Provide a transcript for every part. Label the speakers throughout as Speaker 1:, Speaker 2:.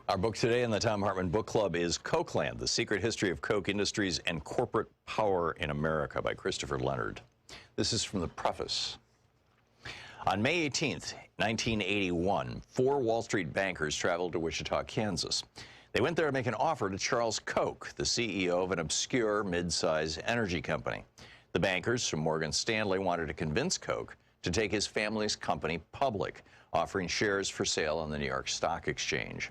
Speaker 1: Our book today in the Thom Hartmann Book Club is Cokeland, The Secret History of Coke Industries and Corporate Power in America by Christopher Leonard. This is from the preface. On May 18th, 1981, 4 Wall Street bankers traveled to Wichita, Kansas. They went there to make an offer to Charles Koch, the CEO of an obscure mid-size energy company. The bankers from Morgan Stanley wanted to convince Koch to take his family's company public, offering shares for sale on the New York Stock Exchange.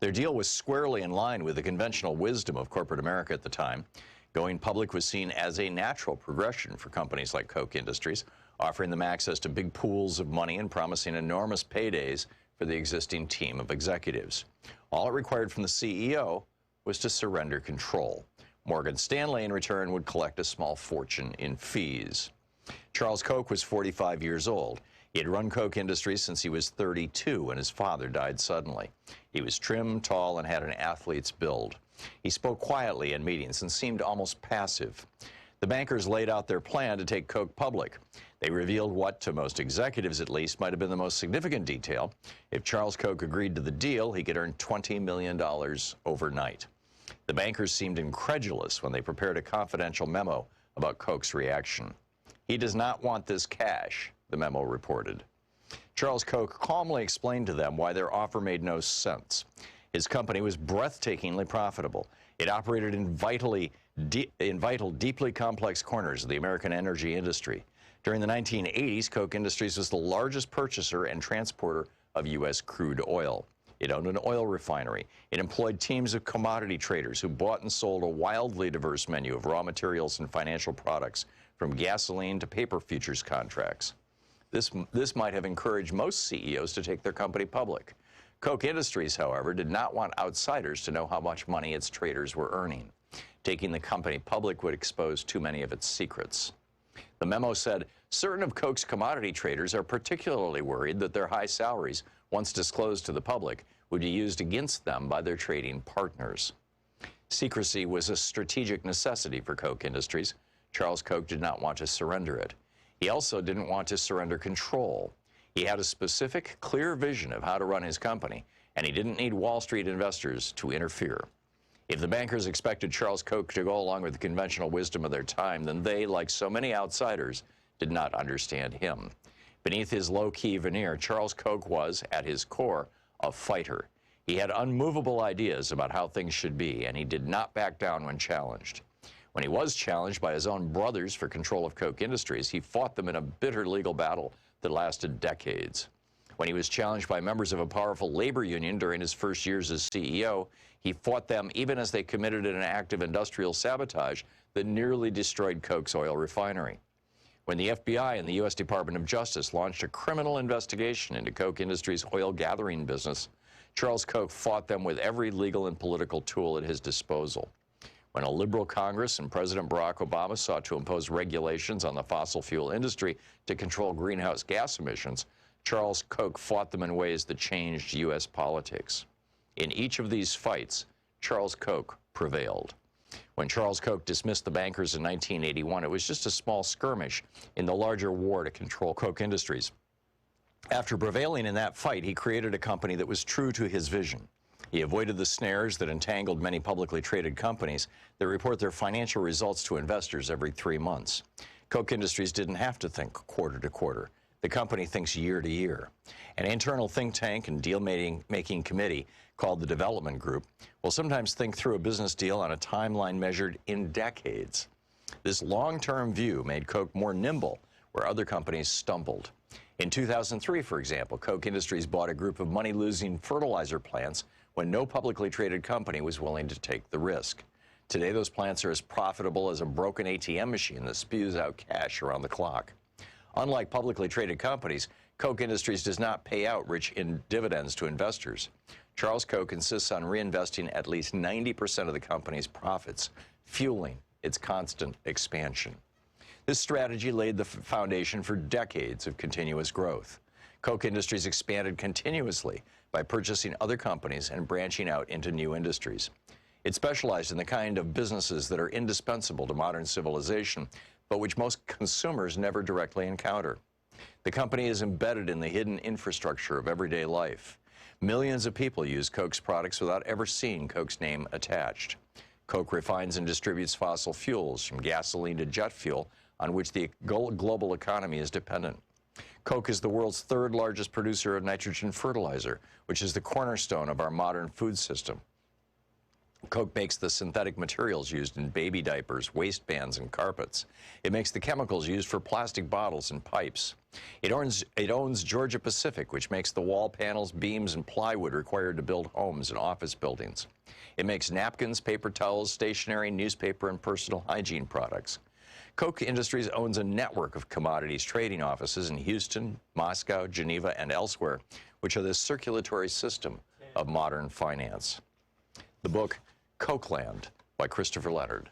Speaker 1: Their deal was squarely in line with the conventional wisdom of corporate America at the time. Going public was seen as a natural progression for companies like Koch Industries, offering them access to big pools of money and promising enormous paydays for the existing team of executives. All it required from the CEO was to surrender control. Morgan Stanley, in return, would collect a small fortune in fees. Charles Koch was 45 years old. He had run Koch Industries since he was 32 when his father died suddenly. He was trim, tall, and had an athlete's build. He spoke quietly in meetings and seemed almost passive. The bankers laid out their plan to take Koch public. They revealed what, to most executives at least, might have been the most significant detail. If Charles Koch agreed to the deal, he could earn $20 million overnight. The bankers seemed incredulous when they prepared a confidential memo about Koch's reaction. "He does not want this cash," the memo reported. Charles Koch calmly explained to them why their offer made no sense. His company was breathtakingly profitable. It operated in vital, deeply complex corners of the American energy industry. During the 1980s, Koch Industries was the largest purchaser and transporter of U.S. crude oil. It owned an oil refinery. It employed teams of commodity traders who bought and sold a wildly diverse menu of raw materials and financial products, from gasoline to paper futures contracts. This might have encouraged most CEOs to take their company public. Koch Industries, however, did not want outsiders to know how much money its traders were earning. Taking the company public would expose too many of its secrets. The memo said, certain of Koch's commodity traders are particularly worried that their high salaries, once disclosed to the public, would be used against them by their trading partners. Secrecy was a strategic necessity for Koch Industries. Charles Koch did not want to surrender it. He also didn't want to surrender control. He had a specific, clear vision of how to run his company, and he didn't need Wall Street investors to interfere. If the bankers expected Charles Koch to go along with the conventional wisdom of their time, then they, like so many outsiders, did not understand him. Beneath his low-key veneer, Charles Koch was, at his core, a fighter. He had unmovable ideas about how things should be, and he did not back down when challenged. When he was challenged by his own brothers for control of Koch Industries, he fought them in a bitter legal battle that lasted decades. When he was challenged by members of a powerful labor union during his first years as CEO, he fought them even as they committed an act of industrial sabotage that nearly destroyed Koch's oil refinery. When the FBI and the U.S. Department of Justice launched a criminal investigation into Koch Industries' oil gathering business, Charles Koch fought them with every legal and political tool at his disposal. When a liberal Congress and President Barack Obama sought to impose regulations on the fossil fuel industry to control greenhouse gas emissions, Charles Koch fought them in ways that changed U.S. politics. In each of these fights, Charles Koch prevailed. When Charles Koch dismissed the bankers in 1981, it was just a small skirmish in the larger war to control Koch Industries. After prevailing in that fight, he created a company that was true to his vision. He avoided the snares that entangled many publicly traded companies that report their financial results to investors every 3 months. Koch Industries didn't have to think quarter to quarter. The company thinks year to year. An internal think tank and deal-making committee called the Development Group will sometimes think through a business deal on a timeline measured in decades. This long-term view made Koch more nimble where other companies stumbled. In 2003, for example, Koch Industries bought a group of money-losing fertilizer plants when no publicly traded company was willing to take the risk. Today, those plants are as profitable as a broken ATM machine that spews out cash around the clock. Unlike publicly traded companies, Koch Industries does not pay out rich dividends to investors. Charles Koch insists on reinvesting at least 90% of the company's profits, fueling its constant expansion. This strategy laid the foundation for decades of continuous growth. Koch Industries expanded continuously by purchasing other companies and branching out into new industries. It specialized in the kind of businesses that are indispensable to modern civilization, but which most consumers never directly encounter. The company is embedded in the hidden infrastructure of everyday life. Millions of people use Coke's products without ever seeing Coke's name attached. Coke refines and distributes fossil fuels, from gasoline to jet fuel, on which the global economy is dependent. Coke is the world's third largest producer of nitrogen fertilizer, which is the cornerstone of our modern food system. Coke makes the synthetic materials used in baby diapers, waistbands, and carpets. It makes the chemicals used for plastic bottles and pipes. It owns Georgia Pacific, which makes the wall panels, beams, and plywood required to build homes and office buildings. It makes napkins, paper towels, stationery, newspaper, and personal hygiene products. Coke Industries owns a network of commodities trading offices in Houston, Moscow, Geneva, and elsewhere, which are the circulatory system of modern finance. The book, Cokeland, by Christopher Leonard.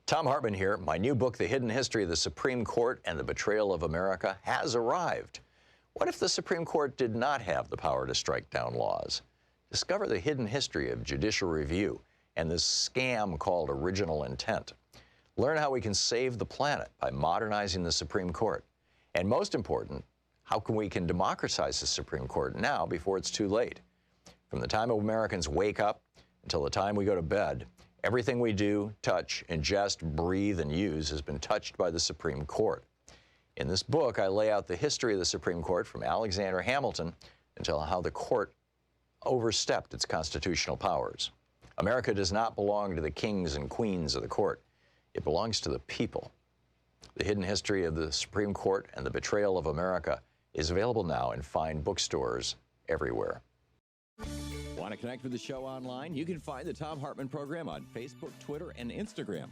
Speaker 1: Thom Hartmann here. My new book, The Hidden History of the Supreme Court and the Betrayal of America, has arrived. What if the Supreme Court did not have the power to strike down laws? Discover the hidden history of judicial review and this scam called original intent. Learn how we can save the planet by modernizing the Supreme Court. And most important, how we can democratize the Supreme Court now before it's too late. From the time Americans wake up until the time we go to bed, everything we do, touch, ingest, breathe, and use has been touched by the Supreme Court. In this book, I lay out the history of the Supreme Court from Alexander Hamilton until how the court overstepped its constitutional powers. America does not belong to the kings and queens of the court. It belongs to the people. The Hidden History of the Supreme Court and the Betrayal of America is available now in fine bookstores everywhere. Want to connect with the show online? You can find the Thom Hartmann Program on Facebook, Twitter, and Instagram.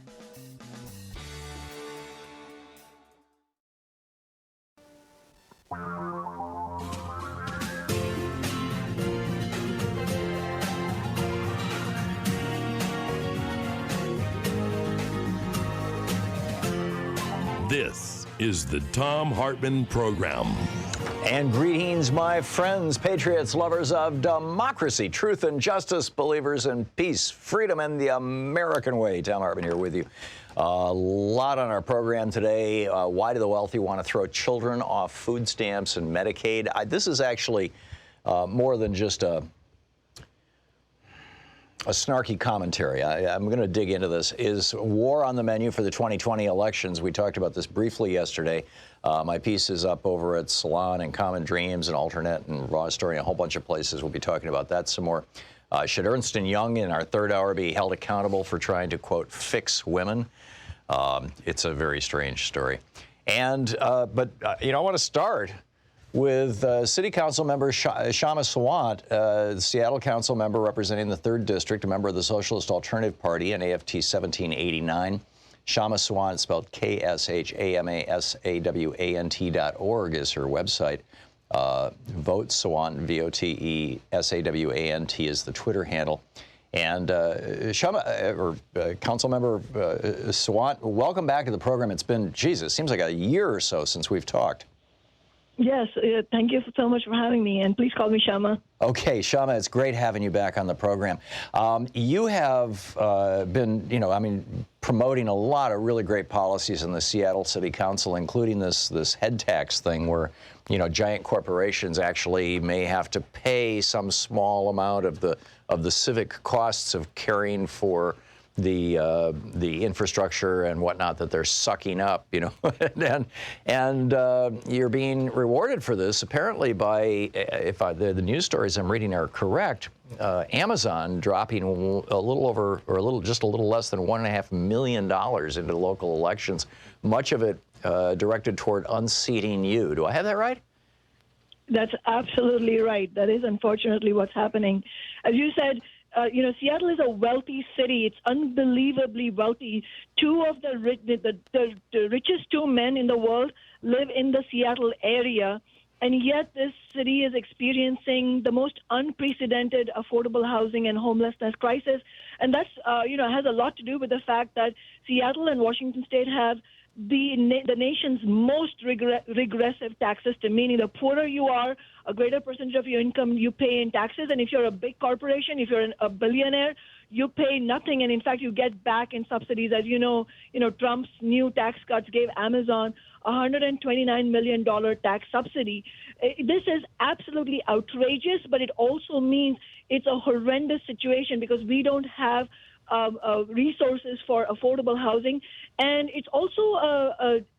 Speaker 2: This is the Thom Hartmann Program.
Speaker 1: And greetings, my friends, patriots, lovers of democracy, truth and justice, believers in peace, freedom, and the American way. Thom Hartmann here with you. A lot on our program today. Why do the wealthy want to throw children off food stamps and Medicaid? This is actually more than just a snarky commentary. I'm going to dig into this. Is war on the menu for the 2020 elections? We talked about this briefly yesterday. My piece is up over at Salon and Common Dreams and Alternate and Raw Story and a whole bunch of places. We'll be talking about that some more. Should Ernst & Young in our third hour be held accountable for trying to, quote, fix women? It's a very strange story. And, I want to start with City Council member Kshama Sawant, the Seattle Council member representing the 3rd District, a member of the Socialist Alternative Party and AFT 1789. Kshama Sawant, spelled KSHAMASAWANT.org, is her website. Vote Sawant, VOTESAWANT, is the Twitter handle. And Council member Sawant, welcome back to the program. It's been, Jesus, seems like a year or so since we've talked.
Speaker 3: Yes, thank you so much for having me, and please call me Kshama.
Speaker 1: Okay, Kshama, it's great having you back on the program. You have been, promoting a lot of really great policies in the Seattle City Council, including this head tax thing where, giant corporations actually may have to pay some small amount of the civic costs of caring for the infrastructure and whatnot that they're sucking up, and you're being rewarded for this apparently by, if the news stories I'm reading are correct, Amazon dropping just a little less than $1.5 million into local elections, much of it directed toward unseating you. Do I have that right?
Speaker 3: That's absolutely right. That is unfortunately what's happening. As you said, Seattle is a wealthy city. It's unbelievably wealthy. Two of the richest two men in the world live in the Seattle area, and yet this city is experiencing the most unprecedented affordable housing and homelessness crisis. And that's, has a lot to do with the fact that Seattle and Washington State have the nation's most regressive tax system, meaning the poorer you are, a greater percentage of your income you pay in taxes. And if you're a big corporation, if you're a billionaire, you pay nothing, and in fact, you get back in subsidies. As you know, Trump's new tax cuts gave Amazon $129 million tax subsidy. This is absolutely outrageous, but it also means it's a horrendous situation because we don't have resources for affordable housing. And it's also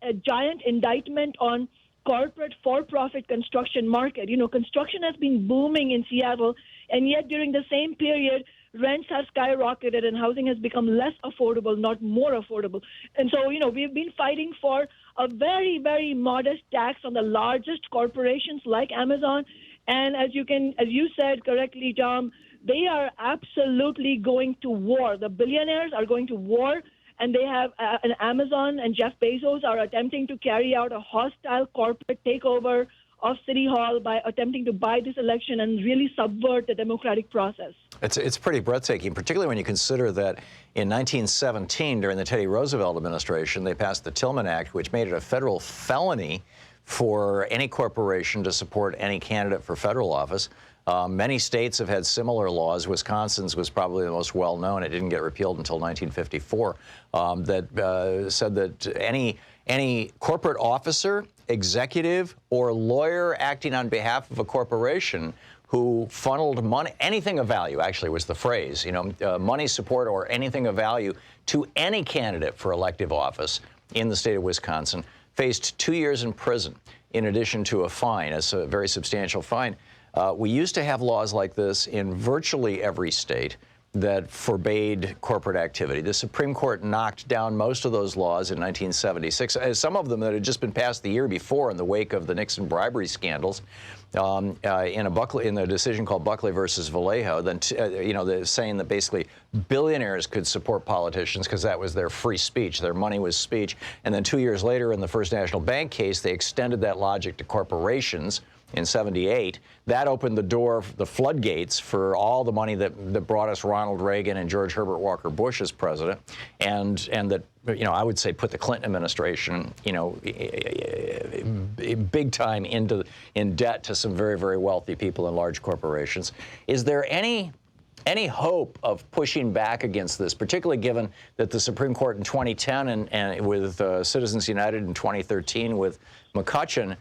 Speaker 3: a giant indictment on corporate for-profit construction market. Construction has been booming in Seattle, and yet during the same period, rents have skyrocketed and housing has become less affordable, not more affordable. And so, we've been fighting for a very, very modest tax on the largest corporations like Amazon. And as you said correctly, Tom, they are absolutely going to war. The billionaires are going to war, and they have Amazon and Jeff Bezos are attempting to carry out a hostile corporate takeover of City Hall by attempting to buy this election and really subvert the democratic process.
Speaker 1: It's pretty breathtaking, particularly when you consider that in 1917, during the Teddy Roosevelt administration, they passed the Tillman Act, which made it a federal felony for any corporation to support any candidate for federal office. Many states have had similar laws. Wisconsin's was probably the most well-known. It didn't get repealed until 1954. That said that any corporate officer, executive, or lawyer acting on behalf of a corporation who funneled money, anything of value, actually was the phrase, money, support, or anything of value to any candidate for elective office in the state of Wisconsin, faced 2 years in prison in addition to a fine. It's a very substantial fine. We used to have laws like this in virtually every state that forbade corporate activity. The Supreme Court knocked down most of those laws in 1976. Some of them that had just been passed the year before in the wake of the Nixon bribery scandals, in the decision called Buckley versus Vallejo, then saying that basically billionaires could support politicians because that was their free speech, their money was speech. And then 2 years later, in the First National Bank case, they extended that logic to corporations. In '78, that opened the door, the floodgates for all the money that brought us Ronald Reagan and George Herbert Walker Bush as president, and that I would say put the Clinton administration big time in debt to some very, very wealthy people and large corporations. Is there any hope of pushing back against this, particularly given that the Supreme Court in 2010 and with Citizens United in 2013 with McCutcheon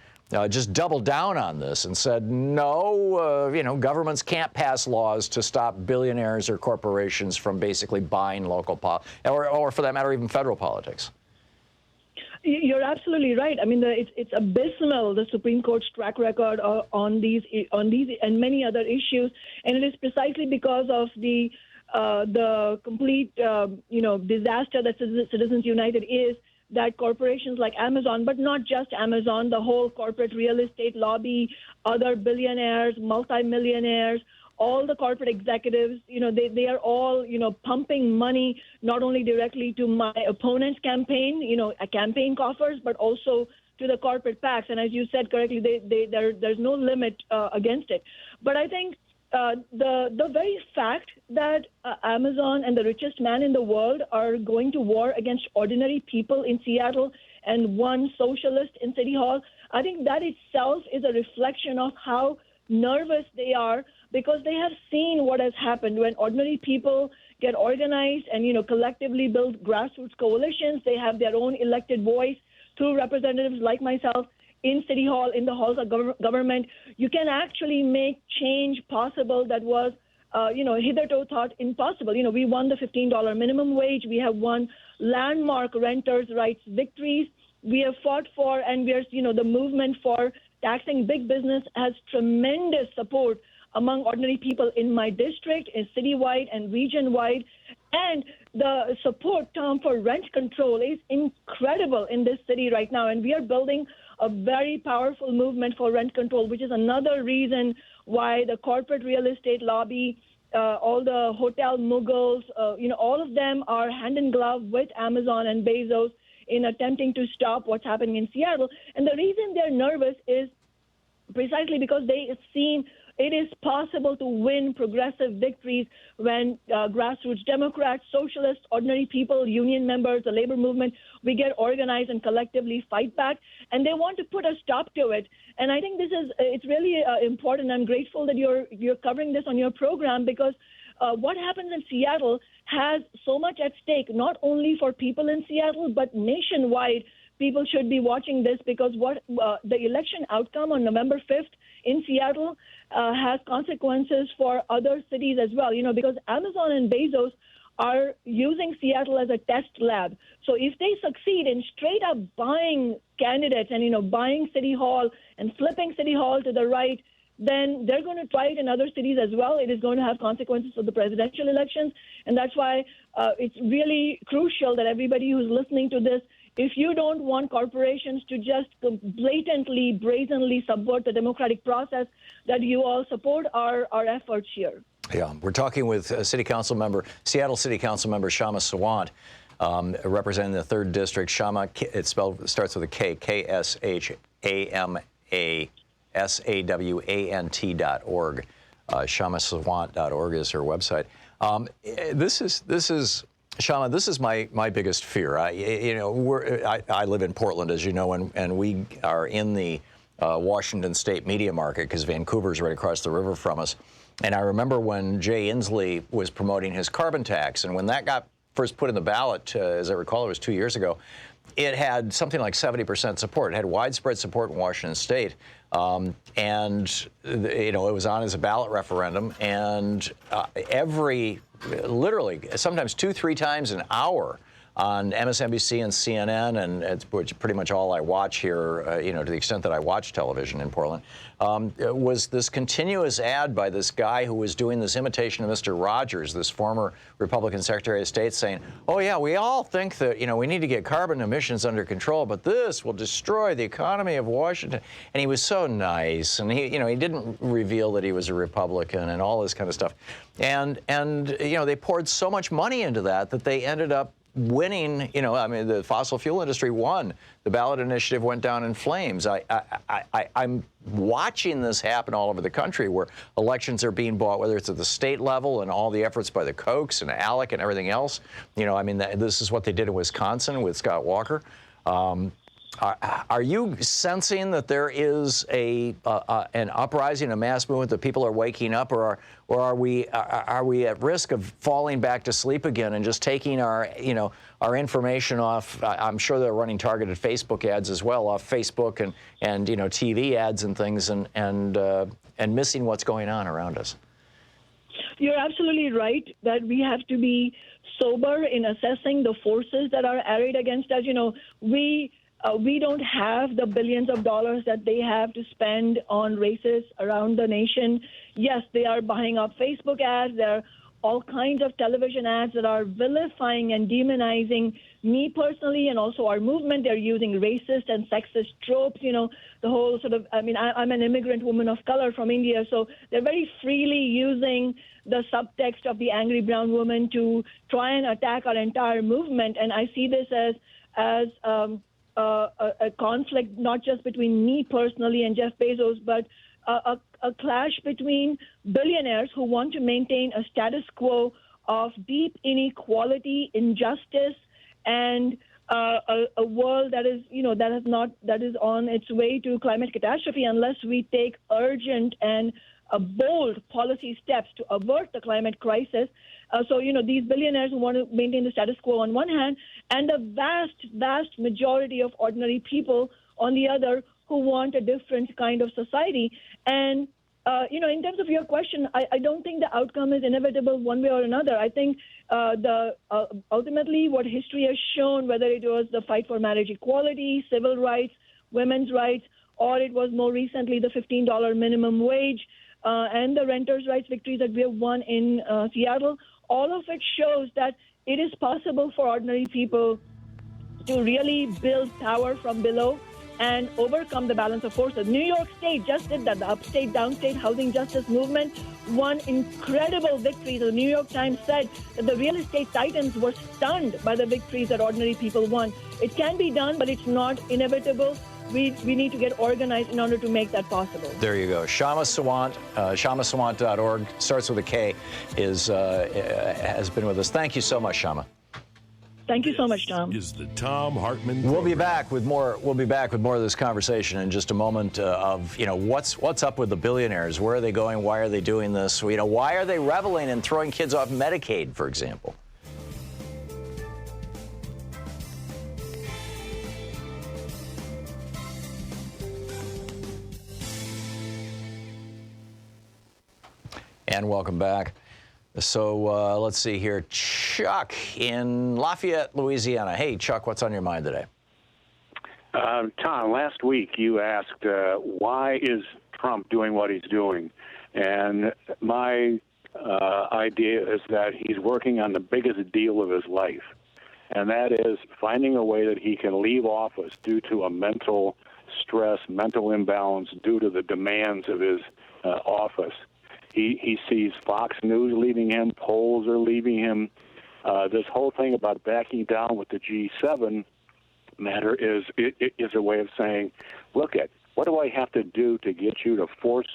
Speaker 1: just doubled down on this and said, no, governments can't pass laws to stop billionaires or corporations from basically buying local or for that matter, even federal politics?
Speaker 3: You're absolutely right. I mean, it's abysmal, the Supreme Court's track record on these and many other issues, and it is precisely because of the complete disaster that Citizens United is, that corporations like Amazon, but not just Amazon, the whole corporate real estate lobby, other billionaires, multimillionaires, all the corporate executives, they are all, pumping money not only directly to my opponent's campaign, campaign coffers, but also to the corporate PACs. And as you said correctly, there's no limit against it. But I think the very fact that Amazon and the richest man in the world are going to war against ordinary people in Seattle and one socialist in City Hall, I think that itself is a reflection of how nervous they are, because they have seen what has happened when ordinary people get organized and, collectively build grassroots coalitions. They have their own elected voice through representatives like myself in City Hall, in the halls of government. You can actually make change possible that was, hitherto thought impossible. We won the $15 minimum wage. We have won landmark renters' rights victories. We have fought for, and the movement for taxing big business has tremendous support among ordinary people in my district, in citywide and region-wide. And the support, Tom, for rent control is incredible in this city right now. And we are building a very powerful movement for rent control, which is another reason why the corporate real estate lobby, all the hotel moguls, all of them are hand in glove with Amazon and Bezos in attempting to stop what's happening in Seattle. And the reason they're nervous is precisely because they have seen it is possible to win progressive victories when grassroots Democrats, socialists, ordinary people, union members, the labor movement, we get organized and collectively fight back. And they want to put a stop to it. And I think it's really important. I'm grateful that you're covering this on your program, because what happens in Seattle has so much at stake, not only for people in Seattle, but nationwide. People should be watching this because what the election outcome on November 5th in Seattle has consequences for other cities as well, because Amazon and Bezos are using Seattle as a test lab. So if they succeed in straight up buying candidates and, buying City Hall and flipping City Hall to the right, then they're going to try it in other cities as well. It is going to have consequences for the presidential elections. And that's why it's really crucial that everybody who's listening to this, if you don't want corporations to just blatantly, brazenly subvert the democratic process, that you all support our efforts here.
Speaker 1: Yeah, we're talking with Seattle City Council member Kshama Sawant, representing the 3rd District. Kshama, starts with a K, KSHAMASAWANT.org. KshamaSawant.org is her website. This is Kshama, this is my biggest fear. I live in Portland, as you know, and we are in the Washington State media market because Vancouver's right across the river from us. And I remember when Jay Inslee was promoting his carbon tax, and when that got first put in the ballot, as I recall, it was 2 years ago, it had something like 70% support. It had widespread support in Washington State. And it was on as a ballot referendum, and literally, sometimes 2-3 times an hour on MSNBC and CNN, and it's pretty much all I watch here, to the extent that I watch television in Portland, was this continuous ad by this guy who was doing this imitation of Mr. Rogers, this former Republican Secretary of State, saying, oh, yeah, we all think that, we need to get carbon emissions under control, but this will destroy the economy of Washington. And he was so nice, and he didn't reveal that he was a Republican and all this kind of stuff. And they poured so much money into that they ended up winning, the fossil fuel industry won. The ballot initiative went down in flames. I'm watching this happen all over the country where elections are being bought, whether it's at the state level and all the efforts by the Kochs and ALEC and everything else. This is what they did in Wisconsin with Scott Walker. Are you sensing that there is an uprising, a mass movement, that people are waking up, or are we at risk of falling back to sleep again and just taking our information off? I'm sure they're running targeted Facebook ads as well, off Facebook and TV ads and things, and missing what's going on around us.
Speaker 3: You're absolutely right that we have to be sober in assessing the forces that are arrayed against us. We don't have the billions of dollars that they have to spend on races around the nation. Yes, they are buying up Facebook ads. There are all kinds of television ads that are vilifying and demonizing me personally and also our movement. They're using racist and sexist tropes, the whole sort of, I'm an immigrant woman of color from India, so they're very freely using the subtext of the angry brown woman to try and attack our entire movement. And I see this as a conflict not just between me personally and Jeff Bezos, but a clash between billionaires who want to maintain a status quo of deep inequality, injustice, and a world that is on its way to climate catastrophe unless we take urgent and bold policy steps to avert the climate crisis. So these billionaires who want to maintain the status quo on one hand, and the vast majority of ordinary people on the other who want a different kind of society. And, in terms of your question, I don't think the outcome is inevitable one way or another. I think ultimately what history has shown, whether it was the fight for marriage equality, civil rights, women's rights, or it was more recently the $15 minimum wage, and the renters' rights victories that we have won in Seattle, all of it shows that it is possible for ordinary people to really build power from below and overcome the balance of forces. New York State just did that. The upstate, downstate housing justice movement won incredible victories. The New York Times said that the real estate titans were stunned by the victories that ordinary people won. It can be done, but it's not inevitable. We need to get organized in order to make that possible.
Speaker 1: There you go. Kshama Sawant, KshamaSawant.org, starts with a K, has been with us. Thank you so much, Kshama.
Speaker 3: Thank you so much, Tom.
Speaker 2: Is the Thom Hartmann
Speaker 1: We'll
Speaker 2: Program.
Speaker 1: be back with more. We'll be back with more of this conversation in just a moment. Of what's up with the billionaires? Where are they going? Why are they doing this? Why are they reveling and throwing kids off Medicaid, for example? And welcome back. So let's see here. Chuck in Lafayette, Louisiana. Hey, Chuck, what's on your mind today?
Speaker 4: Tom, last week you asked, why is Trump doing what he's doing? And my idea is that he's working on the biggest deal of his life, and that is finding a way that he can leave office due to a mental stress, mental imbalance due to the demands of his office. He sees Fox News leaving him, polls are leaving him. This whole thing about backing down with the G7 matter is a way of saying, look at what do I have to do to get you to force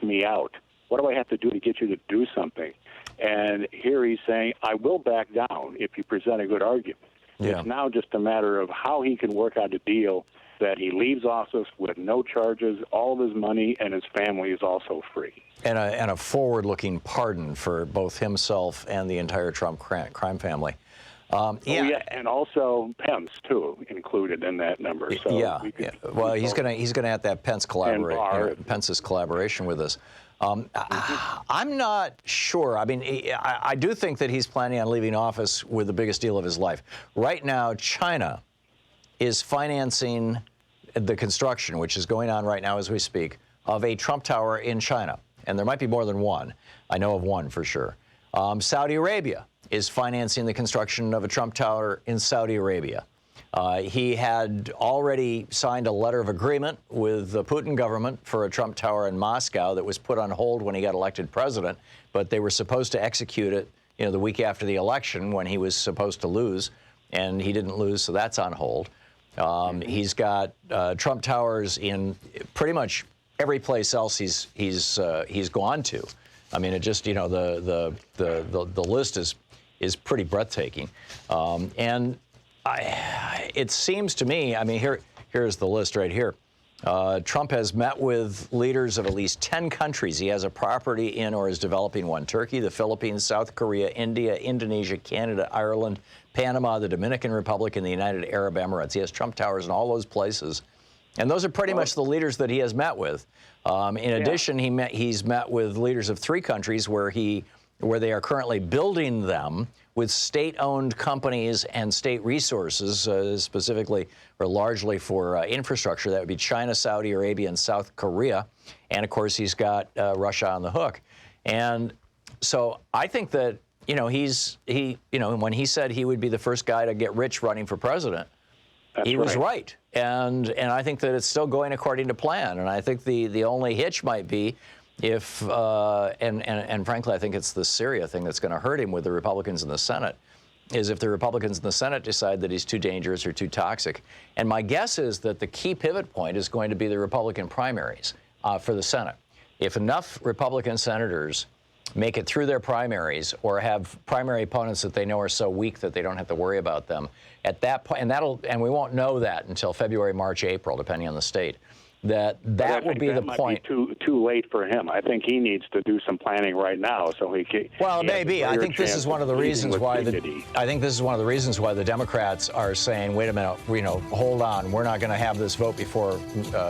Speaker 4: me out? What do I have to do to get you to do something? And here he's saying, I will back down if you present a good argument. Yeah. It's now just a matter of how he can work out a deal that he leaves office with no charges, all of his money, and his family is also free.
Speaker 1: And a forward-looking pardon for both himself and the entire Trump crime family.
Speaker 4: And also Pence too included in that number. So
Speaker 1: Well, he's gonna have that Pence Pence's collaboration with us. I'm not sure. I mean, I do think that he's planning on leaving office with the biggest deal of his life. Right now, China is financing the construction, which is going on right now as we speak, of a Trump Tower in China. And there might be more than one. I know of one for sure. Saudi Arabia is financing the construction of a Trump Tower in Saudi Arabia. He had already signed a letter of agreement with the Putin government for a Trump Tower in Moscow that was put on hold when he got elected president, but they were supposed to execute it, the week after the election when he was supposed to lose, and he didn't lose, so that's on hold. He's got Trump Towers in pretty much every place else he's gone to. I mean, it just the list is pretty breathtaking, and it seems to me. I mean, here's the list right here. Trump has met with leaders of at least 10 countries he has a property in or is developing one: Turkey, the Philippines, South Korea, India, Indonesia, Canada, Ireland, Panama, the Dominican Republic, and the United Arab Emirates. He has Trump Towers in all those places. And those are pretty much the leaders that he has met with. In addition, he's met with leaders of 3 countries where they are currently building them with state-owned companies and state resources, specifically or largely for infrastructure. That would be China, Saudi Arabia, and South Korea. And of course, he's got Russia on the hook. And so I think that when he said he would be the first guy to get rich running for president, he was right. And I think that it's still going according to plan. And I think the only hitch might be if, and frankly, I think it's the Syria thing that's going to hurt him with the Republicans in the Senate, is if the Republicans in the Senate decide that he's too dangerous or too toxic. And my guess is that the key pivot point is going to be the Republican primaries for the Senate. If enough Republican senators make it through their primaries or have primary opponents that they know are so weak that they don't have to worry about them, at that point, and we won't know that until February, March, April, depending on the state, that will be the point.
Speaker 4: Might be too late for him. I think he needs to do some planning right now so he can.
Speaker 1: Well, maybe. I think this is one of the reasons why the Democrats are saying, wait a minute, hold on, we're not going to have this vote before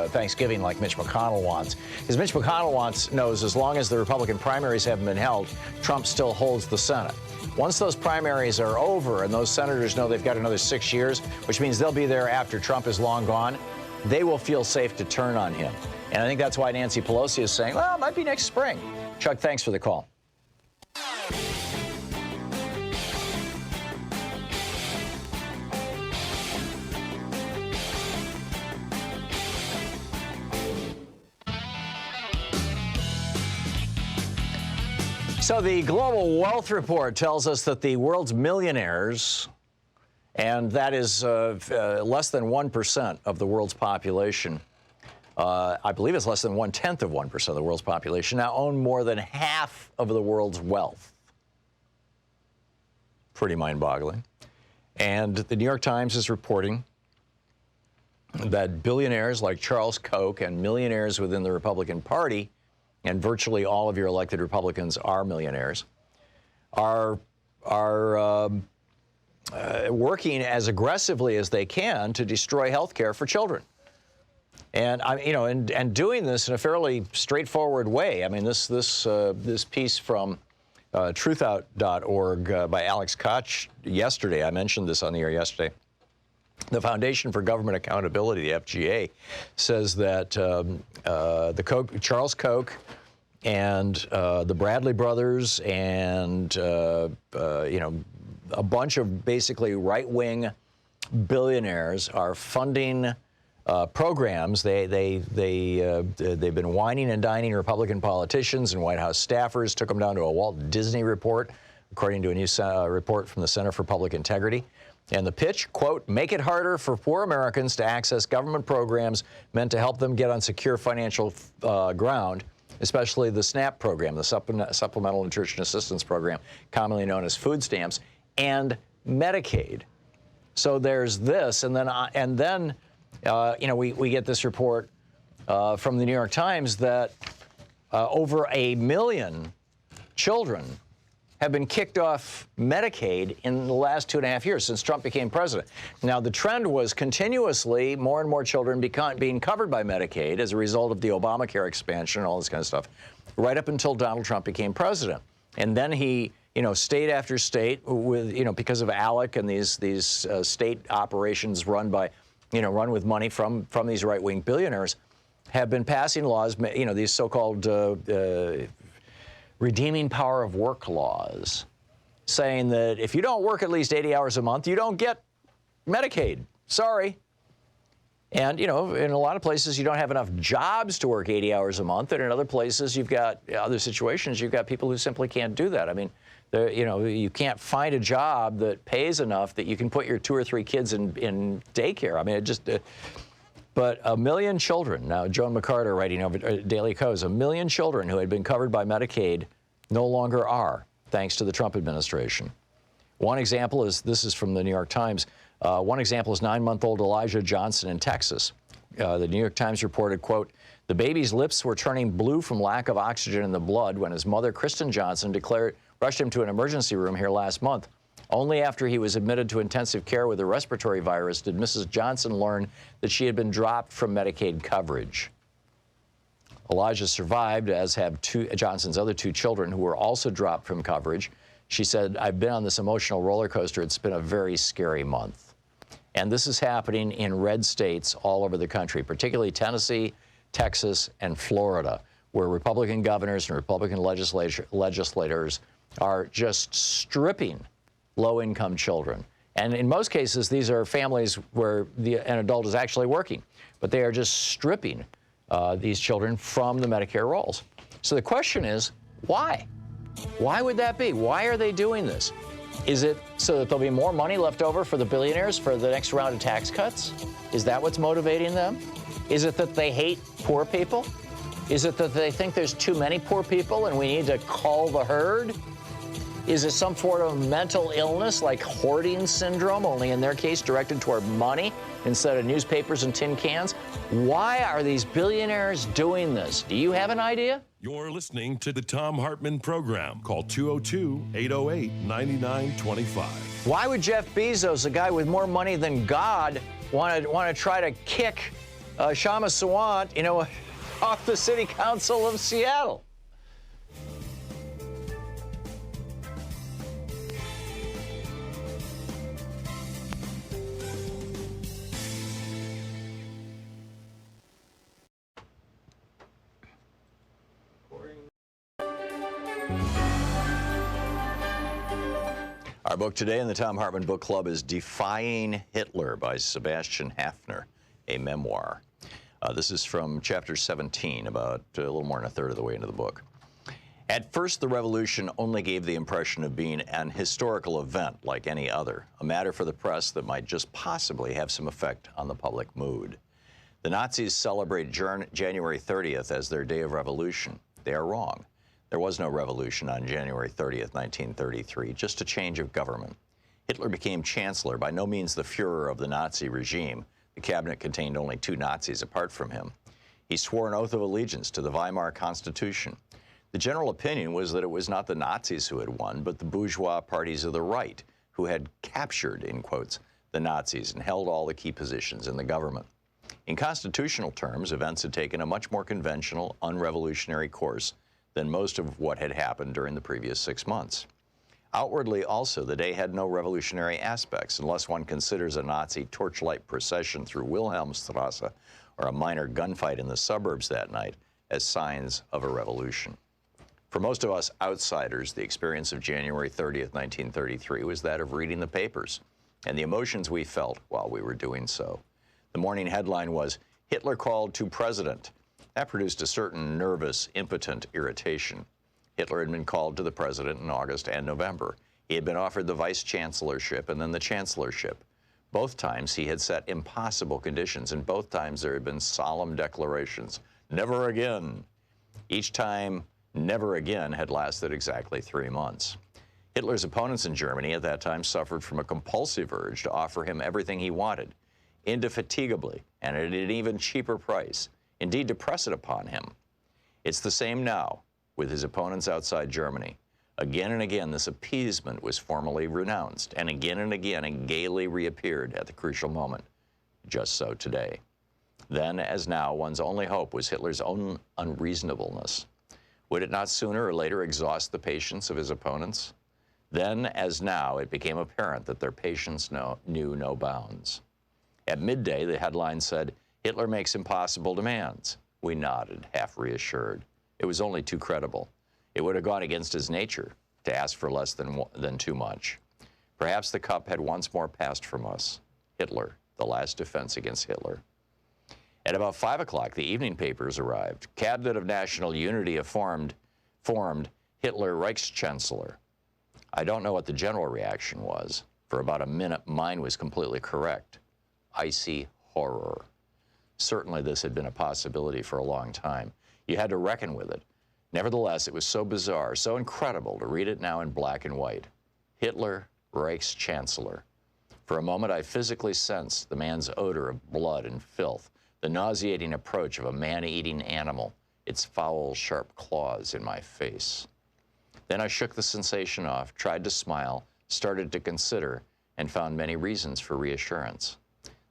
Speaker 1: Thanksgiving like Mitch McConnell wants. Because Mitch McConnell knows as long as the Republican primaries haven't been held, Trump still holds the Senate. Once those primaries are over and those senators know they've got another 6 years, which means they'll be there after Trump is long gone, they will feel safe to turn on him. And I think that's why Nancy Pelosi is saying, well, it might be next spring. Chuck, thanks for the call. So the Global Wealth Report tells us that the world's millionaires, and that is less than 1% of the world's population, I believe it's less than 1/10 of 1% of the world's population, now own more than half of the world's wealth. pretty mind-boggling. And the New York Times is reporting that billionaires like Charles Koch and millionaires within the Republican Party, and virtually all of your elected Republicans are millionaires, are working as aggressively as they can to destroy health care for children. And and doing this in a fairly straightforward way. I mean, this piece from truthout.org by Alex Koch yesterday, I mentioned this on the air yesterday. The Foundation for Government Accountability, the FGA, says that Charles Koch and the Bradley brothers and a bunch of basically right-wing billionaires are funding programs. They've been wining and dining Republican politicians and White House staffers, took them down to a Walt Disney report, according to a new report from the Center for Public Integrity. And the pitch, quote, make it harder for poor Americans to access government programs meant to help them get on secure financial ground, especially the SNAP program, the Supplemental Nutrition Assistance Program, commonly known as food stamps, and Medicaid. So there's this, and then we get this report from the New York Times that over 1 million children have been kicked off Medicaid in the last 2.5 years since Trump became president. Now, the trend was continuously more and more children being covered by Medicaid as a result of the Obamacare expansion and all this kind of stuff, right up until Donald Trump became president. And then he, state after state, with because of ALEC and these state operations run with money from these right-wing billionaires, have been passing laws, these so-called redeeming power of work laws, saying that if you don't work at least 80 hours a month, you don't get Medicaid. Sorry. And, in a lot of places, you don't have enough jobs to work 80 hours a month. And in other places, you've got other situations, you've got people who simply can't do that. I mean, you can't find a job that pays enough that you can put your 2 or 3 kids in daycare. I mean, but 1 million children, now Joan McCarter writing over Daily Kos, 1 million children who had been covered by Medicaid no longer are, thanks to the Trump administration. One example is, this is from the New York Times, one example is 9-month-old Elijah Johnson in Texas. The New York Times reported, quote, the baby's lips were turning blue from lack of oxygen in the blood when his mother, Kristen Johnson, rushed him to an emergency room here last month. Only after he was admitted to intensive care with a respiratory virus did Mrs. Johnson learn that she had been dropped from Medicaid coverage. Elijah survived, as have Johnson's other 2 children, who were also dropped from coverage. She said, I've been on this emotional roller coaster. It's been a very scary month. And this is happening in red states all over the country, particularly Tennessee, Texas, and Florida, where Republican governors and Republican legislators are just stripping low-income children. And in most cases, these are families where an adult is actually working, but they are just stripping these children from the Medicare rolls. So the question is, why? Why would that be? Why are they doing this? Is it so that there'll be more money left over for the billionaires for the next round of tax cuts? Is that what's motivating them? Is it that they hate poor people? Is it that they think there's too many poor people and we need to cull the herd? Is it some sort of mental illness like hoarding syndrome, only in their case directed toward money instead of newspapers and tin cans? Why are these billionaires doing this? Do you have an idea?
Speaker 2: You're listening to the Thom Hartmann Program. Call 202-808-9925.
Speaker 1: Why would Jeff Bezos, a guy with more money than God, want to try to kick Shama Sawant, off the city council of Seattle? Our book today in the Thom Hartmann Book Club is Defying Hitler by Sebastian Haffner, a memoir. This is from chapter 17, about a little more than a third of the way into the book. At first, the revolution only gave the impression of being an historical event like any other, a matter for the press that might just possibly have some effect on the public mood. The Nazis celebrate January 30th as their day of revolution. They are wrong. There was no revolution on January 30th, 1933, just a change of government. Hitler became chancellor, by no means the Führer of the Nazi regime. The cabinet contained only 2 Nazis apart from him. He swore an oath of allegiance to the Weimar Constitution. The general opinion was that it was not the Nazis who had won, but the bourgeois parties of the right, who had captured, in quotes, the Nazis and held all the key positions in the government. In constitutional terms, events had taken a much more conventional, unrevolutionary course than most of what had happened during the previous 6 months. Outwardly also, the day had no revolutionary aspects, unless one considers a Nazi torchlight procession through Wilhelmstrasse or a minor gunfight in the suburbs that night as signs of a revolution. For most of us outsiders, the experience of January 30th, 1933 was that of reading the papers and the emotions we felt while we were doing so. The morning headline was, "Hitler called to president." That produced a certain nervous, impotent irritation. Hitler had been called to the president in August and November. He had been offered the vice-chancellorship and then the chancellorship. Both times he had set impossible conditions, and both times there had been solemn declarations, "Never again." Each time, "never again" had lasted exactly 3 months. Hitler's opponents in Germany at that time suffered from a compulsive urge to offer him everything he wanted, indefatigably, and at an even cheaper price, indeed to press it upon him. It's the same now with his opponents outside Germany. Again and again, this appeasement was formally renounced, and again it gaily reappeared at the crucial moment. Just so today. Then, as now, one's only hope was Hitler's own unreasonableness. Would it not sooner or later exhaust the patience of his opponents? Then, as now, it became apparent that their patience knew no bounds. At midday, the headline said, "Hitler makes impossible demands." We nodded, half reassured. It was only too credible. It would have gone against his nature to ask for less than too much. Perhaps the cup had once more passed from us. Hitler, the last defense against Hitler. At about 5 o'clock, the evening papers arrived. Cabinet of National Unity formed Hitler Reichschancellor. I don't know what the general reaction was. For about a minute, mine was completely correct. Icy horror. Certainly this had been a possibility for a long time. You had to reckon with it. Nevertheless, it was so bizarre, so incredible to read it now in black and white. Hitler, Reichschancellor. For a moment, I physically sensed the man's odor of blood and filth, the nauseating approach of a man-eating animal, its foul, sharp claws in my face. Then I shook the sensation off, tried to smile, started to consider, and found many reasons for reassurance.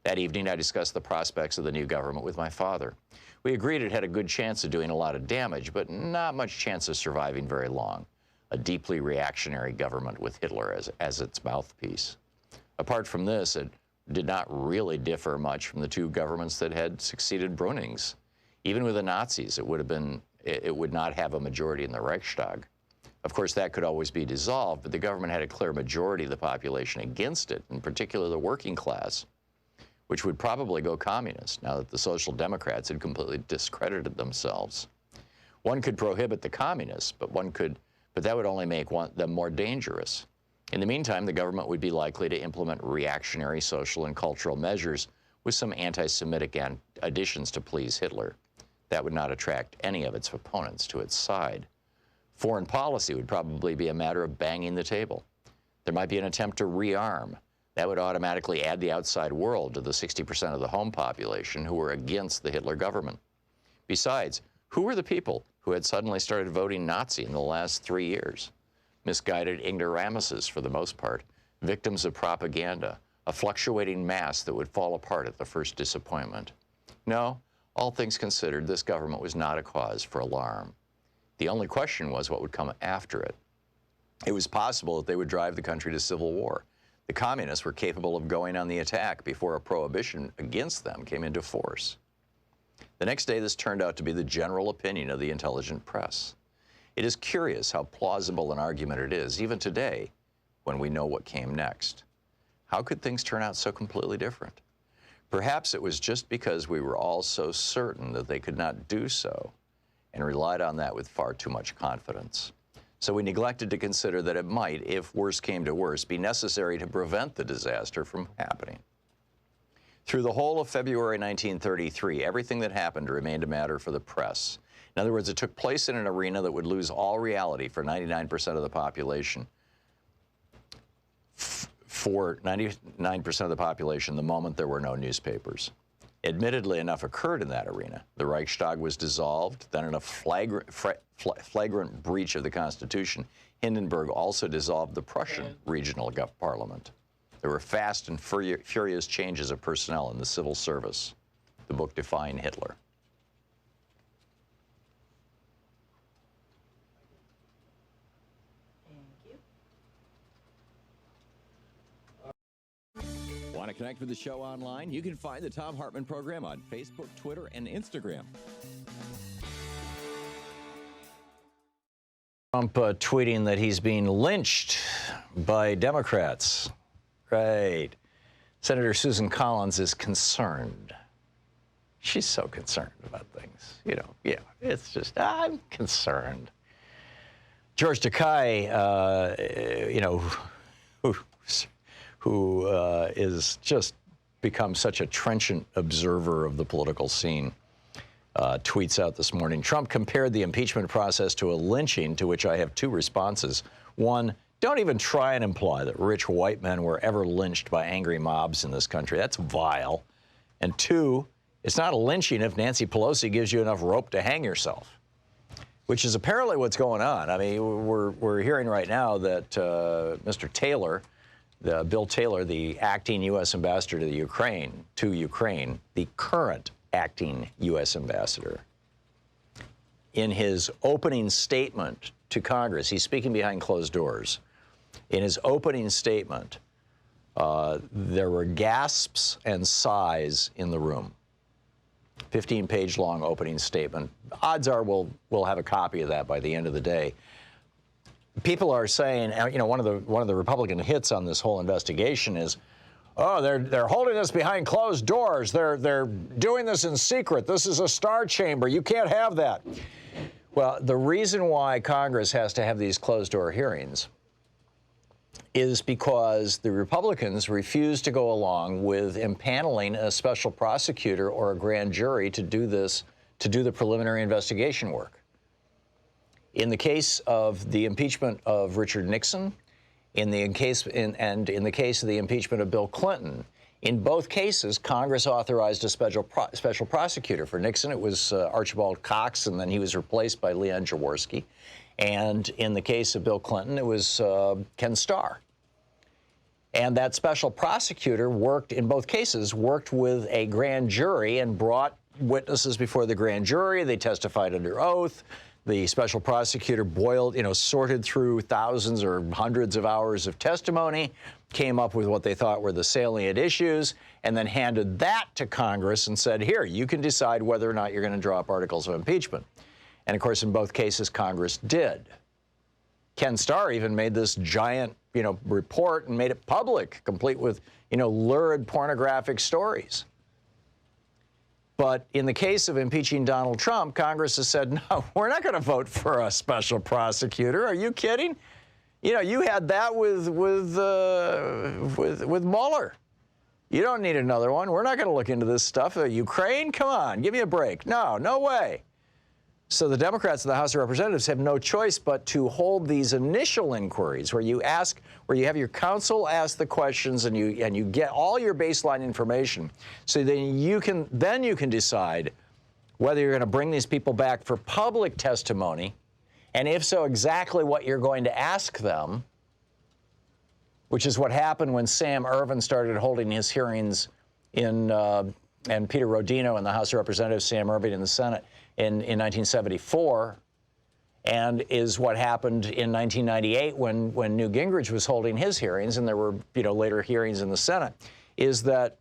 Speaker 1: That evening, I discussed the prospects of the new government with my father. We agreed it had a good chance of doing a lot of damage, but not much chance of surviving very long. A deeply reactionary government with Hitler as its mouthpiece. Apart from this, it did not really differ much from the 2 governments that had succeeded Brüning's. Even with the Nazis, it would not have a majority in the Reichstag. Of course, that could always be dissolved, but the government had a clear majority of the population against it, in particular the working class, which would probably go communist now that the Social Democrats had completely discredited themselves. One could prohibit the communists, but that would only make them more dangerous. In the meantime, the government would be likely to implement reactionary social and cultural measures with some anti-Semitic additions to please Hitler. That would not attract any of its opponents to its side. Foreign policy would probably be a matter of banging the table. There might be an attempt to rearm. That would automatically add the outside world to the 60% of the home population who were against the Hitler government. Besides, who were the people who had suddenly started voting Nazi in the last 3 years? Misguided ignoramuses, for the most part, victims of propaganda, a fluctuating mass that would fall apart at the first disappointment. No, all things considered, this government was not a cause for alarm. The only question was what would come after it. It was possible that they would drive the country to civil war. The communists were capable of going on the attack before a prohibition against them came into force. The next day, this turned out to be the general opinion of the intelligent press. It is curious how plausible an argument it is, even today, when we know what came next. How could things turn out so completely different? Perhaps it was just because we were all so certain that they could not do so, and relied on that with far too much confidence. So we neglected to consider that it might, if worse came to worse, be necessary to prevent the disaster from happening. Through the whole of February 1933, everything that happened remained a matter for the press. In other words, it took place in an arena that would lose all reality for 99% of the population. for 99% of the population the moment there were no newspapers. Admittedly, enough occurred in that arena. The Reichstag was dissolved, then in a flagrant breach of the Constitution, Hindenburg also dissolved the Prussian regional parliament. There were fast and furious changes of personnel in the civil service. The book Defying Hitler.
Speaker 5: Want to connect with the show online? You can find the Thom Hartmann Program on Facebook, Twitter, and Instagram.
Speaker 1: Trump tweeting that he's being lynched by Democrats. Right. Senator Susan Collins is concerned. She's so concerned about things. You know, yeah, it's just, I'm concerned. George Takei, who is just become such a trenchant observer of the political scene, tweets out this morning, Trump compared the impeachment process to a lynching, to which I have two responses. One, don't even try and imply that rich white men were ever lynched by angry mobs in this country. That's vile. And two, it's not a lynching if Nancy Pelosi gives you enough rope to hang yourself, which is apparently what's going on. I mean, we're hearing right now that Mr. Taylor, Bill Taylor, the acting U.S. ambassador to Ukraine, the current acting U.S. ambassador, in his opening statement to Congress, he's speaking behind closed doors. In his opening statement, there were gasps and sighs in the room. 15-page long opening statement. Odds are we'll have a copy of that by the end of the day. People are saying, you know, one of the Republican hits on this whole investigation is, oh, they're holding this behind closed doors. They're doing this in secret. This is a star chamber. You can't have that. Well, the reason why Congress has to have these closed-door hearings is because the Republicans refuse to go along with impaneling a special prosecutor or a grand jury to do the preliminary investigation work. In the case of the impeachment of Richard Nixon, in the case of the impeachment of Bill Clinton, in both cases, Congress authorized a special prosecutor. For Nixon, it was Archibald Cox, and then he was replaced by Leon Jaworski. And in the case of Bill Clinton, it was Ken Starr. And that special prosecutor in both cases, worked with a grand jury and brought witnesses before the grand jury. They testified under oath. The special prosecutor sorted through thousands or hundreds of hours of testimony, came up with what they thought were the salient issues, and then handed that to Congress and said, here, you can decide whether or not you're going to draw up articles of impeachment. And, of course, in both cases, Congress did. Ken Starr even made this giant, report and made it public, complete with, lurid pornographic stories. But in the case of impeaching Donald Trump, Congress has said, no, we're not going to vote for a special prosecutor. Are you kidding? You had that with Mueller. You don't need another one. We're not going to look into this stuff. Ukraine? Come on, give me a break. No way. So the Democrats in the House of Representatives have no choice but to hold these initial inquiries where you have your counsel ask the questions and you get all your baseline information. So then you can decide whether you're going to bring these people back for public testimony, and if so, exactly what you're going to ask them, which is what happened when Sam Ervin started holding his hearings and Peter Rodino in the House of Representatives, Sam Ervin in the Senate in 1974, and is what happened in 1998 when Newt Gingrich was holding his hearings, and there were later hearings in the Senate, is that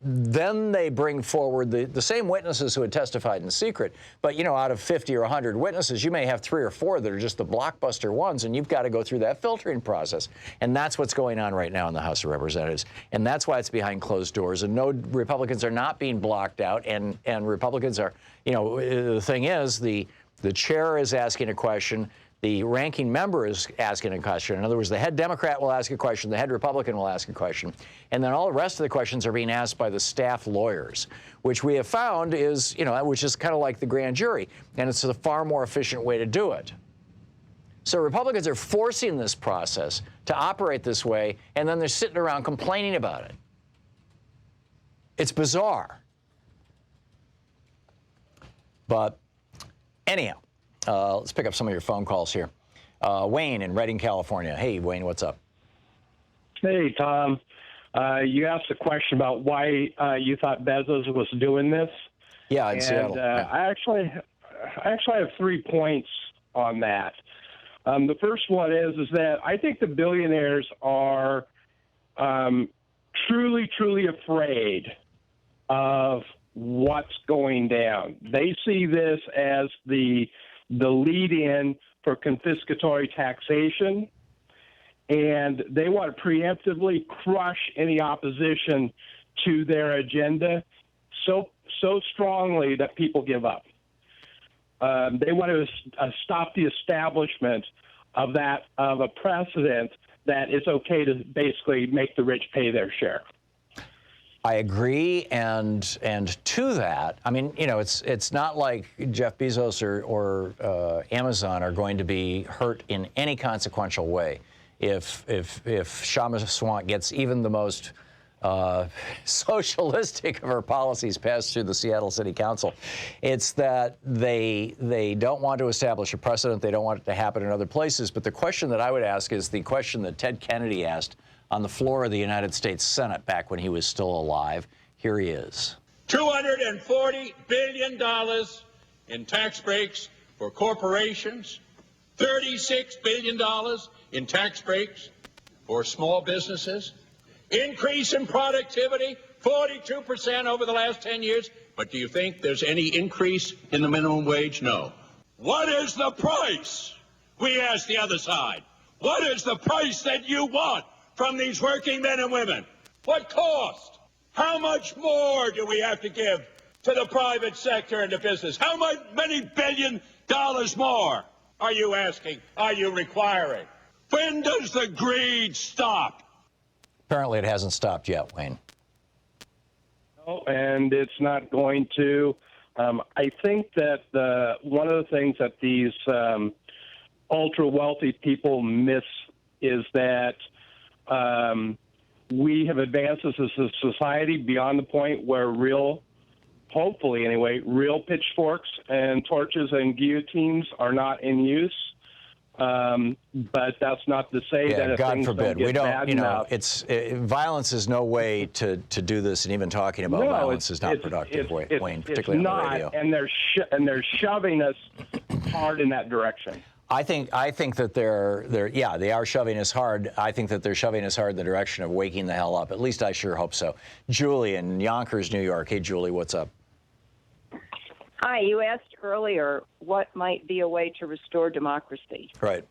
Speaker 1: then they bring forward the same witnesses who had testified in secret, but out of 50 or 100 witnesses, you may have 3 or 4 that are just the blockbuster ones, and you've got to go through that filtering process. And that's what's going on right now in the House of Representatives. And that's why it's behind closed doors. And no, Republicans are not being blocked out, and Republicans are, the thing is, the chair is asking a question, the ranking member is asking a question. In other words, the head Democrat will ask a question, the head Republican will ask a question, and then all the rest of the questions are being asked by the staff lawyers, which we have found is, which is kind of like the grand jury, and it's a far more efficient way to do it. So Republicans are forcing this process to operate this way, and then they're sitting around complaining about it. It's bizarre. But anyhow, let's pick up some of your phone calls here. Wayne in Redding, California. Hey, Wayne, what's up?
Speaker 6: Hey, Tom. You asked a question about why you thought Bezos was doing this.
Speaker 1: Yeah, in Seattle. Yeah.
Speaker 6: I actually have 3 points on that. The first one is that I think the billionaires are truly afraid of what's going down. They see this as the lead-in for confiscatory taxation, and they want to preemptively crush any opposition to their agenda so strongly that people give up. They want to stop the establishment of a precedent that it's okay to basically make the rich pay their share.
Speaker 1: I agree, and to that, I mean, you know, it's not like Jeff Bezos or Amazon are going to be hurt in any consequential way if Shama Swant gets even the most socialistic of her policies passed through the Seattle City Council. It's that they don't want to establish a precedent. They don't want it to happen in other places. But the question that I would ask is the question that Ted Kennedy asked on the floor of the United States Senate back when he was still alive. Here he is.
Speaker 7: $240 billion in tax breaks for corporations, $36 billion in tax breaks for small businesses, increase in productivity, 42% over the last 10 years. But do you think there's any increase in the minimum wage? No. What is the price? We ask the other side. What is the price that you want from these working men and women? What cost? How much more do we have to give to the private sector and the business? How many $billion more are you asking? Are you requiring? When does the greed stop?
Speaker 1: Apparently it hasn't stopped yet, Wayne.
Speaker 6: No, and it's not going to. I think that one of the things that these ultra-wealthy people miss is that we have advanced as a society beyond the point where hopefully anyway, real pitchforks and torches and guillotines are not in use. But that's not to say that if
Speaker 1: God
Speaker 6: things
Speaker 1: forbid.
Speaker 6: don't get bad enough,
Speaker 1: violence is no way to do this, and even talking about violence is not productive, Wayne, particularly on the radio.
Speaker 6: And they're shoving us hard in that direction.
Speaker 1: I think that they are shoving us hard. I think that they're shoving us hard in the direction of waking the hell up. At least I sure hope so. Julie in Yonkers, New York. Hey, Julie, what's up?
Speaker 8: Hi, you asked earlier what might be a way to restore democracy.
Speaker 1: Right.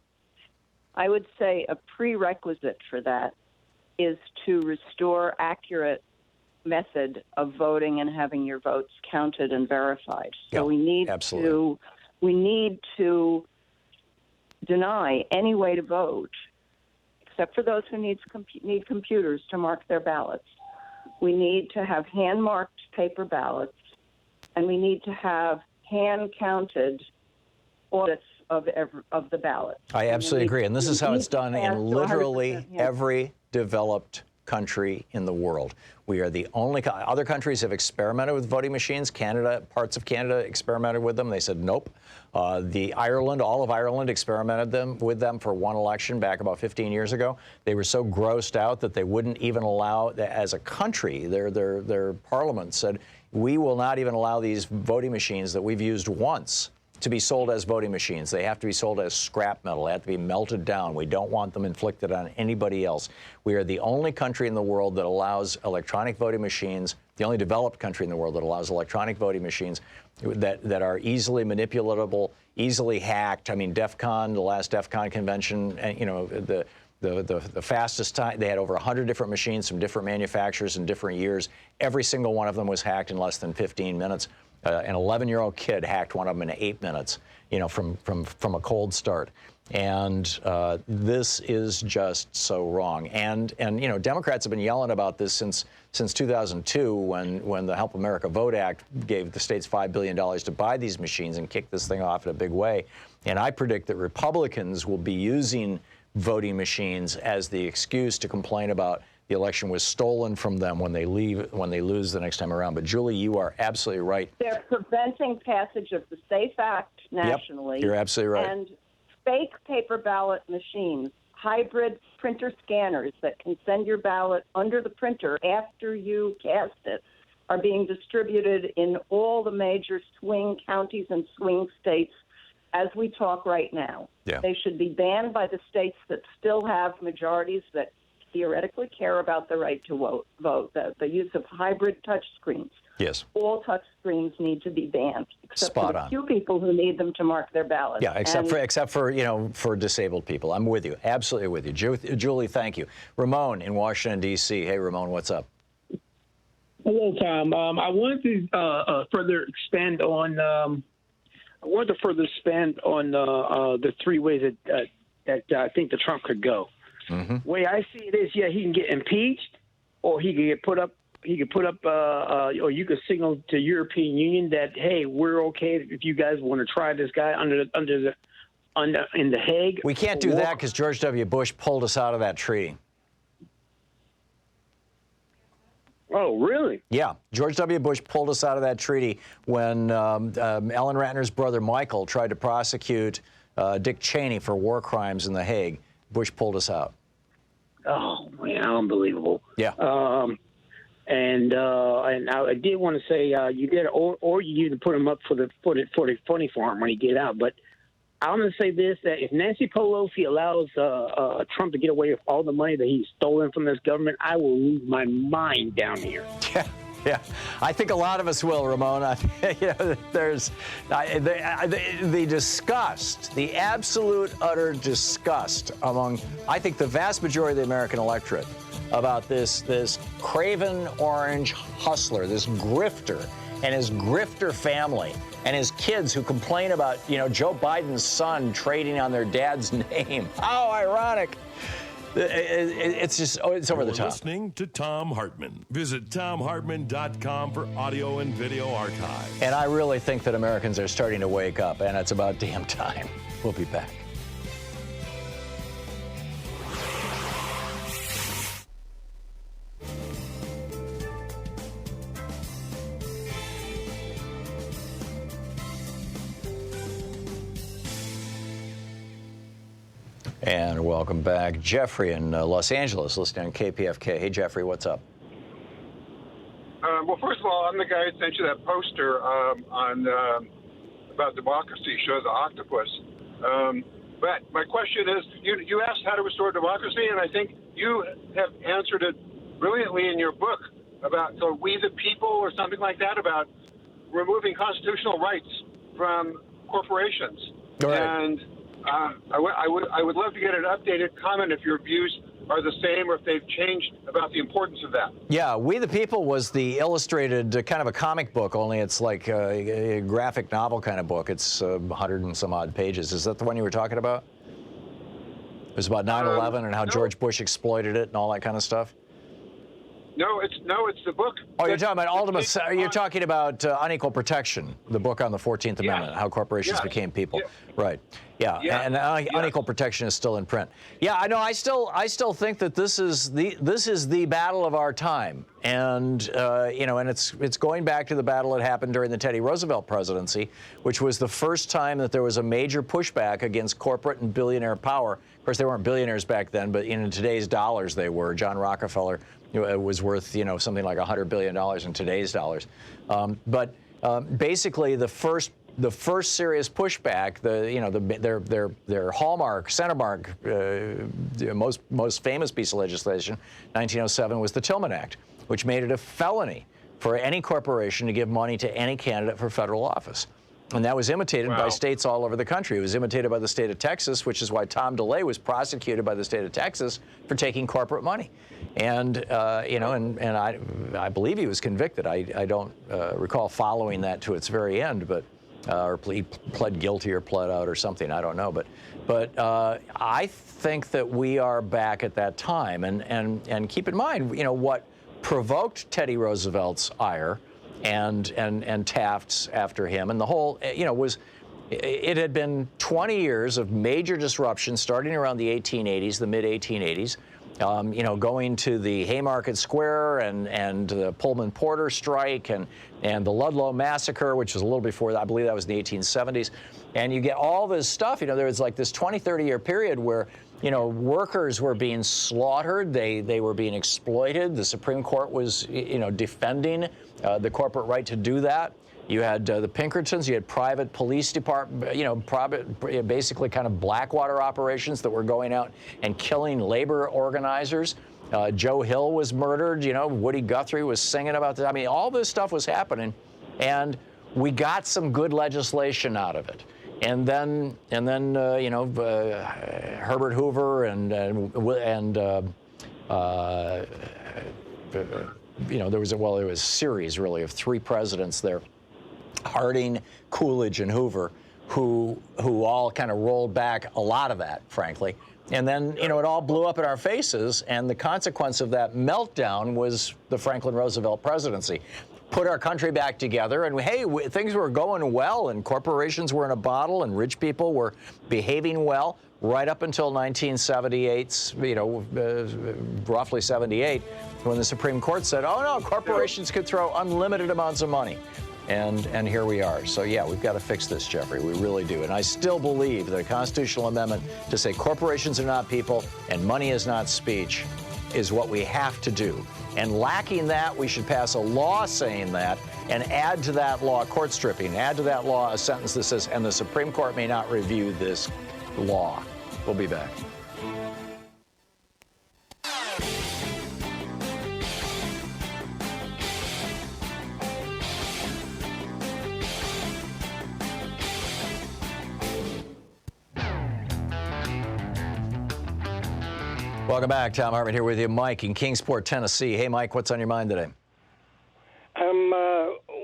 Speaker 8: I would say a prerequisite for that is to restore accurate method of voting and having your votes counted and verified. So we need to deny any way to vote, except for those who need computers to mark their ballots. We need to have hand-marked paper ballots, and we need to have hand-counted audits of the ballots.
Speaker 1: I absolutely agree, and this is how it's done in literally every developed country in the world. We are the only other countries have experimented with voting machines. Parts of Canada experimented with them. They said nope. All of Ireland experimented with them for one election back about 15 years ago. They were so grossed out that they wouldn't even allow, as a country, their parliament said, we will not even allow these voting machines that we've used once to be sold as voting machines. They have to be sold as scrap metal. They have to be melted down. We don't want them inflicted on anybody else. We are the only country in the world that allows electronic voting machines, the only developed country in the world that allows electronic voting machines that are easily manipulatable, easily hacked. I mean, DEF CON, the last DEF CON convention, and, you know, the fastest time, they had over 100 different machines from different manufacturers in different years. Every single one of them was hacked in less than 15 minutes. An 11-year-old kid hacked one of them in 8 minutes, from a cold start. And this is just so wrong. And Democrats have been yelling about this since 2002, when the Help America Vote Act gave the states $5 billion to buy these machines and kick this thing off in a big way. And I predict that Republicans will be using voting machines as the excuse to complain about the election was stolen from them when they lose the next time around. But Julie, you are absolutely right.
Speaker 8: They're preventing passage of the SAFE Act nationally.
Speaker 1: Yep, you're absolutely right.
Speaker 8: And fake paper ballot machines, hybrid printer scanners that can send your ballot under the printer after you cast it, are being distributed in all the major swing counties and swing states as we talk right now.
Speaker 1: Yeah.
Speaker 8: They should be banned by the states that still have majorities that theoretically care about the right to vote. The use of hybrid touch screens.
Speaker 1: Yes.
Speaker 8: All touch screens need to be banned, except
Speaker 1: Spot
Speaker 8: for the
Speaker 1: on.
Speaker 8: few people who need them to mark their ballots.
Speaker 1: Yeah, except for for disabled people. I'm with you, absolutely with you. Julie, thank you. Ramon in Washington D.C. Hey, Ramon, what's up?
Speaker 9: Hello, Tom. I wanted to further expand on. The three ways that I think that Trump could go.
Speaker 1: Mm-hmm.
Speaker 9: Way I see it is, he can get impeached, or he could get put up. He could put up, or you could signal to the European Union that, hey, we're okay if you guys want to try this guy in the Hague.
Speaker 1: We can't do that because George W. Bush pulled us out of that treaty.
Speaker 9: Oh, really?
Speaker 1: Yeah, George W. Bush pulled us out of that treaty when Ellen Ratner's brother Michael tried to prosecute Dick Cheney for war crimes in The Hague. Bush pulled us out.
Speaker 9: Oh man, unbelievable.
Speaker 1: Yeah.
Speaker 9: And I did want to say you did, or you need to put him up for the funny farm when he get out. But I'm going to say this: that if Nancy Pelosi allows Trump to get away with all the money that he's stolen from this government, I will lose my mind down here.
Speaker 1: Yeah, I think a lot of us will, Ramon. There's the disgust, the absolute, utter disgust among, I think, the vast majority of the American electorate about this craven orange hustler, this grifter, and his grifter family, and his kids who complain about, Joe Biden's son trading on their dad's name. How ironic. It's just, it's over the top.
Speaker 2: You're listening to Thom Hartmann. Visit ThomHartmann.com for audio and video archive.
Speaker 1: And I really think that Americans are starting to wake up, and it's about damn time. We'll be back. And welcome back. Jeffrey in Los Angeles, listening on KPFK. Hey, Jeffrey, what's up?
Speaker 10: Well, first of all, I'm the guy who sent you that poster about democracy, shows the octopus. But my question is, you asked how to restore democracy, and I think you have answered it brilliantly in your book about We the People or something like that, about removing constitutional rights from corporations.
Speaker 1: Right.
Speaker 10: And I would love to get an updated comment if your views are the same or if they've changed about the importance of that.
Speaker 1: Yeah, We the People was the illustrated kind of a comic book, only it's like a graphic novel kind of book. It's 100 and some odd pages. Is that the one you were talking about? It was about 9/11 and how George Bush exploited it and all that kind of stuff?
Speaker 10: No, it's the book.
Speaker 1: Oh, you're talking about you're talking about Unequal Protection, the book on the 14th Amendment, how corporations became people. Right. Yeah. And Unequal Protection is still in print. Yeah, I know. I still think that this is the battle of our time, and and it's going back to the battle that happened during the Teddy Roosevelt presidency, which was the first time that there was a major pushback against corporate and billionaire power. Of course, they weren't billionaires back then, but in today's dollars they were. John Rockefeller was worth something like $100 billion in today's dollars. But basically, the first serious pushback, their hallmark, centermark, most famous piece of legislation, 1907, was the Tillman Act, which made it a felony for any corporation to give money to any candidate for federal office. And that was imitated by
Speaker 10: Wow.
Speaker 1: states all over the country. It was imitated by the state of Texas, which is why Tom DeLay was prosecuted by the state of Texas for taking corporate money. And, you know, and I believe he was convicted. I don't recall following that to its very end, but, or he pled guilty or pled out or something, I don't know. But I think that we are back at that time. And keep in mind, you know, what provoked Teddy Roosevelt's ire and Taft's after him, and the whole, you know, it had been 20 years of major disruption starting around the 1880s, the mid-1880s, you know, going to the Haymarket Square and the Pullman Porter strike and the Ludlow Massacre, which was a little before that. I believe that was in the 1870s. And you get all this stuff, you know, there was like this 20, 30-year period where, you know, workers were being slaughtered, they were being exploited. The Supreme Court was, you know, defending the corporate right to do that. You had the Pinkertons, you had private police department, you know, basically kind of Blackwater operations that were going out and killing labor organizers. Joe Hill was murdered, you know, Woody Guthrie was singing about that. I mean, all this stuff was happening, and we got some good legislation out of it. And then you know, Herbert Hoover and you know, there was a series really of 3 presidents there, Harding, Coolidge, and Hoover, who all kind of rolled back a lot of that, frankly. And then, you know, it all blew up in our faces, and the consequence of that meltdown was the Franklin Roosevelt presidency. Put our country back together, and hey, things were going well, and corporations were in a bottle, and rich people were behaving well, right up until 1978, you know, roughly 78, when the Supreme Court said, oh no, corporations could throw unlimited amounts of money. And here we are. So yeah, we've got to fix this, Jeffrey. We really do. And I still believe that a constitutional amendment to say corporations are not people and money is not speech is what we have to do. And lacking that, we should pass a law saying that and add to that law court stripping, add to that law a sentence that says, and the Supreme Court may not review this law. We'll be back. Welcome back. Thom Hartmann here with you. Mike in Kingsport, Tennessee. Hey, Mike, what's on your mind today?
Speaker 11: I'm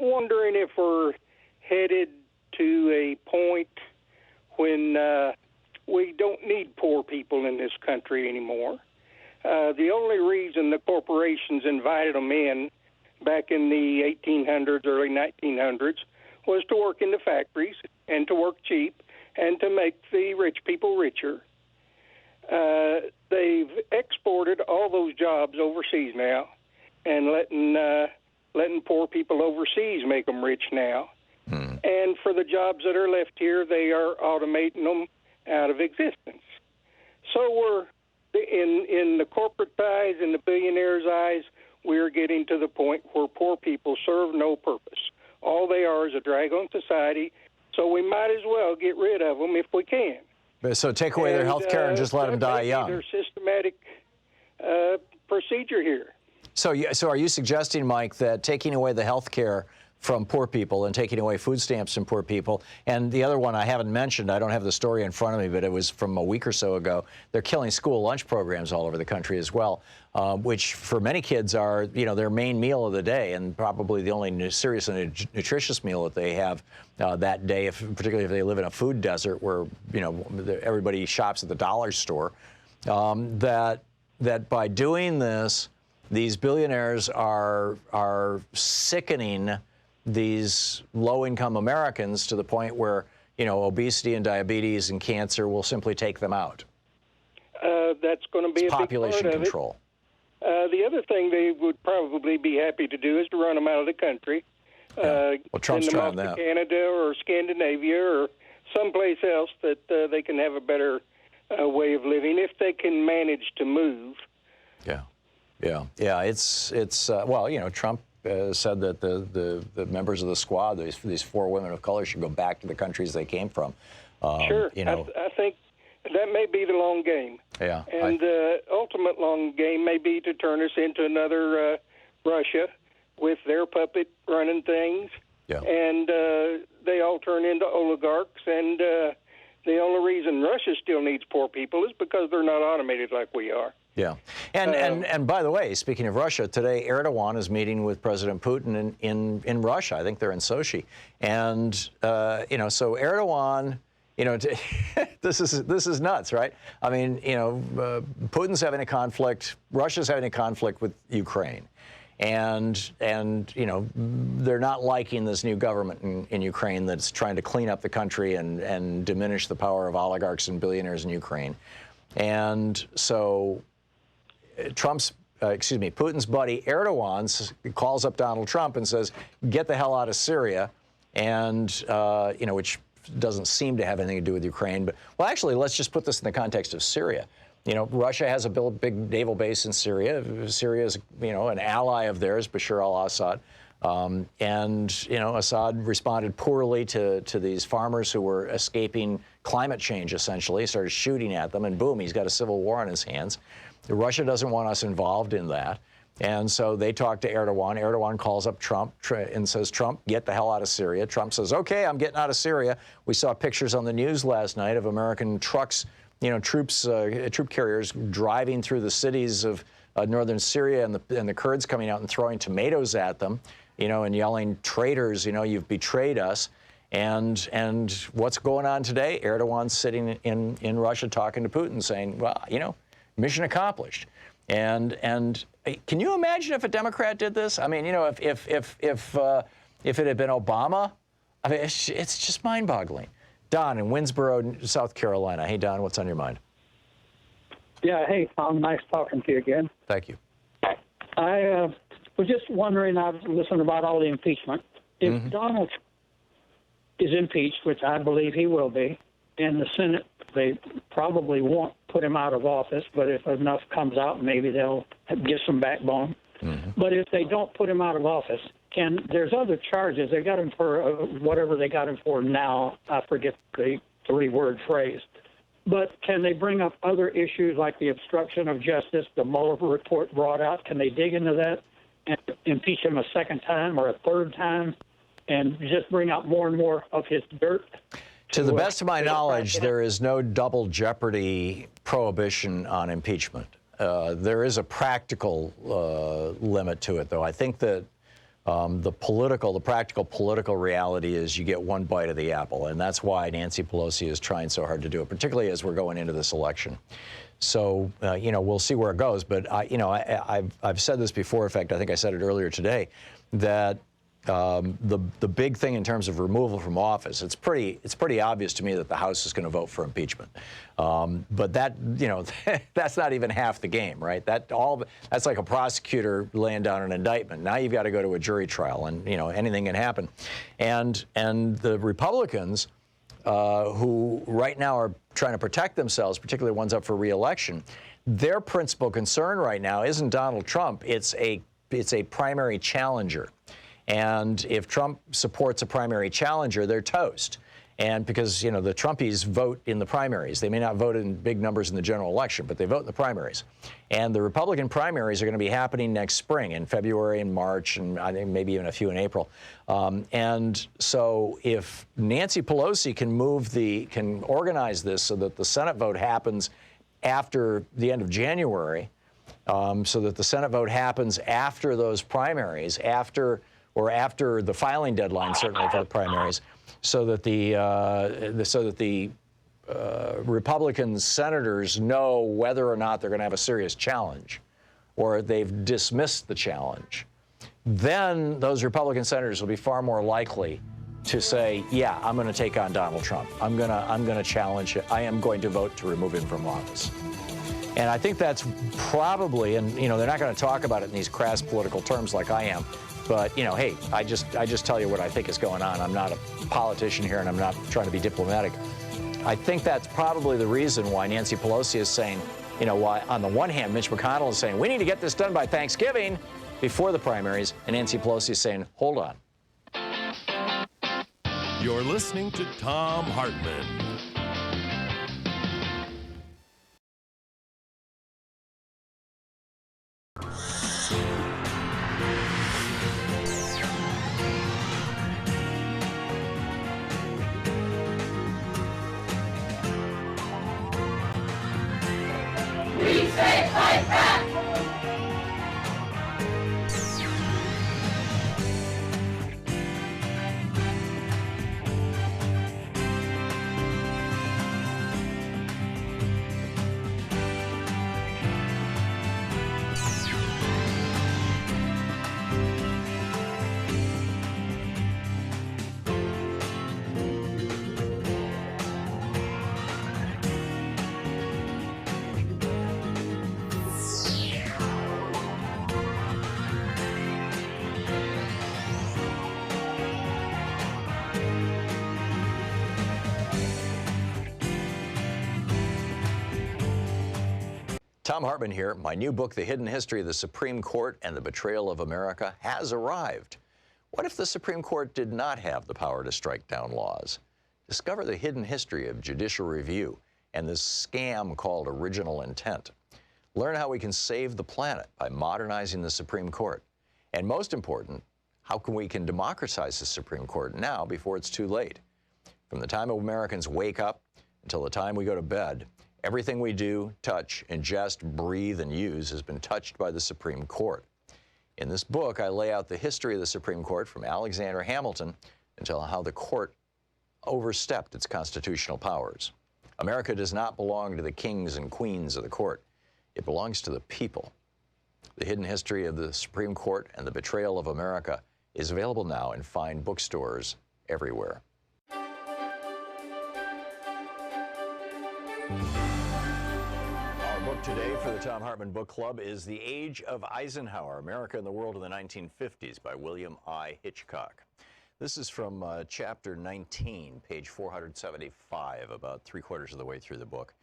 Speaker 11: wondering if we're headed to a point when we don't need poor people in this country anymore. The only reason the corporations invited them in back in the 1800s, early 1900s, was to work in the factories and to work cheap and to make the rich people richer. They've exported all those jobs overseas now, and letting poor people overseas make them rich now. And for the jobs that are left here, they are automating them out of existence. So we're in the corporate eyes, in the billionaires' eyes, we're getting to the point where poor people serve no purpose. All they are is a drag on society. So we might as well get rid of them if we can.
Speaker 1: So take away their health care and just let them die young.
Speaker 11: Their systematic procedure here.
Speaker 1: So are you suggesting, Mike, that taking away the health care from poor people and taking away food stamps from poor people, and the other one I haven't mentioned, I don't have the story in front of me, but it was from a week or so ago, they're killing school lunch programs all over the country as well, which for many kids are, you know, their main meal of the day and probably the only serious and nutritious meal that they have that day, particularly if they live in a food desert where, you know, everybody shops at the dollar store, that by doing this, these billionaires are sickening these low-income Americans to the point where, you know, obesity and diabetes and cancer will simply take them out.
Speaker 11: That's going to be a
Speaker 1: population
Speaker 11: big part
Speaker 1: control.
Speaker 11: Of it. The other thing they would probably be happy to do is to run them out of the country.
Speaker 1: Well, Trump's
Speaker 11: send them
Speaker 1: trying
Speaker 11: off
Speaker 1: that.
Speaker 11: to Canada or Scandinavia or someplace else that they can have a better way of living if they can manage to move.
Speaker 1: Yeah. It's well, you know, Trump said that the members of the squad, these 4 women of color, should go back to the countries they came from.
Speaker 11: Sure.
Speaker 1: You know,
Speaker 11: I think that may be the long game.
Speaker 1: Yeah.
Speaker 11: And the ultimate long game may be to turn us into another Russia with their puppet running things.
Speaker 1: Yeah.
Speaker 11: And they all turn into oligarchs, and the only reason Russia still needs poor people is because they're not automated like we are.
Speaker 1: Yeah. And by the way, speaking of Russia, today Erdogan is meeting with President Putin in Russia. I think they're in Sochi. And, so Erdogan, this is nuts, right? I mean, Putin's having a conflict. Russia's having a conflict with Ukraine. And they're not liking this new government in Ukraine that's trying to clean up the country and diminish the power of oligarchs and billionaires in Ukraine. And so Putin's buddy Erdogan calls up Donald Trump and says, get the hell out of Syria, and, which doesn't seem to have anything to do with Ukraine. But, well, actually, let's just put this in the context of Syria. Russia has a big naval base in Syria. Syria is, an ally of theirs, Bashar al-Assad. Assad responded poorly to these farmers who were escaping climate change, essentially. He started shooting at them, and boom, he's got a civil war on his hands. Russia doesn't want us involved in that. And so they talk to Erdogan. Erdogan calls up Trump and says, Trump, get the hell out of Syria. Trump says, okay, I'm getting out of Syria. We saw pictures on the news last night of American trucks, troop carriers driving through the cities of northern Syria, and the Kurds coming out and throwing tomatoes at them, and yelling, traitors, you've betrayed us. And what's going on today? Erdogan's sitting in Russia talking to Putin saying, well, mission accomplished. And can you imagine if a Democrat did this? I mean, if it had been Obama, I mean, it's just mind-boggling. Don in Winsboro, South Carolina. Hey, Don, what's on your mind?
Speaker 12: Yeah, hey, Tom, nice talking to you again.
Speaker 1: Thank you.
Speaker 12: I was just wondering, I've listened about all the impeachment. If Donald is impeached, which I believe he will be, in the Senate, they probably won't put him out of office, but if enough comes out, maybe they'll get some backbone. But if they don't put him out of office, there's other charges. They got him for whatever they got him for now. I forget the three-word phrase. But can they bring up other issues like the obstruction of justice, the Mueller report brought out? Can they dig into that and impeach him a second time or a third time and just bring out more and more of his dirt?
Speaker 1: To the best of my knowledge, there is no double jeopardy prohibition on impeachment. There is a practical limit to it, though. I think that the practical political reality is you get one bite of the apple, and that's why Nancy Pelosi is trying so hard to do it, particularly as we're going into this election. So, we'll see where it goes. But, I've said this before. In fact, I think I said it earlier today, that the big thing in terms of removal from office, it's pretty obvious to me that the House is going to vote for impeachment. But that, that's not even half the game, right? That's like a prosecutor laying down an indictment. Now you've got to go to a jury trial, and anything can happen. And the Republicans, who right now are trying to protect themselves, particularly ones up for re-election, their principal concern right now isn't Donald Trump. It's a primary challenger. And if Trump supports a primary challenger, they're toast. And because, the Trumpies vote in the primaries. They may not vote in big numbers in the general election, but they vote in the primaries. And the Republican primaries are going to be happening next spring, in February and March, and I think maybe even a few in April. And so if Nancy Pelosi can organize this so that the Senate vote happens after the end of January, so that the Senate vote happens after those primaries, after the filing deadline, certainly for the primaries, so that the Republican senators know whether or not they're going to have a serious challenge, or they've dismissed the challenge. Then those Republican senators will be far more likely to say, "Yeah, I'm going to take on Donald Trump. I'm going to challenge it. I am going to vote to remove him from office." And I think that's probably, and they're not going to talk about it in these crass political terms like I am. But, hey, I just tell you what I think is going on. I'm not a politician here, and I'm not trying to be diplomatic. I think that's probably the reason why Nancy Pelosi is saying, why on the one hand, Mitch McConnell is saying, we need to get this done by Thanksgiving before the primaries, and Nancy Pelosi is saying, hold on.
Speaker 2: You're listening to Thom Hartmann.
Speaker 1: Thom Hartmann here. My new book, The Hidden History of the Supreme Court and the Betrayal of America, has arrived. What if the Supreme Court did not have the power to strike down laws? Discover the hidden history of judicial review and this scam called original intent. Learn how we can save the planet by modernizing the Supreme Court. And most important, how we can democratize the Supreme Court now before it's too late. From the time Americans wake up until the time we go to bed, everything we do, touch, ingest, breathe, and use has been touched by the Supreme Court. In this book, I lay out the history of the Supreme Court from Alexander Hamilton until how the court overstepped its constitutional powers. America does not belong to the kings and queens of the court. It belongs to the people. The Hidden History of the Supreme Court and the Betrayal of America is available now in fine bookstores everywhere. Our book today for the Thom Hartmann Book Club is The Age of Eisenhower, America and the World in the 1950s by William I. Hitchcock. This is from chapter 19, page 475, about 3/4 of the way through the book.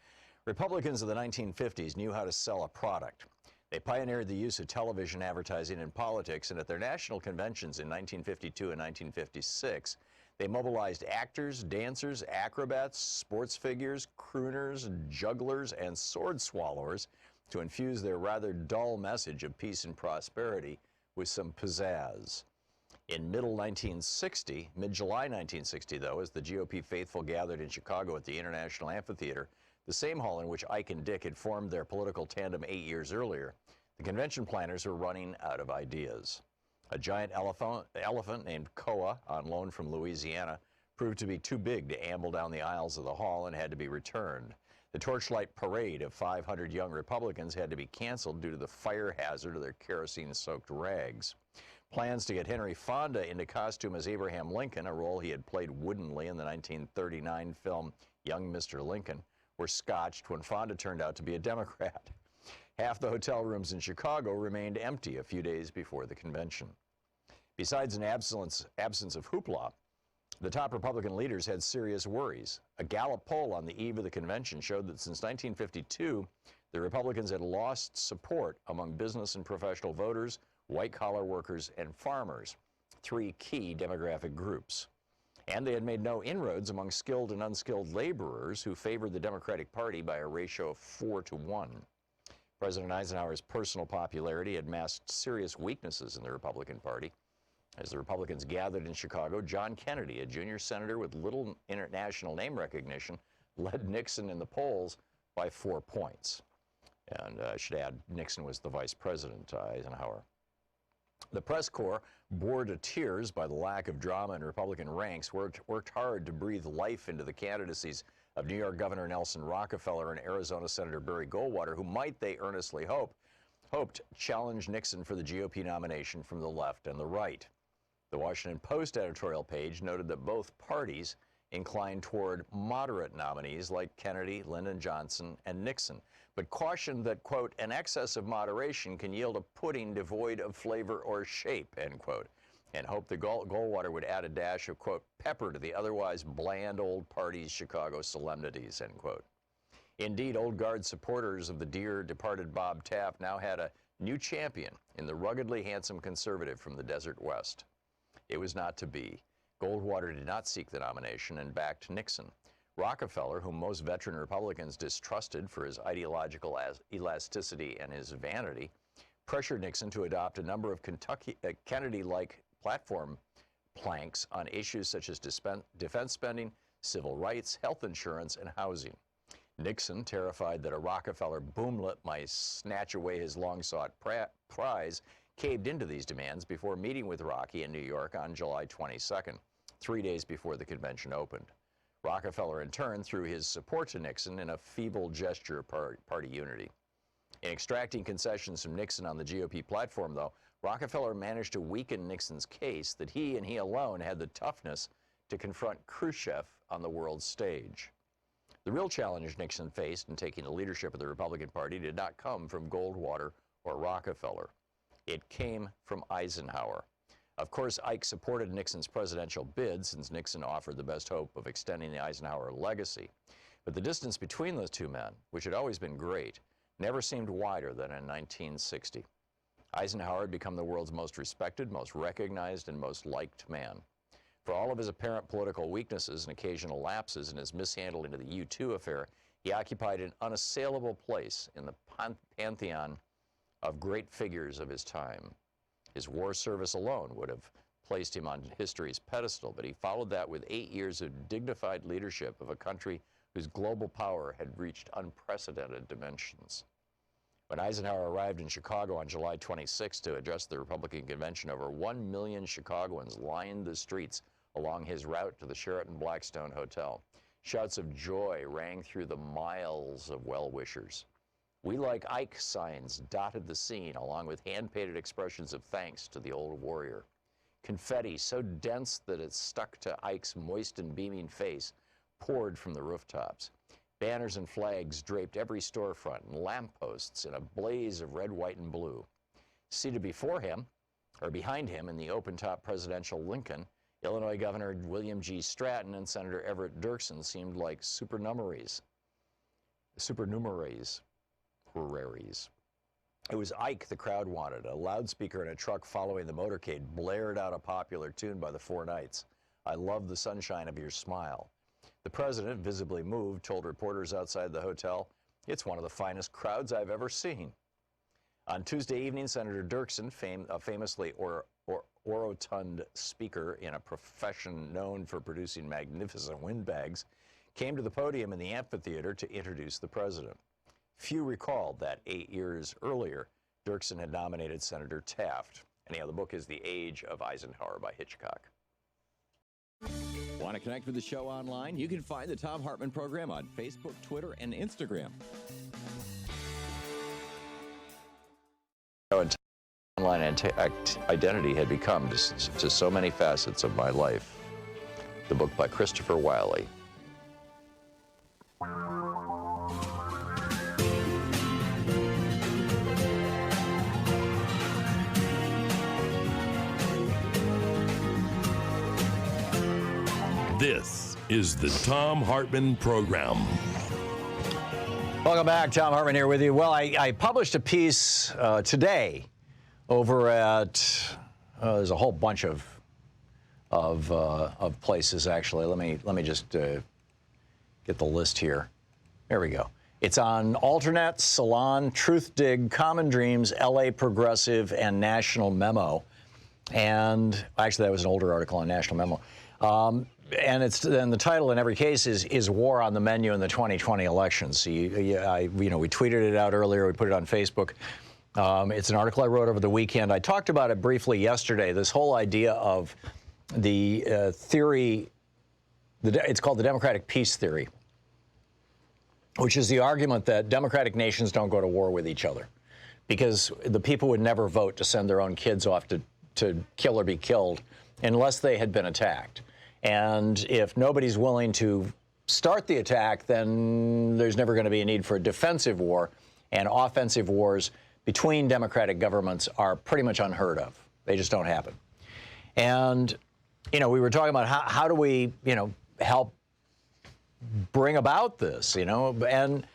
Speaker 1: Republicans of the 1950s knew how to sell a product. They pioneered the use of television advertising in politics, and at their national conventions in 1952 and 1956, they mobilized actors, dancers, acrobats, sports figures, crooners, jugglers, and sword swallowers to infuse their rather dull message of peace and prosperity with some pizzazz. In mid-July 1960, though, as the GOP faithful gathered in Chicago at the International Amphitheater, the same hall in which Ike and Dick had formed their political tandem 8 years earlier, the convention planners were running out of ideas. A giant elephant named Koa, on loan from Louisiana, proved to be too big to amble down the aisles of the hall and had to be returned. The torchlight parade of 500 young Republicans had to be canceled due to the fire hazard of their kerosene-soaked rags. Plans to get Henry Fonda into costume as Abraham Lincoln, a role he had played woodenly in the 1939 film Young Mr. Lincoln, were scotched when Fonda turned out to be a Democrat. Half the hotel rooms in Chicago remained empty a few days before the convention. Besides an absence of hoopla, the top Republican leaders had serious worries. A Gallup poll on the eve of the convention showed that since 1952, the Republicans had lost support among business and professional voters, white-collar workers, and farmers, three key demographic groups. And they had made no inroads among skilled and unskilled laborers who favored the Democratic Party by a ratio of 4-1. President Eisenhower's personal popularity had masked serious weaknesses in the Republican Party. As the Republicans gathered in Chicago, John Kennedy, a junior senator with little international name recognition, led Nixon in the polls by 4 points. And I should add, Nixon was the vice president, Eisenhower. The press corps, bored to tears by the lack of drama in Republican ranks, worked hard to breathe life into the candidacies of New York Governor Nelson Rockefeller and Arizona Senator Barry Goldwater, who might, they earnestly hoped, challenge Nixon for the GOP nomination from the left and the right. The Washington Post editorial page noted that both parties inclined toward moderate nominees like Kennedy, Lyndon Johnson, and Nixon, but cautioned that, quote, an excess of moderation can yield a pudding devoid of flavor or shape, end quote, and hoped that Goldwater would add a dash of, quote, pepper to the otherwise bland old party's Chicago solemnities, end quote. Indeed, old guard supporters of the dear departed Bob Taft now had a new champion in the ruggedly handsome conservative from the Desert West. It was not to be. Goldwater did not seek the nomination and backed Nixon. Rockefeller, whom most veteran Republicans distrusted for his ideological elasticity and his vanity, pressured Nixon to adopt a number of Kennedy-like platform planks on issues such as defense spending, civil rights, health insurance, and housing. Nixon, terrified that a Rockefeller boomlet might snatch away his long-sought prize, caved into these demands before meeting with Rocky in New York on July 22nd, 3 days before the convention opened. Rockefeller, in turn, threw his support to Nixon in a feeble gesture of party unity. In extracting concessions from Nixon on the GOP platform, though, Rockefeller managed to weaken Nixon's case that he and he alone had the toughness to confront Khrushchev on the world stage. The real challenge Nixon faced in taking the leadership of the Republican Party did not come from Goldwater or Rockefeller. It came from Eisenhower. Of course, Ike supported Nixon's presidential bid since Nixon offered the best hope of extending the Eisenhower legacy. But the distance between those two men, which had always been great, never seemed wider than in 1960. Eisenhower had become the world's most respected, most recognized, and most liked man. For all of his apparent political weaknesses and occasional lapses in his mishandling of the U-2 affair, he occupied an unassailable place in the pantheon of great figures of his time. His war service alone would have placed him on history's pedestal, but he followed that with 8 years of dignified leadership of a country whose global power had reached unprecedented dimensions. When Eisenhower arrived in Chicago on July 26 to address the Republican convention, over 1 million Chicagoans lined the streets along his route to the Sheraton Blackstone Hotel. Shouts of joy rang through the miles of well-wishers. "We like Ike" signs dotted the scene, along with hand-painted expressions of thanks to the old warrior. Confetti, so dense that it stuck to Ike's moist and beaming face, poured from the rooftops. Banners and flags draped every storefront, and lampposts in a blaze of red, white, and blue. Seated before him, or behind him in the open-top presidential Lincoln, Illinois Governor William G. Stratton and Senator Everett Dirksen seemed like supernumeraries. It was Ike the crowd wanted. A loudspeaker in a truck following the motorcade blared out a popular tune by the Four Knights, "I Love the Sunshine of Your Smile." The president, visibly moved, told reporters outside the hotel, "It's one of the finest crowds I've ever seen." On Tuesday evening, Senator Dirksen, a famously orotund speaker in a profession known for producing magnificent windbags, came to the podium in the amphitheater to introduce the president. Few recalled that 8 years earlier, Dirksen had nominated Senator Taft. Anyhow, the book is The Age of Eisenhower by Hitchcock.
Speaker 5: Want to connect with the show online? You can find the Thom Hartmann Program on Facebook, Twitter, and Instagram.
Speaker 1: Online identity had become to so many facets of my life. The book by Christopher Wiley.
Speaker 2: This is the Thom Hartmann Program.
Speaker 1: Welcome back. Thom Hartmann here with you. Well, I published a piece today over at there's a whole bunch of places actually. Let me just get the list here. There we go. It's on Alternet, Salon, Truthdig, Common Dreams, LA Progressive, and National Memo. And actually, that was an older article on National Memo. And the title in every case is "War on the Menu in the 2020 Elections." So we tweeted it out earlier. We put it on Facebook. It's an article I wrote over the weekend. I talked about it briefly yesterday. This whole idea of the theory, it's called the Democratic Peace Theory, which is the argument that democratic nations don't go to war with each other because the people would never vote to send their own kids off to kill or be killed unless they had been attacked. And if nobody's willing to start the attack, then there's never going to be a need for a defensive war, and offensive wars between democratic governments are pretty much unheard of. They just don't happen. And, we were talking about how do we, help bring about this, and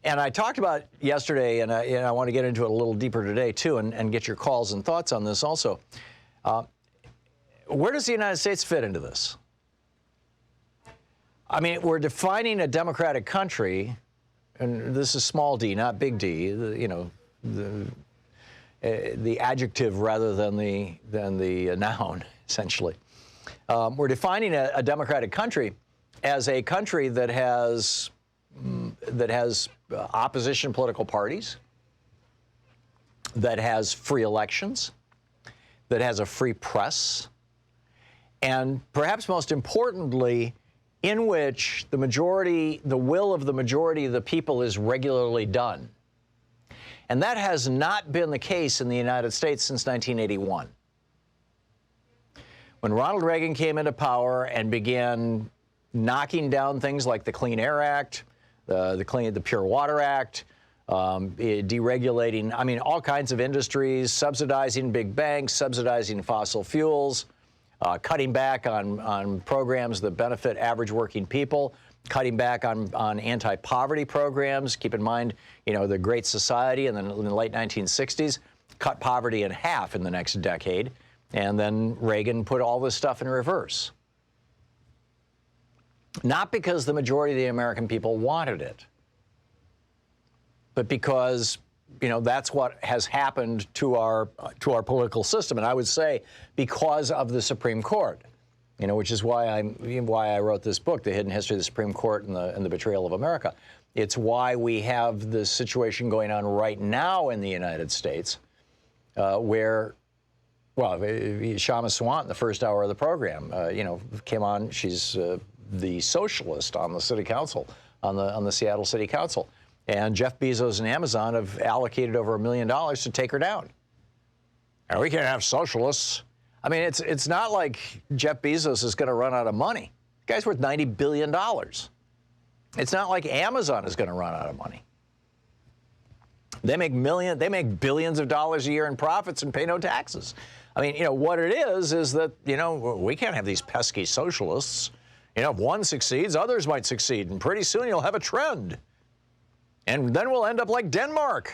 Speaker 1: I talked about yesterday, and I want to get into it a little deeper today, too, and get your calls and thoughts on this also. Where does the United States fit into this? I mean, we're defining a democratic country, and this is small d, not big D, the adjective rather than the noun, essentially. We're defining a democratic country as a country that has opposition political parties, that has free elections, that has a free press, and perhaps most importantly, in which the will of the majority of the people is regularly done. And that has not been the case in the United States since 1981. When Ronald Reagan came into power and began knocking down things like the Clean Air Act, the Pure Water Act, deregulating, all kinds of industries, subsidizing big banks, subsidizing fossil fuels, cutting back on programs that benefit average working people, cutting back on anti-poverty programs. Keep in mind, the Great Society in the late 1960s cut poverty in half in the next decade, and then Reagan put all this stuff in reverse. Not because the majority of the American people wanted it, but because, that's what has happened to our political system. And I would say because of the Supreme Court, which is why I wrote this book, The Hidden History of the Supreme Court and the Betrayal of America. It's why we have this situation going on right now in the United States, where, Shama Swant, in the first hour of the program, came on. She's the socialist on the city council, on the Seattle City Council. And Jeff Bezos and Amazon have allocated over $1 million to take her down. And we can't have socialists. It's not like Jeff Bezos is going to run out of money. The guy's worth $90 billion. It's not like Amazon is going to run out of money. They make billions of dollars a year in profits and pay no taxes. What it is that, we can't have these pesky socialists. If one succeeds, others might succeed, and pretty soon you'll have a trend. And then we'll end up like Denmark,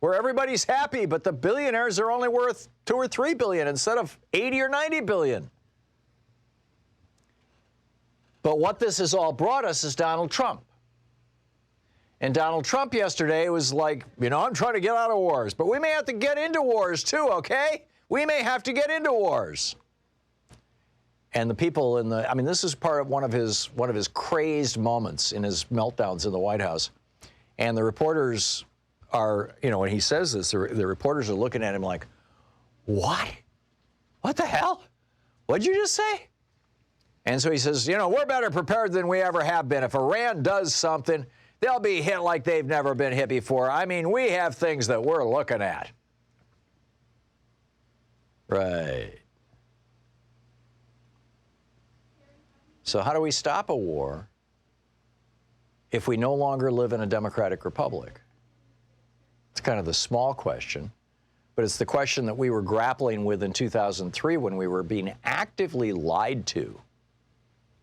Speaker 1: where everybody's happy, but the billionaires are only worth $2 or $3 billion instead of 80 or 90 billion. But what this has all brought us is Donald Trump. And Donald Trump yesterday was like, I'm trying to get out of wars, but we may have to get into wars too, okay? We may have to get into wars. And the people this is part of one of his crazed moments in his meltdowns in the White House. And the reporters are, when he says this, the reporters are looking at him like, what? What the hell? What'd you just say? And so he says, we're better prepared than we ever have been. If Iran does something, they'll be hit like they've never been hit before. We have things that we're looking at. Right. So how do we stop a war if we no longer live in a democratic republic? It's kind of the small question, but it's the question that we were grappling with in 2003 when we were being actively lied to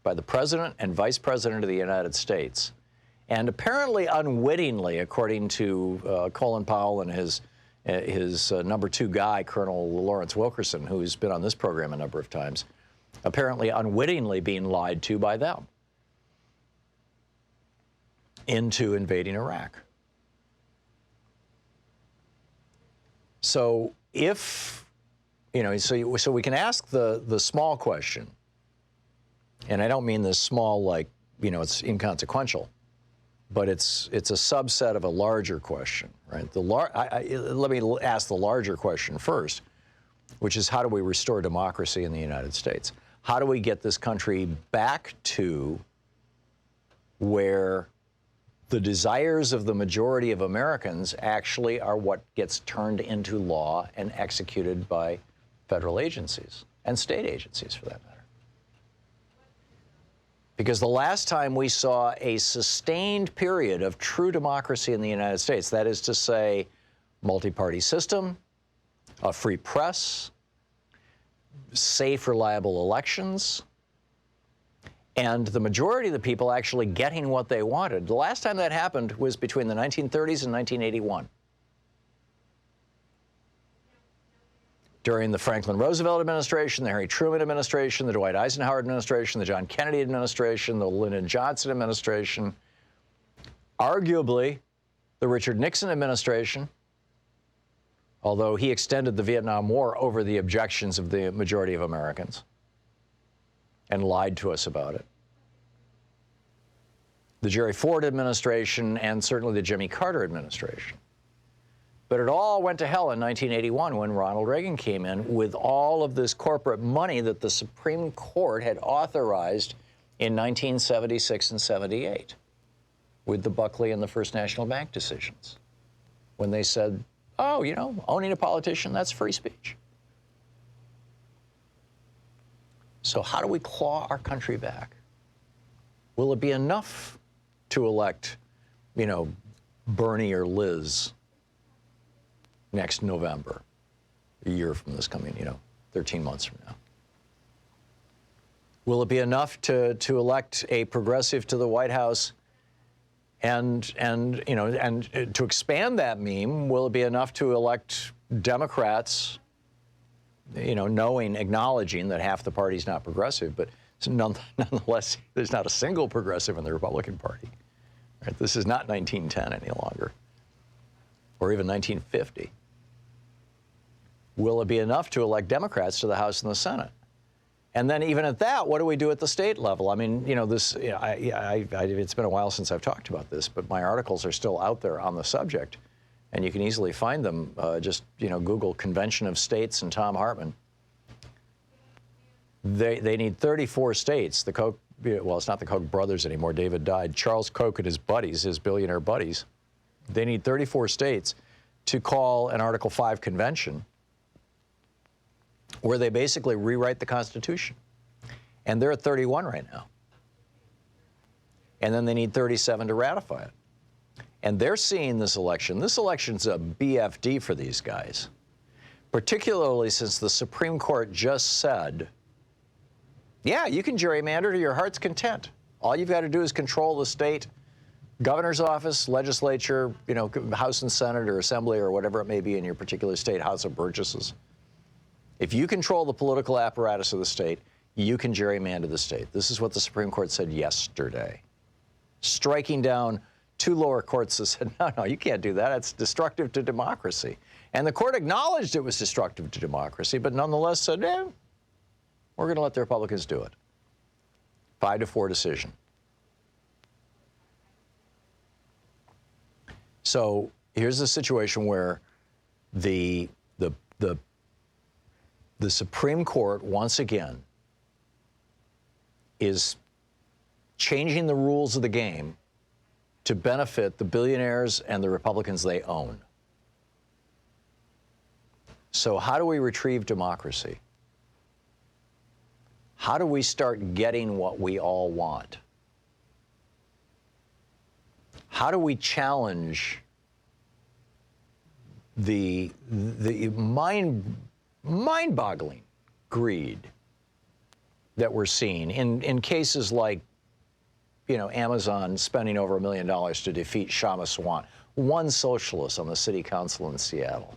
Speaker 1: by the President and Vice President of the United States, and apparently unwittingly, according to Colin Powell and his number two guy, Colonel Lawrence Wilkerson, who's been on this program a number of times, apparently unwittingly being lied to by them into invading Iraq. So so we can ask the small question, and I don't mean this small like, it's inconsequential, but it's a subset of a larger question, right? Let me ask the larger question first, which is how do we restore democracy in the United States? How do we get this country back to where the desires of the majority of Americans actually are what gets turned into law and executed by federal agencies and state agencies, for that matter? Because the last time we saw a sustained period of true democracy in the United States, that is to say, multi-party system, a free press, safe, reliable elections, and the majority of the people actually getting what they wanted. The last time that happened was between the 1930s and 1981. During the Franklin Roosevelt administration, the Harry Truman administration, the Dwight Eisenhower administration, the John Kennedy administration, the Lyndon Johnson administration, arguably the Richard Nixon administration, although he extended the Vietnam War over the objections of the majority of Americans and lied to us about it. the Jerry Ford administration, and certainly the Jimmy Carter administration. But it all went to hell in 1981 when Ronald Reagan came in with all of this corporate money that the Supreme Court had authorized in 1976 and 78 with the Buckley and the First National Bank decisions, when they said, oh, you know, owning a politician, that's free speech. So how do we claw our country back? Will it be enough to elect, you know, Bernie or Liz next November, a year from this coming, 13 months from now? Will it be enough to elect a progressive to the White House and to expand that meme? Will it be enough to elect Democrats, acknowledging that half the party's not progressive, but nonetheless, there's not a single progressive in the Republican Party. Right? This is not 1910 any longer, or even 1950. Will it be enough to elect Democrats to the House and the Senate? And then even at that, what do we do at the state level? I mean, it's been a while since I've talked about this, but my articles are still out there on the subject, and you can easily find them. Just Google Convention of States and Thom Hartmann. They need 34 states. The Koch, well, it's not the Koch brothers anymore. David died. Charles Koch and his buddies, his billionaire buddies, they need 34 states to call an Article 5 convention where they basically rewrite the Constitution. And they're at 31 right now. And then they need 37 to ratify it. And they're seeing this election's a BFD for these guys, particularly since the Supreme Court just said, yeah, you can gerrymander to your heart's content. All you've got to do is control the state governor's office, legislature, House and Senate or Assembly or whatever it may be in your particular state, House of Burgesses. If you control the political apparatus of the state, you can gerrymander the state. This is what the Supreme Court said yesterday, striking down two lower courts that said, no, you can't do that. It's destructive to democracy. And the court acknowledged it was destructive to democracy, but nonetheless said, we're going to let the Republicans do it. 5-4 decision. So here's a situation where the Supreme Court, once again, is changing the rules of the game to benefit the billionaires and the Republicans they own. So how do we retrieve democracy? How do we start getting what we all want? How do we challenge the mind-boggling greed that we're seeing in cases like, Amazon spending over $1 million to defeat Shama Swan, one socialist on the city council in Seattle?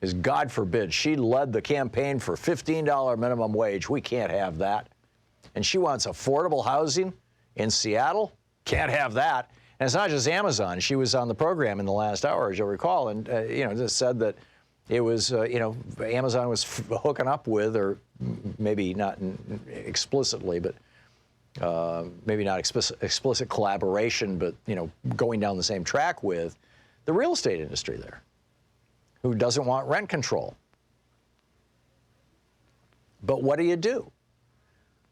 Speaker 1: Is, God forbid, she led the campaign for $15 minimum wage. We can't have that. And she wants affordable housing in Seattle. Can't have that. And it's not just Amazon. She was on the program in the last hour, as you'll recall, and just said that it was, Amazon was hooking up with, or maybe not explicitly, but maybe not explicit collaboration, but going down the same track with the real estate industry there, who doesn't want rent control. But what do you do?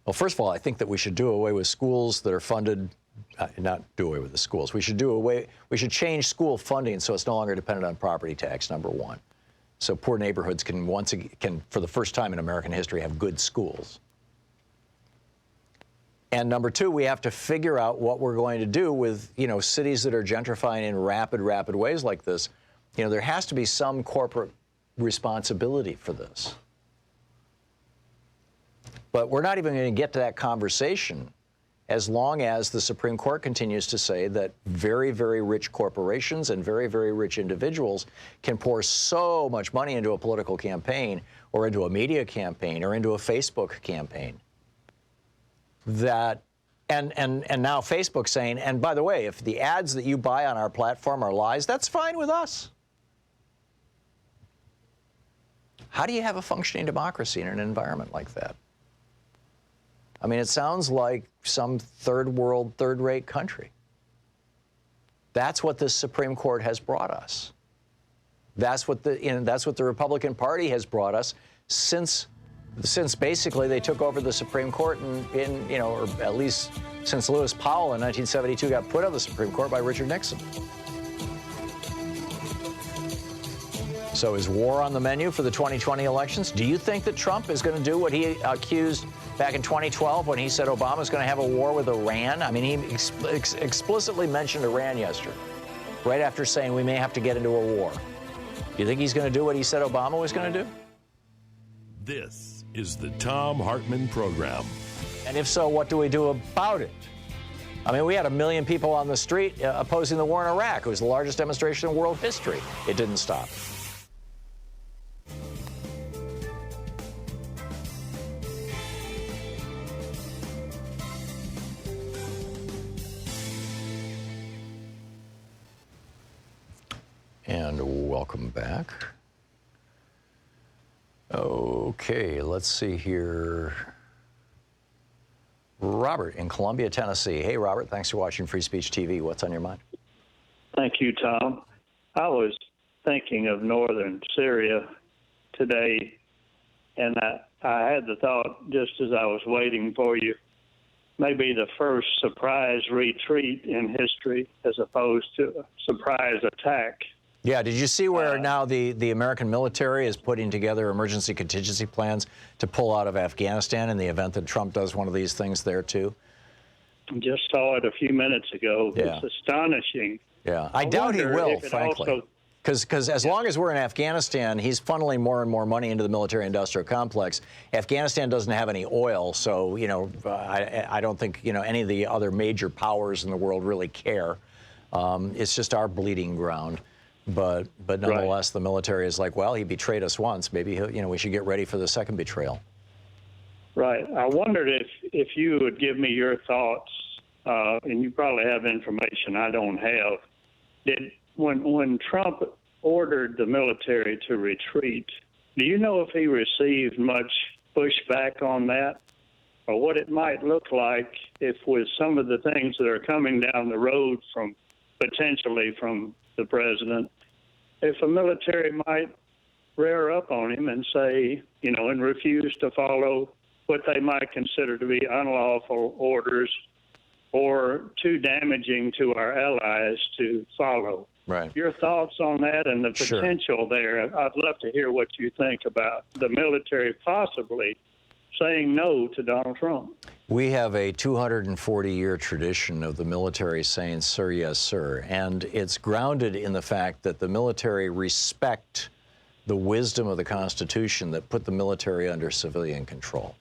Speaker 1: Well, first of all, I think that we should do away with schools that are funded, not do away with the schools. We should change school funding so it's no longer dependent on property tax, number one. So poor neighborhoods can, for the first time in American history, have good schools. And number two, we have to figure out what we're going to do with, cities that are gentrifying in rapid ways like this. There has to be some corporate responsibility for this. But we're not even going to get to that conversation as long as the Supreme Court continues to say that very, very rich corporations and very, very rich individuals can pour so much money into a political campaign or into a media campaign or into a Facebook campaign that, and now Facebook's saying, and by the way, if the ads that you buy on our platform are lies, that's fine with us. How do you have a functioning democracy in an environment like that? I mean, it sounds like some third world, third-rate country. That's what the Supreme Court has brought us. That's what the Republican Party has brought us since basically they took over the Supreme Court or at least since Lewis Powell in 1972 got put on the Supreme Court by Richard Nixon. So is war on the menu for the 2020 elections? Do you think that Trump is going to do what he accused back in 2012 when he said Obama's going to have a war with Iran? I mean, he explicitly mentioned Iran yesterday, right after saying we may have to get into a war. Do you think he's going to do what he said Obama was going to do?
Speaker 2: This is the Thom Hartmann Program.
Speaker 1: And if so, what do we do about it? I mean, we had 1 million people on the street opposing the war in Iraq. It was the largest demonstration in world history. It didn't stop. And welcome back. Okay, let's see here. Robert in Columbia, Tennessee. Hey, Robert, thanks for watching Free Speech TV. What's on your mind?
Speaker 13: Thank you, Tom. I was thinking of northern Syria today, and I had the thought, just as I was waiting for you, maybe the first surprise retreat in history as opposed to a surprise attack.
Speaker 1: Yeah, did you see where now the American military is putting together emergency contingency plans to pull out of Afghanistan in the event that Trump does one of these things there, too?
Speaker 13: Just saw it a few minutes ago.
Speaker 1: Yeah.
Speaker 13: It's astonishing.
Speaker 1: Yeah, I doubt he will, frankly. Because as long as we're in Afghanistan, he's funneling more and more money into the military-industrial complex. Afghanistan doesn't have any oil, so, I don't think, any of the other major powers in the world really care. It's just our bleeding ground. But nonetheless, The military is like, well, he betrayed us once. Maybe we should get ready for the second betrayal.
Speaker 13: Right. I wondered if you would give me your thoughts, and you probably have information I don't have. When Trump ordered the military to retreat, do you know if he received much pushback on that, or what it might look like if with some of the things that are coming down the road potentially from the president, if a military might rear up on him and say, and refuse to follow what they might consider to be unlawful orders or too damaging to our allies to follow.
Speaker 1: Right.
Speaker 13: Your thoughts on that and the potential there? I'd love to hear what you think about the military possibly saying no to Donald Trump.
Speaker 1: We have a 240-year tradition of the military saying, sir, yes, sir. And it's grounded in the fact that the military respect the wisdom of the Constitution that put the military under civilian control.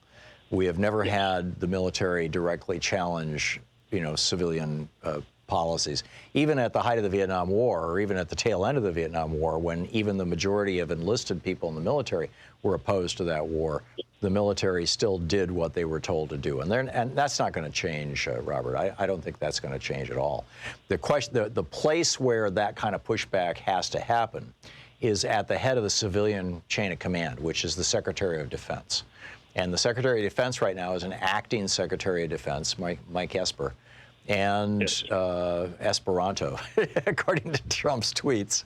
Speaker 1: We have never had the military directly challenge, civilian policies. Even at the height of the Vietnam War, or even at the tail end of the Vietnam War, when even the majority of enlisted people in the military were opposed to that war, the military still did what they were told to do. And that's not going to change, Robert. I don't think that's going to change at all. The place where that kind of pushback has to happen is at the head of the civilian chain of command, which is the Secretary of Defense. And the Secretary of Defense right now is an acting Secretary of Defense, Mike Esper, and Esperanto, according to Trump's tweets.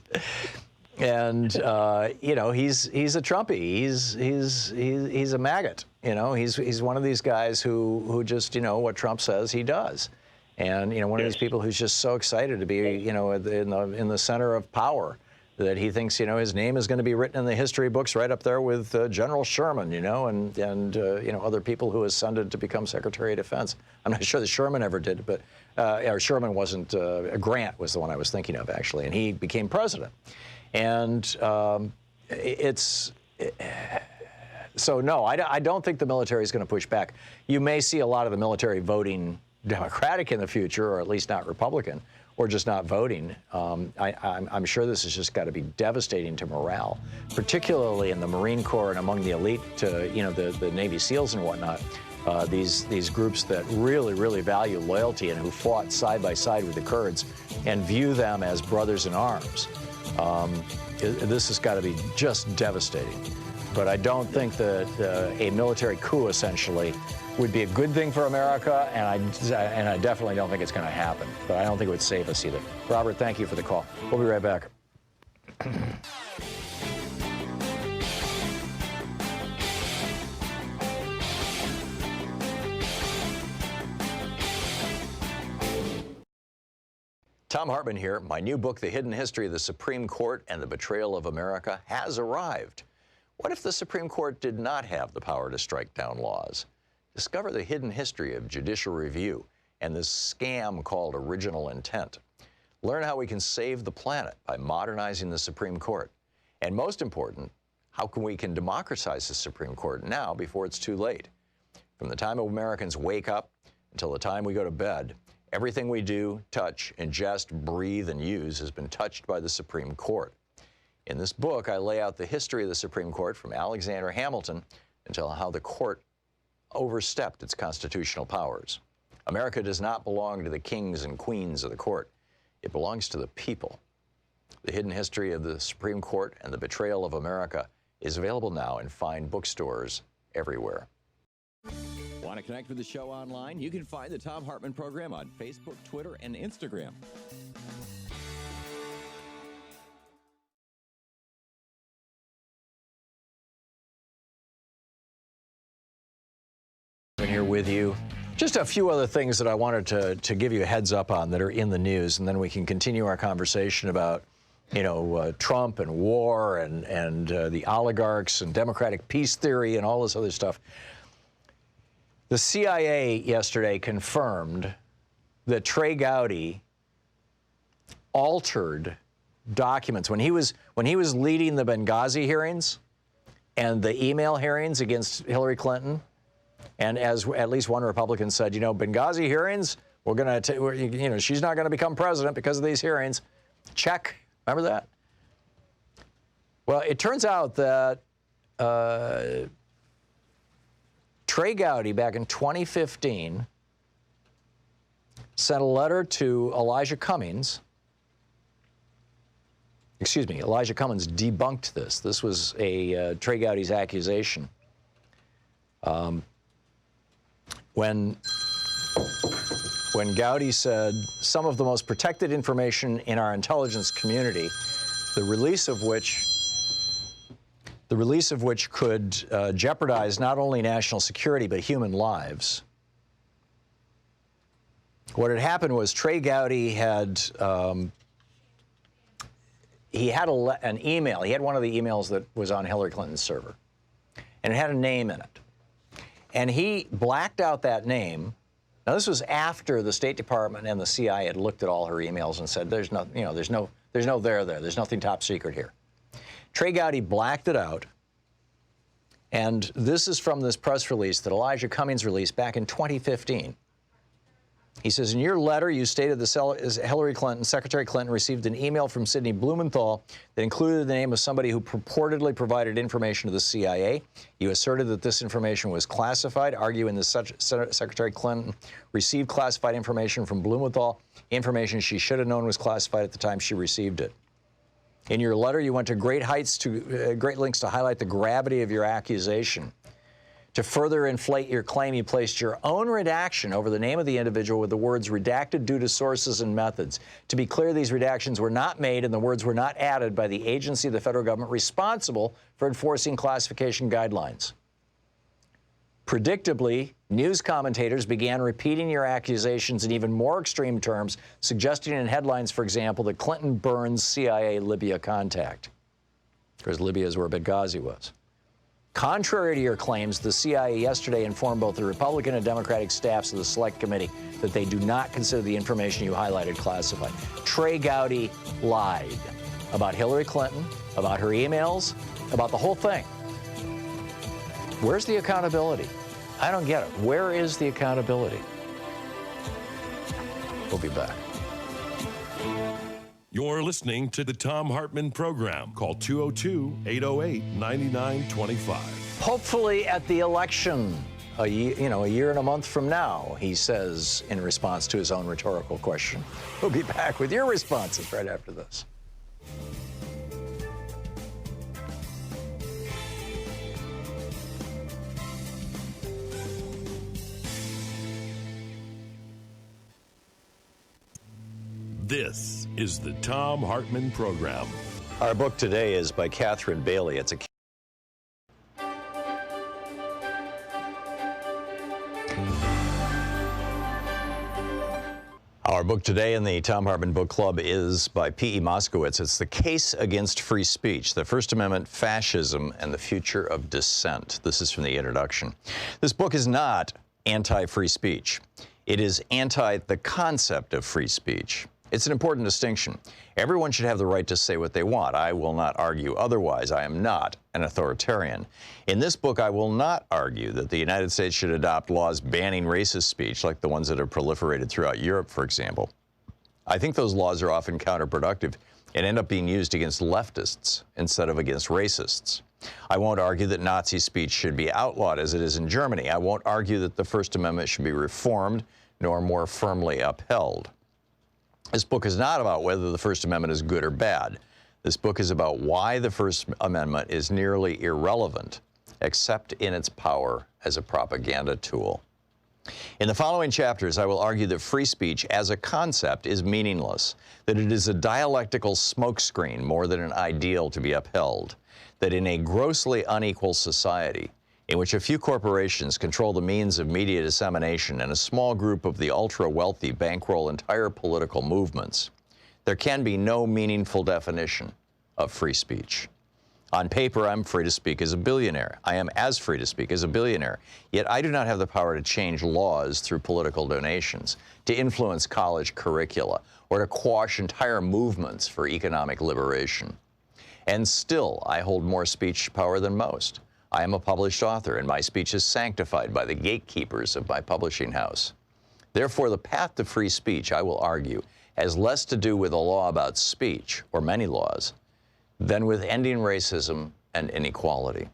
Speaker 1: And he's a Trumpy. He's a maggot. He's one of these guys who just what Trump says he does. And one of these people who's just so excited to be in the center of power that he thinks his name is going to be written in the history books right up there with General Sherman, and other people who ascended to become Secretary of Defense. I'm not sure that Sherman ever did, but or Sherman wasn't. Grant was the one I was thinking of actually, and he became president. And so no, I don't think the military is going to push back. You may see a lot of the military voting Democratic in the future, or at least not Republican, or just not voting. I'm sure this has just got to be devastating to morale, particularly in the Marine Corps and among the elite, the Navy SEALs and whatnot. These groups that really, really value loyalty and who fought side by side with the Kurds and view them as brothers in arms. This has got to be just devastating. But I don't think that a military coup essentially
Speaker 14: would be a good thing for America, and I definitely don't think it's going to happen. But I don't think it would save us either. Robert, thank you for the call. We'll be right back.
Speaker 1: Thom Hartmann here. My new book, The Hidden History of the Supreme Court and the Betrayal of America, has arrived. What if the Supreme Court did not have the power to strike down laws? Discover the hidden history of judicial review and this scam called original intent. Learn how we can save the planet by modernizing the Supreme Court. And most important, how we can democratize the Supreme Court now before it's too late. From the time Americans wake up until the time we go to bed, everything we do, touch, ingest, breathe, and use has been touched by the Supreme Court. In this book, I lay out the history of the Supreme Court from Alexander Hamilton until how the court overstepped its constitutional powers. America does not belong to the kings and queens of the court. It belongs to the people. The Hidden History of the Supreme Court and the Betrayal of America is available now in fine bookstores everywhere.
Speaker 5: Want to connect with the show online? You can find the Thom Hartmann Program on Facebook, Twitter, and Instagram.
Speaker 14: Here with you. Just a few other things that I wanted to give you a heads up on that are in the news, and then we can continue our conversation about, Trump and war and the oligarchs and democratic peace theory and all this other stuff. The CIA yesterday confirmed that Trey Gowdy altered documents when he was leading the Benghazi hearings and the email hearings against Hillary Clinton. And as at least one Republican said, Benghazi hearings, she's not going to become president because of these hearings. Check. Remember that? Well, it turns out that Trey Gowdy, back in 2015, sent a letter to Elijah Cummings. Excuse me, Elijah Cummings debunked this. This was Trey Gowdy's accusation. When Gowdy said some of the most protected information in our intelligence community, the release of which could jeopardize not only national security but human lives. What had happened was Trey Gowdy had an email. He had one of the emails that was on Hillary Clinton's server, and it had a name in it. And he blacked out that name. Now, this was after the State Department and the CIA had looked at all her emails and said, there's no there there. There's nothing top secret here. Trey Gowdy blacked it out. And this is from this press release that Elijah Cummings released back in 2015. He says, in your letter, you stated Secretary Clinton received an email from Sidney Blumenthal that included the name of somebody who purportedly provided information to the CIA. You asserted that this information was classified, arguing that Secretary Clinton received classified information from Blumenthal, information she should have known was classified at the time she received it. In your letter, you went to great lengths to highlight the gravity of your accusation. To further inflate your claim, you placed your own redaction over the name of the individual with the words redacted due to sources and methods. To be clear, these redactions were not made and the words were not added by the agency of the federal government responsible for enforcing classification guidelines. Predictably, news commentators began repeating your accusations in even more extreme terms, suggesting in headlines, for example, that Clinton burns CIA Libya contact. Because Libya is where Benghazi was. Contrary to your claims, the CIA yesterday informed both the Republican and Democratic staffs of the Select Committee that they do not consider the information you highlighted classified. Trey Gowdy lied about Hillary Clinton, about her emails, about the whole thing. Where's the accountability? I don't get it. Where is the accountability? We'll be back.
Speaker 2: You're listening to the Thom Hartmann Program. Call 202-808-9925.
Speaker 14: Hopefully at the election, a year and a month from now, he says in response to his own rhetorical question. We'll be back with your responses right after this.
Speaker 2: This is the Thom Hartmann Program.
Speaker 1: Our book today is by Catherine Bailey. It's a Our book today in the Thom Hartmann Book Club is by P.E. Moskowitz. It's The Case Against Free Speech, the First Amendment, Fascism, and the Future of Dissent. This is from the introduction. This book is not anti-free speech. It is anti the concept of free speech. It's an important distinction. Everyone should have the right to say what they want. I will not argue otherwise. I am not an authoritarian. In this book, I will not argue that the United States should adopt laws banning racist speech, like the ones that have proliferated throughout Europe, for example. I think those laws are often counterproductive and end up being used against leftists instead of against racists. I won't argue that Nazi speech should be outlawed as it is in Germany. I won't argue that the First Amendment should be reformed nor more firmly upheld. This book is not about whether the First Amendment is good or bad. This book is about why the First Amendment is nearly irrelevant, except in its power as a propaganda tool. In the following chapters, I will argue that free speech as a concept is meaningless, that it is a dialectical smokescreen more than an ideal to be upheld, that in a grossly unequal society, in which a few corporations control the means of media dissemination and a small group of the ultra-wealthy bankroll entire political movements, there can be no meaningful definition of free speech. On paper, I'm free to speak as a billionaire. I am as free to speak as a billionaire. Yet I do not have the power to change laws through political donations, to influence college curricula, or to quash entire movements for economic liberation. And still, I hold more speech power than most. I am a published author, and my speech is sanctified by the gatekeepers of my publishing house. Therefore, the path to free speech, I will argue, has less to do with a law about speech, or many laws, than with ending racism and inequality.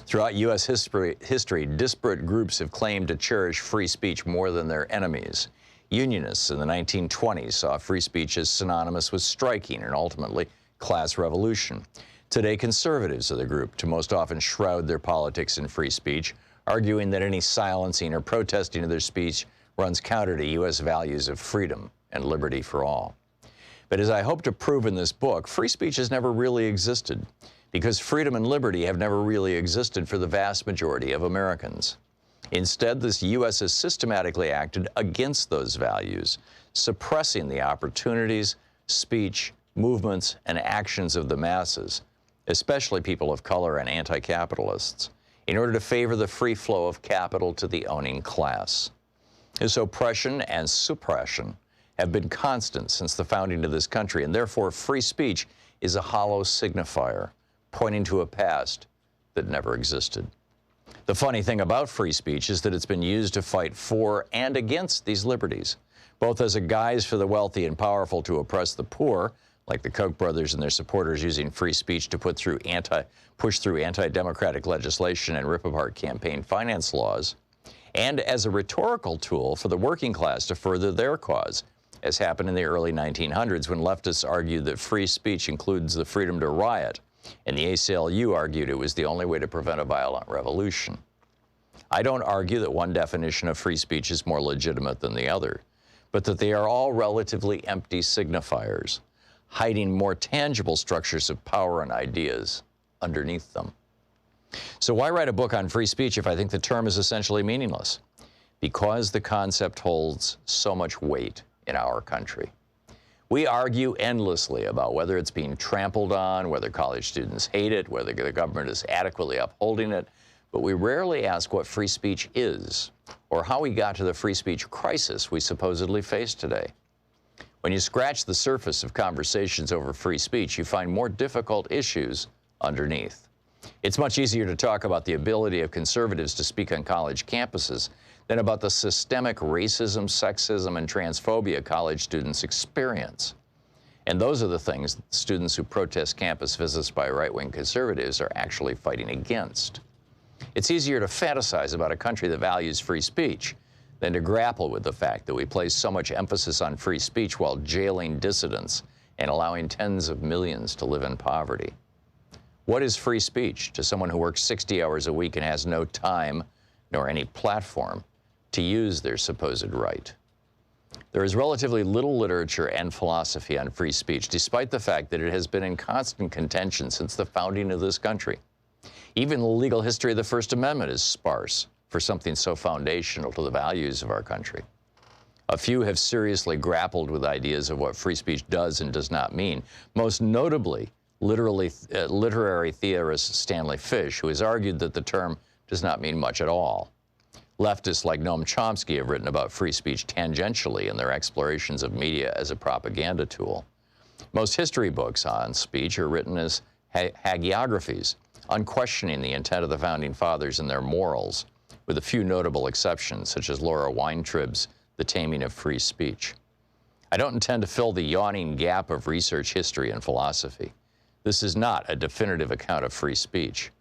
Speaker 1: Throughout U.S. history, disparate groups have claimed to cherish free speech more than their enemies. Unionists in the 1920s saw free speech as synonymous with striking and ultimately class revolution. Today, conservatives are the group to most often shroud their politics in free speech, arguing that any silencing or protesting of their speech runs counter to U.S. values of freedom and liberty for all. But as I hope to prove in this book, free speech has never really existed, because freedom and liberty have never really existed for the vast majority of Americans. Instead, the U.S. has systematically acted against those values, suppressing the opportunities, speech, movements, and actions of the masses, especially people of color and anti-capitalists, in order to favor the free flow of capital to the owning class. This oppression and suppression have been constant since the founding of this country, and therefore free speech is a hollow signifier, pointing to a past that never existed. The funny thing about free speech is that it's been used to fight for and against these liberties, both as a guise for the wealthy and powerful to oppress the poor, like the Koch brothers and their supporters using free speech to push through anti-democratic legislation and rip apart campaign finance laws, and as a rhetorical tool for the working class to further their cause, as happened in the early 1900s when leftists argued that free speech includes the freedom to riot, and the ACLU argued it was the only way to prevent a violent revolution. I don't argue that one definition of free speech is more legitimate than the other, but that they are all relatively empty signifiers, hiding more tangible structures of power and ideas underneath them. So why write a book on free speech if I think the term is essentially meaningless? Because the concept holds so much weight in our country. We argue endlessly about whether it's being trampled on, whether college students hate it, whether the government is adequately upholding it, but we rarely ask what free speech is, or how we got to the free speech crisis we supposedly face today. When you scratch the surface of conversations over free speech, you find more difficult issues underneath. It's much easier to talk about the ability of conservatives to speak on college campuses than about the systemic racism, sexism, and transphobia college students experience. And those are the things students who protest campus visits by right-wing conservatives are actually fighting against. It's easier to fantasize about a country that values free speech than to grapple with the fact that we place so much emphasis on free speech while jailing dissidents and allowing tens of millions to live in poverty. What is free speech to someone who works 60 hours a week and has no time nor any platform to use their supposed right? There is relatively little literature and philosophy on free speech, despite the fact that it has been in constant contention since the founding of this country. Even the legal history of the First Amendment is sparse for something so foundational to the values of our country. A few have seriously grappled with ideas of what free speech does and does not mean, most notably literary theorist Stanley Fish, who has argued that the term does not mean much at all. Leftists like Noam Chomsky have written about free speech tangentially in their explorations of media as a propaganda tool. Most history books on speech are written as hagiographies, unquestioning the intent of the Founding Fathers and their morals, with a few notable exceptions, such as Laura Weintraub's The Taming of Free Speech. I don't intend to fill the yawning gap of research history and philosophy. This is not a definitive account of free speech,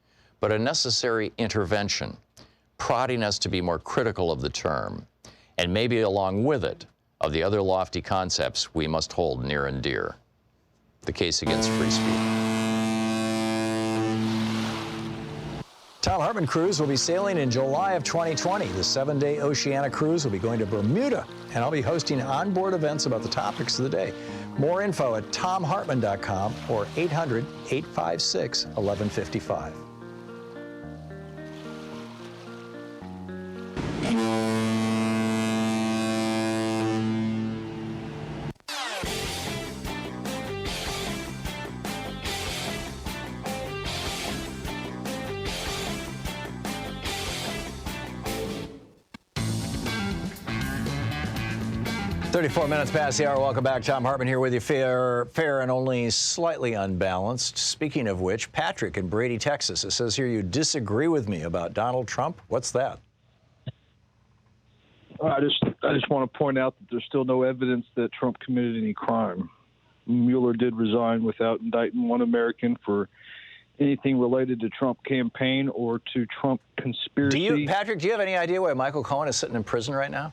Speaker 1: but a necessary intervention, prodding us to be more critical of the term, and maybe along with it, of the other lofty concepts we must hold near and dear. The case against free speech.
Speaker 14: Thom Hartmann cruise will be sailing in July of 2020. The 7-day Oceania cruise will be going to Bermuda, and I'll be hosting onboard events about the topics of the day. More info at thomhartmann.com or 800-856-1155. Thirty-four minutes past the hour. Welcome back. Thom Hartmann here with you. Fair and only slightly unbalanced. Speaking of which, Patrick in Brady, Texas. It says here you disagree with me about Donald Trump. What's that?
Speaker 15: I just want to point out that there's still no evidence that Trump committed any crime. Mueller did resign without indicting one American for anything related to Trump campaign or to Trump conspiracy.
Speaker 14: Patrick, do you have any idea why Michael Cohen is sitting in prison right now?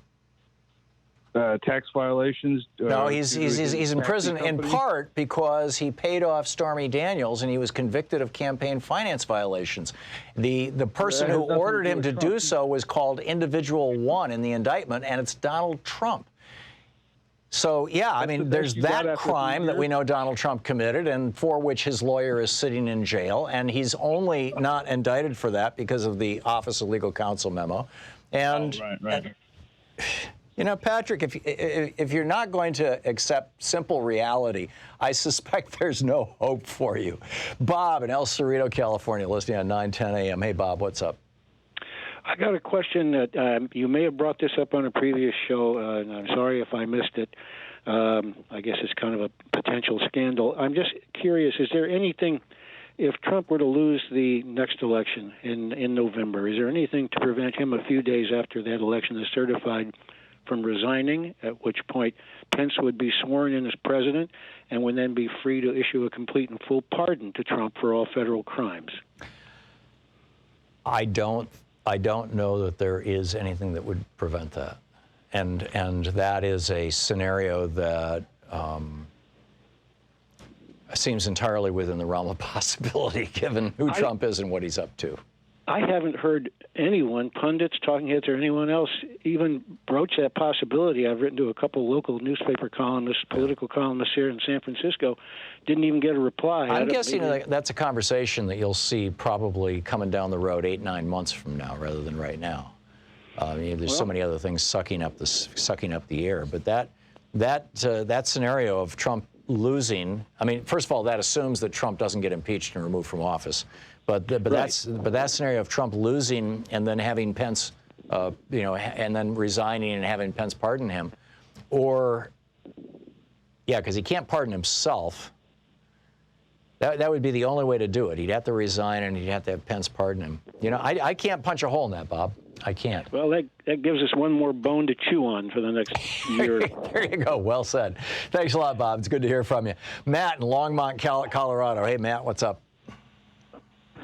Speaker 15: Tax violations.
Speaker 14: No, he's in prison in part because he paid off Stormy Daniels and he was convicted of campaign finance violations. The person who ordered him to do so was called Individual 1 in the indictment, and it's Donald Trump. So, yeah, I mean, there's that crime that we know Donald Trump committed and for which his lawyer is sitting in jail, and he's only not indicted for that because of the Office of Legal Counsel memo. And,
Speaker 15: right.
Speaker 14: You know, Patrick, if you're not going to accept simple reality, I suspect there's no hope for you. Bob in El Cerrito, California, listening on 910 AM. Hey, Bob, what's up?
Speaker 16: I got a question that you may have brought this up on a previous show, and I'm sorry if I missed it. I guess it's kind of a potential scandal. I'm just curious, is there anything, if Trump were to lose the next election in November, is there anything to prevent him a few days after that election is certified from resigning, at which point Pence would be sworn in as president and would then be free to issue a complete and full pardon to Trump for all federal crimes?
Speaker 14: I don't know that there is anything that would prevent that. And that is a scenario that seems entirely within the realm of possibility, given who Trump is and what he's up to.
Speaker 16: I haven't heard anyone, pundits, talking heads, or anyone else even broach that possibility. I've written to a couple local newspaper columnists, political columnists here in San Francisco, didn't even get a reply.
Speaker 14: I'm guessing that's a conversation that you'll see probably coming down the road 8-9 months from now rather than right now. There's so many other things sucking up the air. But that scenario of Trump losing, I mean, first of all, that assumes that Trump doesn't get impeached and removed from office. But that scenario of Trump losing and then having Pence, and then resigning and having Pence pardon him, because he can't pardon himself. That would be the only way to do it. He'd have to resign and he'd have to have Pence pardon him. You know, I can't punch a hole in that, Bob. I can't.
Speaker 16: Well, that gives us one more bone to chew on for the next year.
Speaker 14: There you go. Well said. Thanks a lot, Bob. It's good to hear from you. Matt in Longmont, Colorado. Hey, Matt, what's up?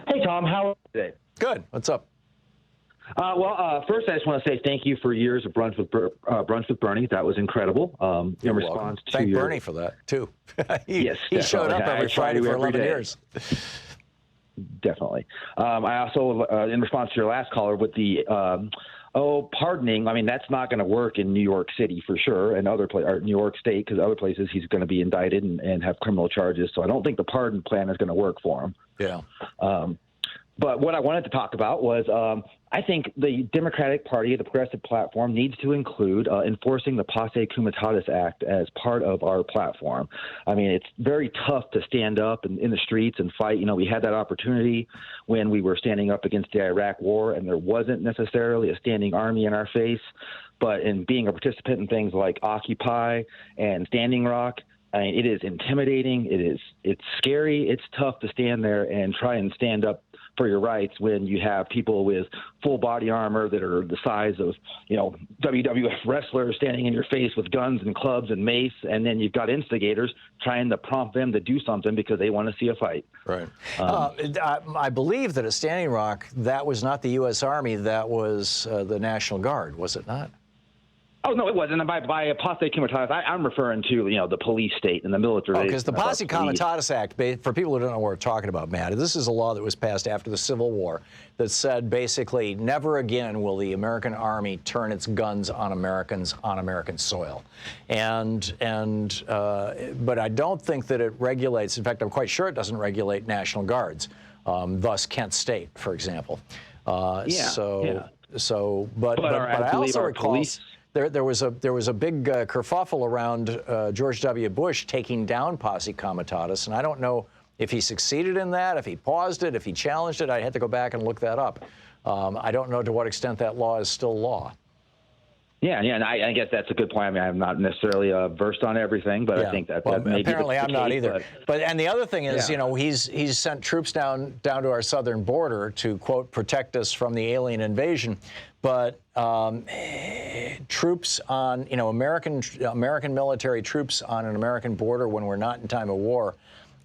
Speaker 17: Hey, Tom, how are you today?
Speaker 14: Good. What's up?
Speaker 17: First, I just want to say thank you for years of Brunch with Bernie. That was incredible.
Speaker 14: You're
Speaker 17: in response
Speaker 14: welcome.
Speaker 17: to
Speaker 14: Thank Bernie for that, too. He showed up every Friday for 11 years.
Speaker 17: Definitely. I also, in response to your last caller with the pardoning, I mean, that's not going to work in New York City for sure, and or New York State, because other places he's going to be indicted and have criminal charges. So I don't think the pardon plan is going to work for him.
Speaker 14: Yeah.
Speaker 17: But what I wanted to talk about was I think the Democratic Party, the progressive platform, needs to include enforcing the Posse Comitatus Act as part of our platform. I mean, it's very tough to stand up in the streets and fight. You know, we had that opportunity when we were standing up against the Iraq War, and there wasn't necessarily a standing army in our face. But in being a participant in things like Occupy and Standing Rock, I mean, it is intimidating. It's scary. It's tough to stand there and try and stand up for your rights when you have people with full body armor that are the size of, you know, WWF wrestlers standing in your face with guns and clubs and mace, and then you've got instigators trying to prompt them to do something because they want to see a fight.
Speaker 14: Right. I believe that at Standing Rock, that was not the U.S. Army, that was the National Guard, was it not?
Speaker 17: Oh, no, it wasn't. By a Posse Comitatus, I'm referring to, you know, the police state and the military.
Speaker 14: Because the Posse Comitatus Act, for people who don't know what we're talking about, Matt, this is a law that was passed after the Civil War that said basically never again will the American Army turn its guns on Americans on American soil. But I don't think that it regulates. In fact, I'm quite sure it doesn't regulate National Guards, thus Kent State, for example. But I also recall. There was a big kerfuffle around George W. Bush taking down Posse Comitatus, and I don't know if he succeeded in that, if he paused it, if he challenged it. I had to go back and look that up. I don't know to what extent that law is still law.
Speaker 17: Yeah, and I guess that's a good point. I mean, I'm not necessarily versed on everything, but I think that maybe
Speaker 14: apparently I'm not either.
Speaker 17: But
Speaker 14: and the other thing is, you know, he's sent troops down to our southern border to, quote, protect us from the alien invasion. But troops on, you know, American military troops on an American border when we're not in time of war,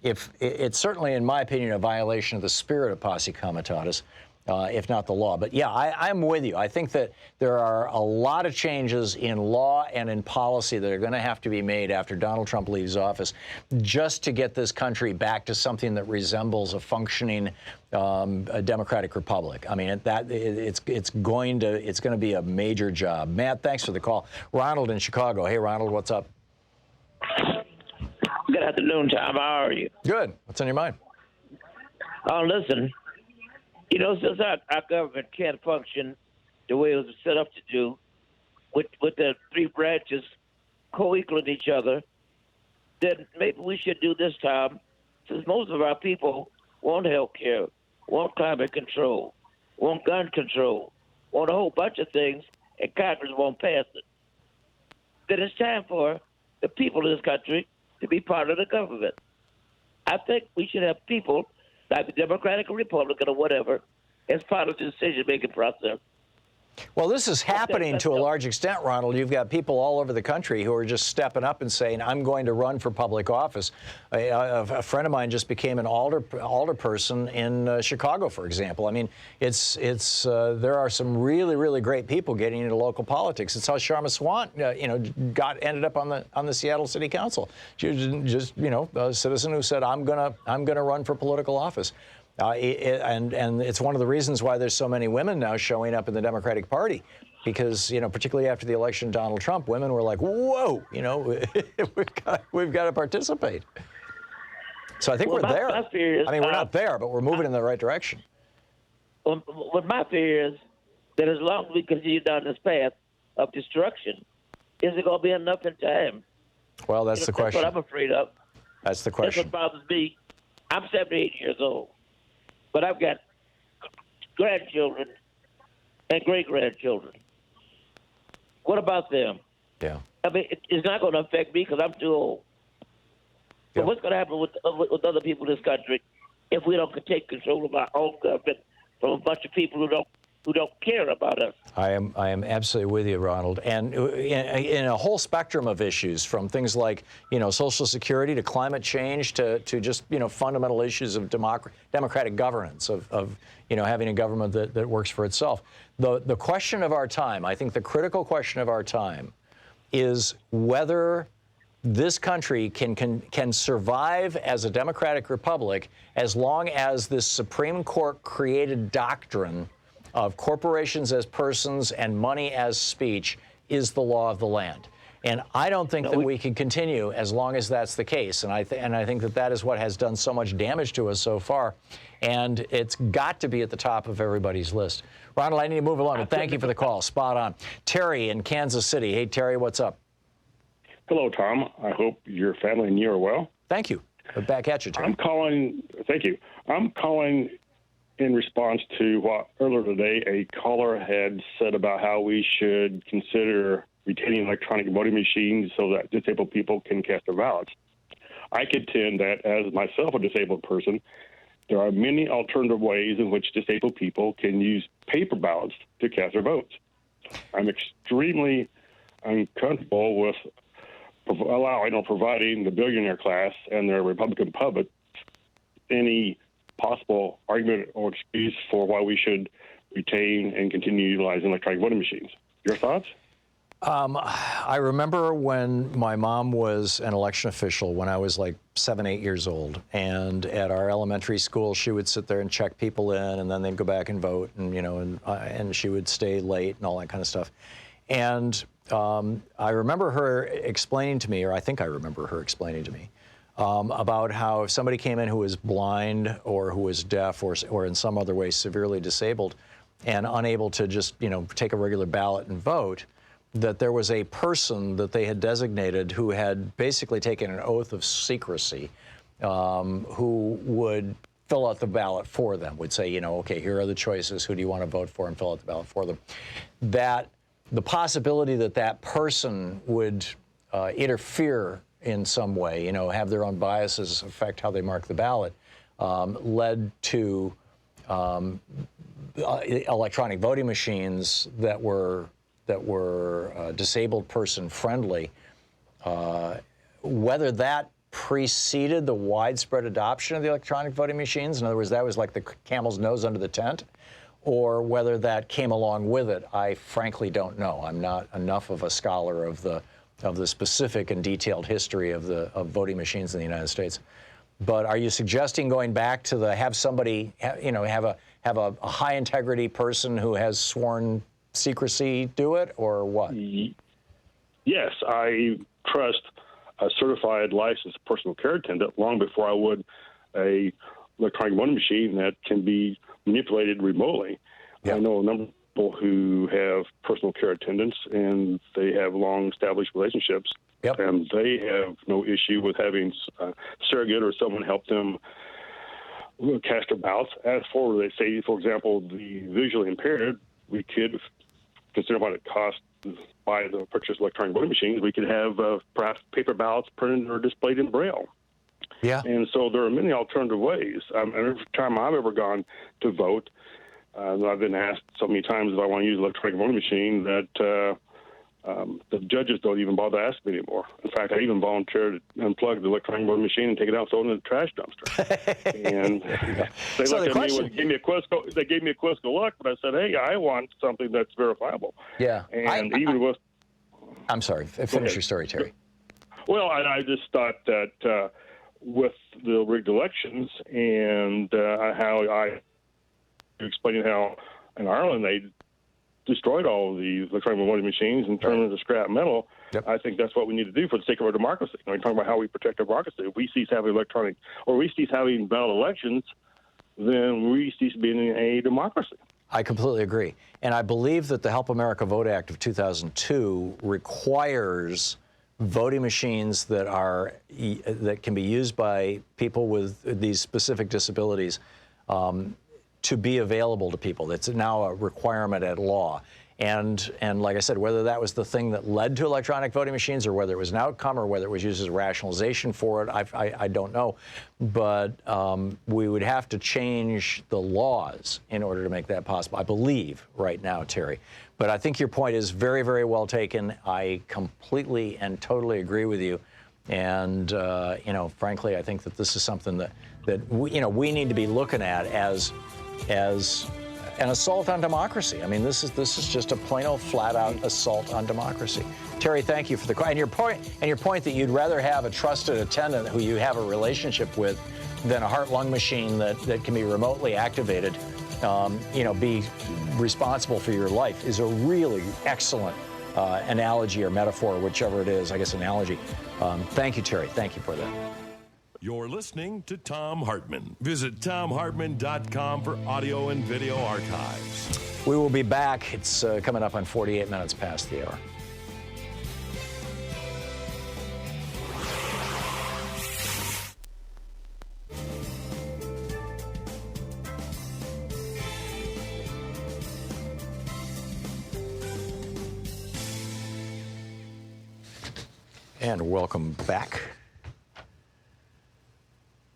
Speaker 14: it's certainly, in my opinion, a violation of the spirit of Posse Comitatus, if not the law. But yeah, I'm with you. I think that there are a lot of changes in law and in policy that are going to have to be made after Donald Trump leaves office, just to get this country back to something that resembles a functioning a democratic republic. I mean, it's going to be a major job. Matt, thanks for the call. Ronald in Chicago. Hey, Ronald, what's up?
Speaker 18: Good afternoon, Tom. How are you?
Speaker 14: Good. What's on your mind?
Speaker 18: Oh, listen. You know, since our government can't function the way it was set up to do, with the three branches co-equaling each other, then maybe we should do this, Tom, since most of our people want health care, want climate control, want gun control, want a whole bunch of things, and Congress won't pass it. Then it's time for the people of this country to be part of the government. I think we should have people, like the Democratic or Republican or whatever, as part of the decision-making process.
Speaker 14: Well, this is happening to a large extent, Ronald. You've got people all over the country who are just stepping up and saying, I'm going to run for public office. A friend of mine just became an alderperson in Chicago, for example. I mean, there are some really, really great people getting into local politics. It's how Sharma Swan, ended up on the Seattle City Council. She was just, a citizen who said, I'm gonna run for political office. And it's one of the reasons why there's so many women now showing up in the Democratic Party, because, particularly after the election of Donald Trump, women were like, whoa, we've got to participate. So I think we're there.
Speaker 18: My fear is,
Speaker 14: I mean, we're not there, but we're moving in the right direction.
Speaker 18: What my fear is that as long as we continue down this path of destruction, is it going to be enough in time?
Speaker 14: Well, that's the question.
Speaker 18: That's what I'm afraid of.
Speaker 14: That's the question.
Speaker 18: That's what bothers me. I'm 78 years old. But I've got grandchildren and great-grandchildren. What about them?
Speaker 14: Yeah.
Speaker 18: I mean, it's not going to affect me because I'm too old. But what's going to happen with other people in this country if we don't take control of our own government from a bunch of people who don't care about us? I
Speaker 14: am absolutely with you, Ronald. And in a whole spectrum of issues, from things like, Social Security to climate change to just, fundamental issues of democratic governance, of having a government that works for itself. The question of our time, I think the critical question of our time, is whether this country can survive as a democratic republic as long as this Supreme Court created doctrine of corporations as persons and money as speech is the law of the land. And I don't think that we can continue as long as that's the case. And I think that that is what has done so much damage to us so far. And it's got to be at the top of everybody's list. Ronald, I need to move along, but thank you for the call. Spot on. Terry in Kansas City. Hey, Terry, what's up?
Speaker 19: Hello, Tom. I hope your family and you are well.
Speaker 14: Thank you. Back at you, Terry.
Speaker 19: Thank you. I'm calling in response to what earlier today a caller had said about how we should consider retaining electronic voting machines so that disabled people can cast their ballots. I contend that as myself a disabled person, there are many alternative ways in which disabled people can use paper ballots to cast their votes. I'm extremely uncomfortable with providing the billionaire class and their Republican public any possible argument or excuse for why we should retain and continue utilizing electronic voting machines. Your thoughts?
Speaker 14: I remember when my mom was an election official when I was like 7, 8 years old, and at our elementary school, she would sit there and check people in, and then they'd go back and vote, and and she would stay late and all that kind of stuff. And I remember her explaining to me, or I think I remember her explaining to me, about how if somebody came in who was blind or who was deaf or in some other way severely disabled and unable to just take a regular ballot and vote, that there was a person that they had designated who had basically taken an oath of secrecy, who would fill out the ballot for them, would say, okay, here are the choices, who do you want to vote for, and fill out the ballot for them. That the possibility that that person would interfere in some way, have their own biases affect how they mark the ballot, led to electronic voting machines that were disabled person friendly. Whether that preceded the widespread adoption of the electronic voting machines, in other words, that was like the camel's nose under the tent, or whether that came along with it, I frankly don't know. I'm not enough of a scholar of the specific and detailed history of voting machines in the United States. But are you suggesting going back to have somebody, have a high integrity person who has sworn secrecy do it, or what?
Speaker 19: Yes, I trust a certified licensed personal care attendant long before I would a electronic voting machine that can be manipulated remotely. Yep. I know a number of people who have personal care attendants, and they have long-established relationships, yep. And they have no issue with having a surrogate or someone help them cast their ballots. As for, they say, for example, the visually impaired, we could consider what it costs by the purchase of electronic voting machines. We could have perhaps paper ballots printed or displayed in Braille. Yeah. And so there are many alternative ways. Every time I've ever gone to vote, I've been asked so many times if I want to use an electronic voting machine that the judges don't even bother to ask me anymore. In fact, I even volunteered to unplug the electronic voting machine and take it out and throw it in the trash dumpster. And they looked at me and gave me a quizzical look, but I said, hey, I want something that's verifiable. Yeah. And
Speaker 14: I'm sorry. Finish your story, Terry.
Speaker 19: Well, I just thought that with the rigged elections and how explaining how in Ireland they destroyed all of the electronic voting machines and turned them into scrap metal. Yep. I think that's what we need to do for the sake of our democracy. We're talking about how we protect our democracy. If we cease having we cease having ballot elections, then we cease being a democracy.
Speaker 14: I completely agree. And I believe that the Help America Vote Act of 2002 requires voting machines that can be used by people with these specific disabilities to be available to people. It's now a requirement at law. And like I said, whether that was the thing that led to electronic voting machines or whether it was an outcome or whether it was used as rationalization for it, I don't know. But we would have to change the laws in order to make that possible, I believe, right now, Terry. But I think your point is very, very well taken. I completely and totally agree with you. And, frankly, I think that this is something that we need to be looking at as an assault on democracy. I mean, this is just a plain old flat-out assault on democracy. Terry, thank you for the and your point that you'd rather have a trusted attendant who you have a relationship with than a heart-lung machine that can be remotely activated. be responsible for your life is a really excellent analogy or metaphor, whichever it is, I guess analogy. Thank you, Terry. Thank you for that.
Speaker 2: You're listening to Thom Hartmann. Visit thomhartmann.com for audio and video archives.
Speaker 14: We will be back. It's coming up on 48 minutes past the hour. And welcome back.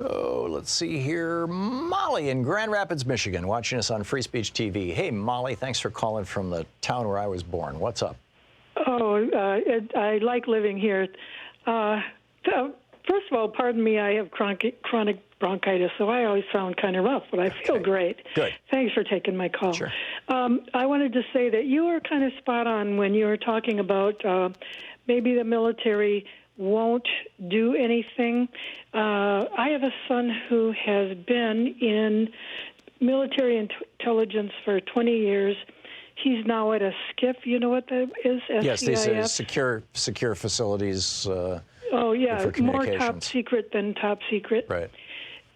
Speaker 14: Oh, let's see here. Molly in Grand Rapids, Michigan, watching us on Free Speech TV. Hey, Molly, thanks for calling from the town where I was born. What's up?
Speaker 20: Oh, I like living here. First of all, pardon me, I have chronic bronchitis, so I always sound kind of rough, but I feel great.
Speaker 14: Good.
Speaker 20: Thanks for taking my call.
Speaker 14: Sure.
Speaker 20: I wanted to say that you were kind of spot on when you were talking about maybe the military won't do anything. I have a son who has been in military intelligence for 20 years. He's now at a SCIF. You know what that is?
Speaker 14: Yes, these are secure facilities.
Speaker 20: Oh, yeah,
Speaker 14: for
Speaker 20: more top
Speaker 14: communications.
Speaker 20: secret than top secret.
Speaker 14: Right.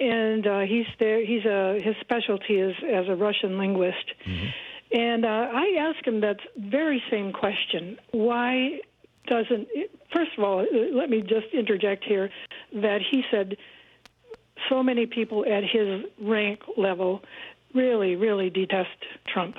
Speaker 20: And he's there. His specialty is as a Russian linguist. And I asked him that very same question. Why doesn't, first of all, let me just interject here that he said so many people at his rank level really, really detest Trump.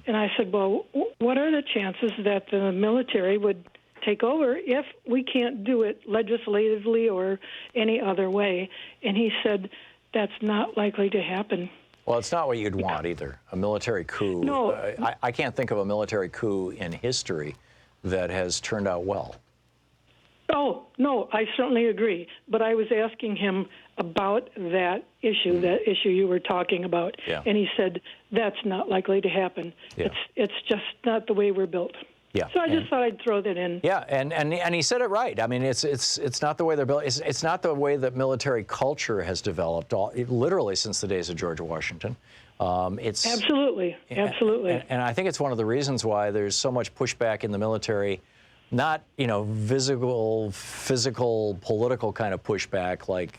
Speaker 20: And I said, well, what are the chances that the military would take over if we can't do it legislatively or any other way? And he said, that's not likely to happen.
Speaker 14: Well, it's not what you'd want either, a military coup.
Speaker 20: No.
Speaker 14: I can't think of a military coup in history that has turned out well.
Speaker 20: Oh, no, I certainly agree. But I was asking him about that issue you were talking about.
Speaker 14: Yeah.
Speaker 20: And he said, that's not likely to happen.
Speaker 14: Yeah.
Speaker 20: It's just not the way we're built.
Speaker 14: Yeah.
Speaker 20: So I just thought I'd throw that in.
Speaker 14: Yeah, and he said it right. I mean, it's not the way they're built. It's not the way that military culture has developed, literally since the days of George Washington. It's
Speaker 20: absolutely.
Speaker 14: And I think it's one of the reasons why there's so much pushback in the military. Not physical, political kind of pushback like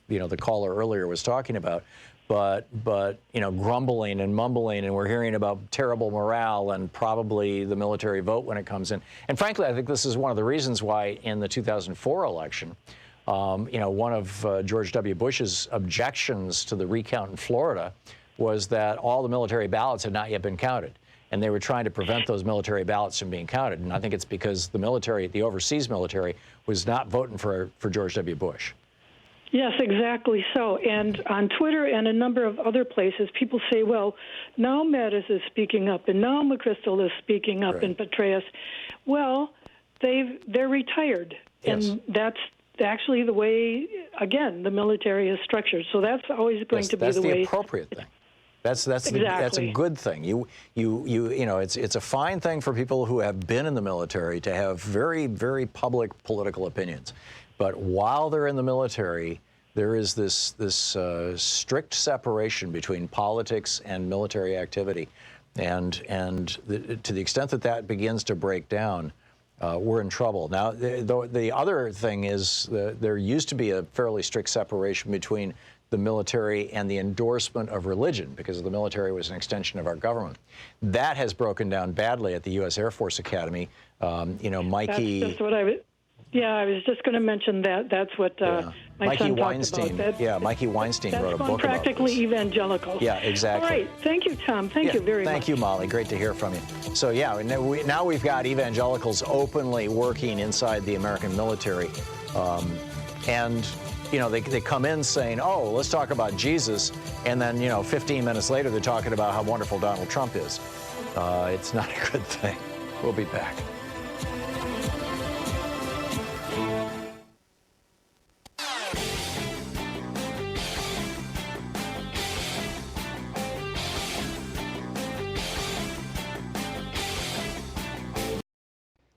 Speaker 14: the caller earlier was talking about, but grumbling and mumbling, and we're hearing about terrible morale and probably the military vote when it comes in. And frankly, I think this is one of the reasons why in the 2004 election, one of George W. Bush's objections to the recount in Florida was that all the military ballots had not yet been counted. And they were trying to prevent those military ballots from being counted. And I think it's because the military, the overseas military, was not voting for George W. Bush.
Speaker 20: Yes, exactly so. And on Twitter and a number of other places, people say, well, now Mattis is speaking up, and now McChrystal is speaking up, and Petraeus. Well, they're retired.
Speaker 14: Yes.
Speaker 20: And that's actually the way, again, the military is structured. So that's always going to be the way.
Speaker 14: That's the appropriate thing. That's a good thing. It's a fine thing for people who have been in the military to have very, very public political opinions. But while they're in the military, there is this strict separation between politics and military activity, and to the extent that begins to break down, we're in trouble. Now, the other thing is there used to be a fairly strict separation between the military and the endorsement of religion, because the military was an extension of our government. That has broken down badly at the U.S. Air Force Academy. Mikey.
Speaker 20: That's just what I was just going to mention that. That's what my son talked about.
Speaker 14: Mikey Weinstein wrote a book about
Speaker 20: practically
Speaker 14: this.
Speaker 20: Evangelical.
Speaker 14: Yeah, exactly.
Speaker 20: All right. Thank you, Tom. Thank you very much.
Speaker 14: Thank you, Molly. Great to hear from you. So, now we've got evangelicals openly working inside the American military. They come in saying, oh, let's talk about Jesus. And then, 15 minutes later, they're talking about how wonderful Donald Trump is. It's not a good thing. We'll be back.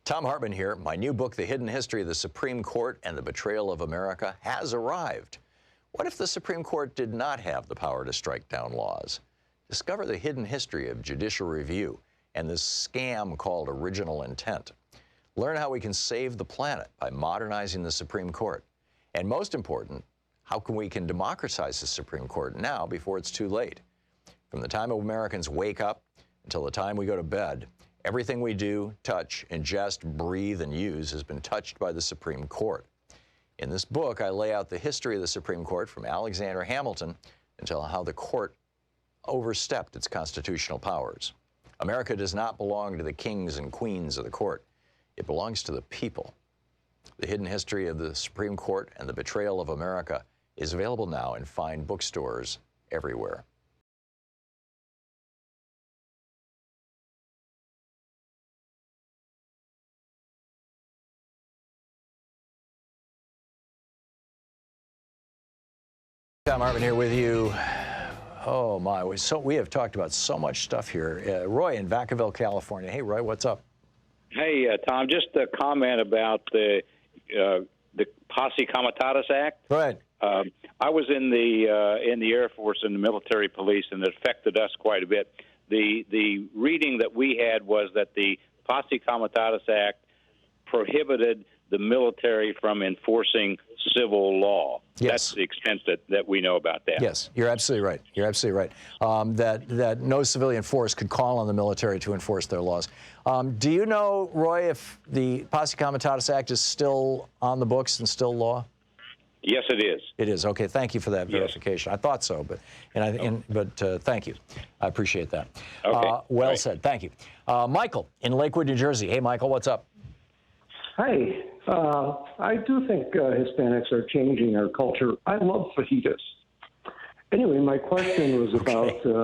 Speaker 14: Thom Hartmann here. My new book, The Hidden History of the Supreme Court and the Betrayal of America, has arrived. What if the Supreme Court did not have the power to strike down laws?
Speaker 1: Discover the hidden history of judicial review and this scam called original intent. Learn how we can save the planet by modernizing the Supreme Court. And most important, how we can democratize the Supreme Court now before it's too late. From the time Americans wake up until the time we go to bed, everything we do, touch, ingest, breathe, and use has been touched by the Supreme Court. In this book, I lay out the history of the Supreme Court from Alexander Hamilton until how the court overstepped its constitutional powers. America does not belong to the kings and queens of the court. It belongs to the people. The hidden history of the Supreme Court and the betrayal of America is available now in fine bookstores everywhere. Thom Hartmann here with you. Oh my, we have talked about so much stuff here. Roy in Vacaville, California. Hey, Roy, what's up?
Speaker 21: Hey, Tom, just a comment about the Posse Comitatus Act.
Speaker 1: Go ahead.
Speaker 21: I was in the Air Force and the military police, and it affected us quite a bit. The reading that we had was that the Posse Comitatus Act prohibited the military from enforcing civil law.
Speaker 1: Yes.
Speaker 21: That's the extent that we know about that.
Speaker 1: Yes, you're absolutely right. You're absolutely right. That no civilian force could call on the military to enforce their laws. Do you know, Roy, if the Posse Comitatus Act is still on the books and still law?
Speaker 21: Yes, it is.
Speaker 1: It is. Okay, thank you for that verification. I thought so, but thank you. I appreciate that.
Speaker 21: Okay.
Speaker 1: Well said. Thank you. Michael in Lakewood, New Jersey. Hey, Michael, what's up?
Speaker 22: Hi. I do think Hispanics are changing our culture. I love fajitas. Anyway, my question was about.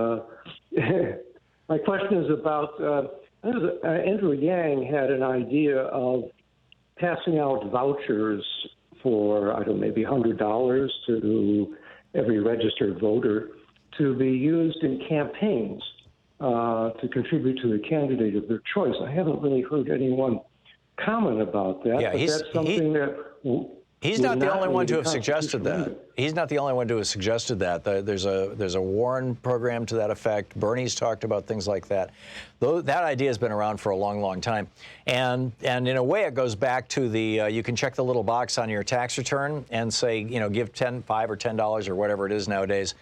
Speaker 22: Andrew Yang had an idea of passing out vouchers for, I don't know, maybe $100 to every registered voter to be used in campaigns to contribute to the candidate of their choice. I haven't really heard anyone comment about that.
Speaker 1: Yeah,
Speaker 22: but that's something
Speaker 1: he's not the only one to have suggested that. He's not the only one to have suggested that. There's a Warren program to that effect. Bernie's talked about things like that. Though that idea has been around for a long, long time, and in a way it goes back to the you can check the little box on your tax return and say, give $5 or $10 or whatever it is nowadays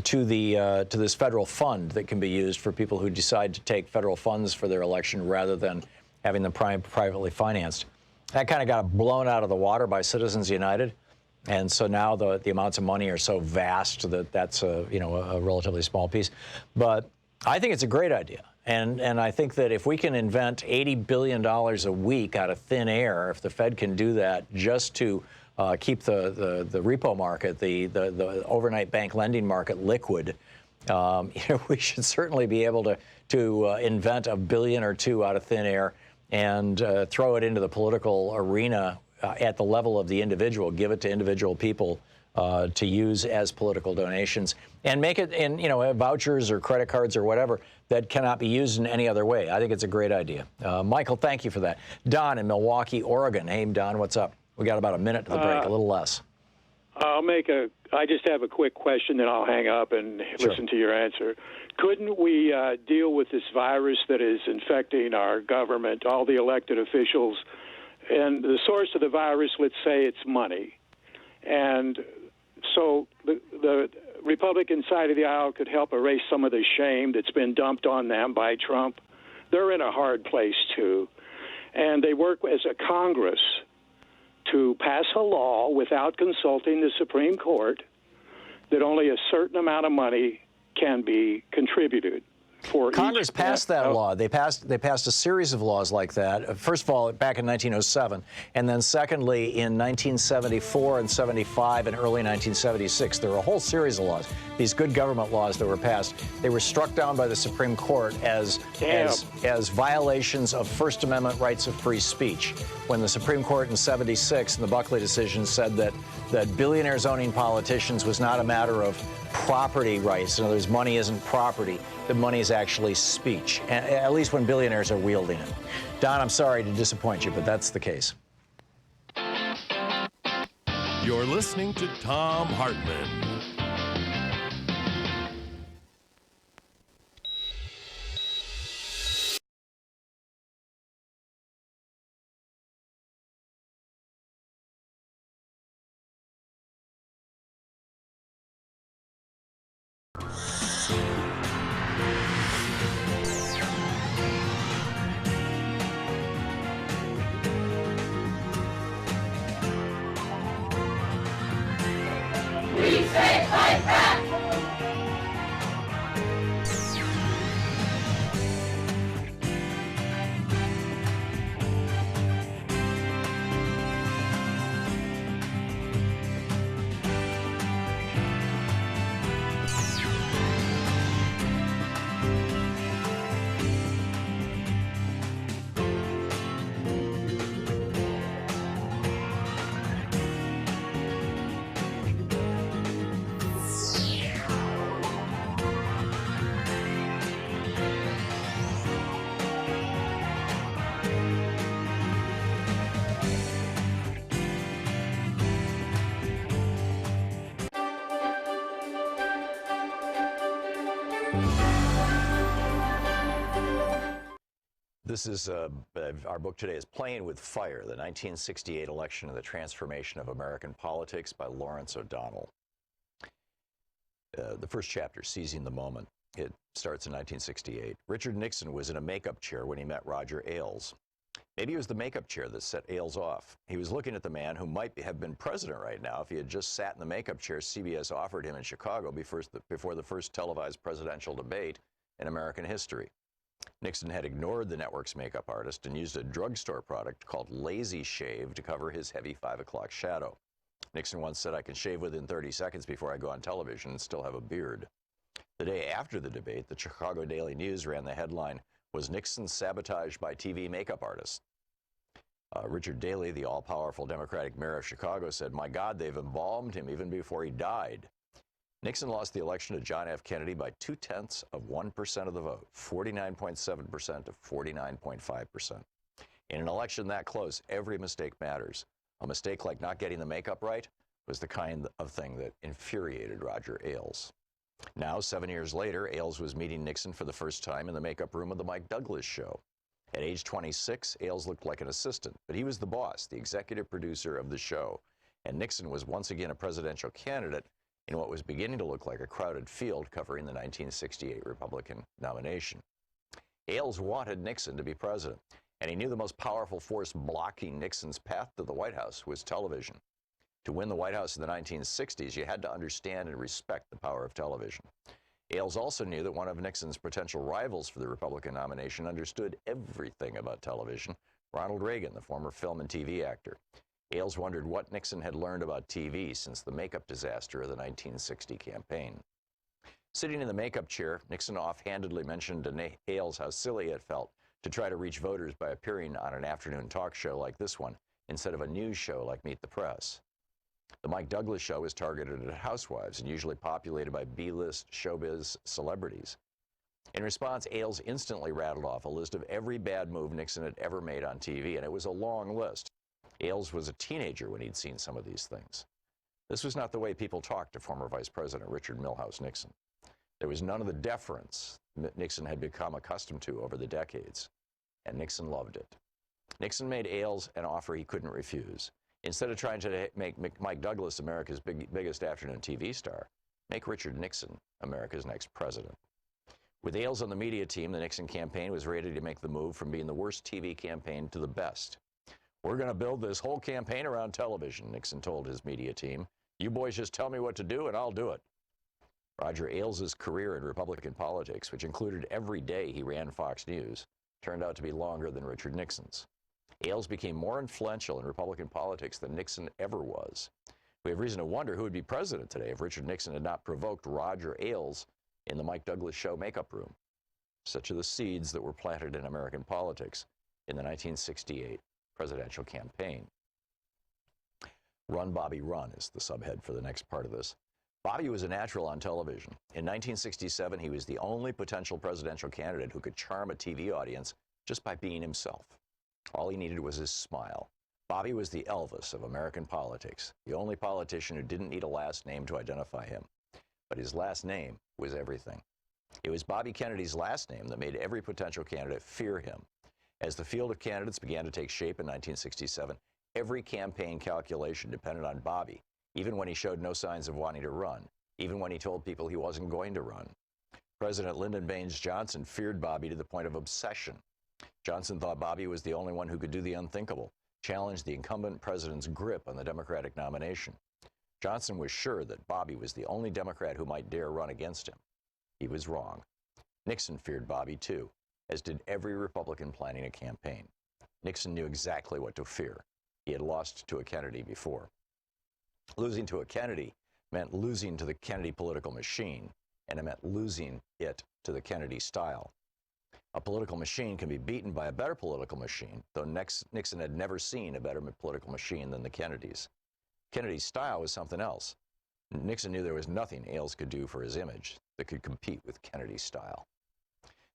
Speaker 1: to this federal fund that can be used for people who decide to take federal funds for their election rather than having them privately financed. That kind of got blown out of the water by Citizens United, and so now the amounts of money are so vast that that's a relatively small piece. But I think it's a great idea, and I think that if we can invent $80 billion a week out of thin air, if the Fed can do that just to keep the repo market, the overnight bank lending market liquid, we should certainly be able to invent $1 billion or $2 billion out of thin air and throw it into the political arena at the level of the individual, give it to individual people to use as political donations, and make it in vouchers or credit cards or whatever that cannot be used in any other way. I think it's a great idea. Michael, thank you for that. Don in Milwaukee, Oregon. Hey, Don, what's up? We got about a minute to the break, a little less.
Speaker 11: I just have a quick question, then I'll hang up and listen to your answer. Couldn't we deal with this virus that is infecting our government, all the elected officials, and the source of the virus, let's say it's money. And so the Republican side of the aisle could help erase some of the shame that's been dumped on them by Trump. They're in a hard place, too. And they work as a Congress to pass a law without consulting the Supreme Court that only a certain amount of money can be contributed.
Speaker 1: Congress passed that law. They passed a series of laws like that. First of all, back in 1907, and then secondly in 1974 and 75 and early 1976. There were a whole series of laws, these good government laws that were passed. They were struck down by the Supreme Court as violations of First Amendment rights of free speech. When the Supreme Court in 76 in the Buckley decision said that billionaires owning politicians was not a matter of property rights. In other words, money isn't property. The money is actually speech, at least when billionaires are wielding it. Don, I'm sorry to disappoint you, but that's the case.
Speaker 2: You're listening to Thom Hartmann.
Speaker 3: We say fight back!
Speaker 1: This is, our book today is Playing with Fire, the 1968 Election and the Transformation of American Politics by Lawrence O'Donnell. The first chapter, Seizing the Moment, it starts in 1968. Richard Nixon was in a makeup chair when he met Roger Ailes. Maybe it was the makeup chair that set Ailes off. He was looking at the man who might have been president right now if he had just sat in the makeup chair CBS offered him in Chicago before the first televised presidential debate in American history. Nixon had ignored the network's makeup artist and used a drugstore product called Lazy Shave to cover his heavy 5 o'clock shadow. Nixon once said, "I can shave within 30 seconds before I go on television and still have a beard." The day after the debate, the Chicago Daily News ran the headline, "Was Nixon sabotaged by TV makeup artists?" Richard Daley, the all-powerful Democratic mayor of Chicago, said, "My God, they've embalmed him even before he died." Nixon lost the election to John F. Kennedy by 0.2% of the vote, 49.7% to 49.5%. In an election that close, every mistake matters. A mistake like not getting the makeup right was the kind of thing that infuriated Roger Ailes. Now, 7 years later, Ailes was meeting Nixon for the first time in the makeup room of the Mike Douglas show. At age 26, Ailes looked like an assistant, but he was the boss, the executive producer of the show, and Nixon was once again a presidential candidate in what was beginning to look like a crowded field covering the 1968 Republican nomination. Ailes wanted Nixon to be president, and he knew the most powerful force blocking Nixon's path to the White House was television. To win the White House in the 1960s, you had to understand and respect the power of television. Ailes also knew that one of Nixon's potential rivals for the Republican nomination understood everything about television, Ronald Reagan, the former film and TV actor. Ailes wondered what Nixon had learned about TV since the makeup disaster of the 1960 campaign. Sitting in the makeup chair, Nixon offhandedly mentioned to Ailes how silly it felt to try to reach voters by appearing on an afternoon talk show like this one instead of a news show like Meet the Press. The Mike Douglas show is targeted at housewives and usually populated by B-list showbiz celebrities. In response, Ailes instantly rattled off a list of every bad move Nixon had ever made on TV, and it was a long list. Ailes was a teenager when he'd seen some of these things. This was not the way people talked to former Vice President Richard Milhous Nixon. There was none of the deference Nixon had become accustomed to over the decades, and Nixon loved it. Nixon made Ailes an offer he couldn't refuse. Instead of trying to make Mike Douglas America's biggest afternoon TV star, make Richard Nixon America's next president. With Ailes on the media team, the Nixon campaign was ready to make the move from being the worst TV campaign to the best. "We're going to build this whole campaign around television," Nixon told his media team. "You boys just tell me what to do and I'll do it." Roger Ailes' career in Republican politics, which included every day he ran Fox News, turned out to be longer than Richard Nixon's. Ailes became more influential in Republican politics than Nixon ever was. We have reason to wonder who would be president today if Richard Nixon had not provoked Roger Ailes in the Mike Douglas show makeup room. Such are the seeds that were planted in American politics in the 1968 presidential campaign. "Run, Bobby, Run" is the subhead for the next part of this. Bobby was a natural on television. In 1967, he was the only potential presidential candidate who could charm a TV audience just by being himself. All he needed was his smile. Bobby was the Elvis of American politics, the only politician who didn't need a last name to identify him. But his last name was everything. It was Bobby Kennedy's last name that made every potential candidate fear him. As the field of candidates began to take shape in 1967, every campaign calculation depended on Bobby, even when he showed no signs of wanting to run, even when he told people he wasn't going to run. President Lyndon Baines Johnson feared Bobby to the point of obsession. Johnson thought Bobby was the only one who could do the unthinkable, challenge the incumbent president's grip on the Democratic nomination. Johnson was sure that Bobby was the only Democrat who might dare run against him. He was wrong. Nixon feared Bobby too, as did every Republican planning a campaign. Nixon knew exactly what to fear. He had lost to a Kennedy before. Losing to a Kennedy meant losing to the Kennedy political machine, and it meant losing it to the Kennedy style. A political machine can be beaten by a better political machine, though Nixon had never seen a better political machine than the Kennedys. Kennedy's style was something else. Nixon knew there was nothing Ailes could do for his image that could compete with Kennedy's style.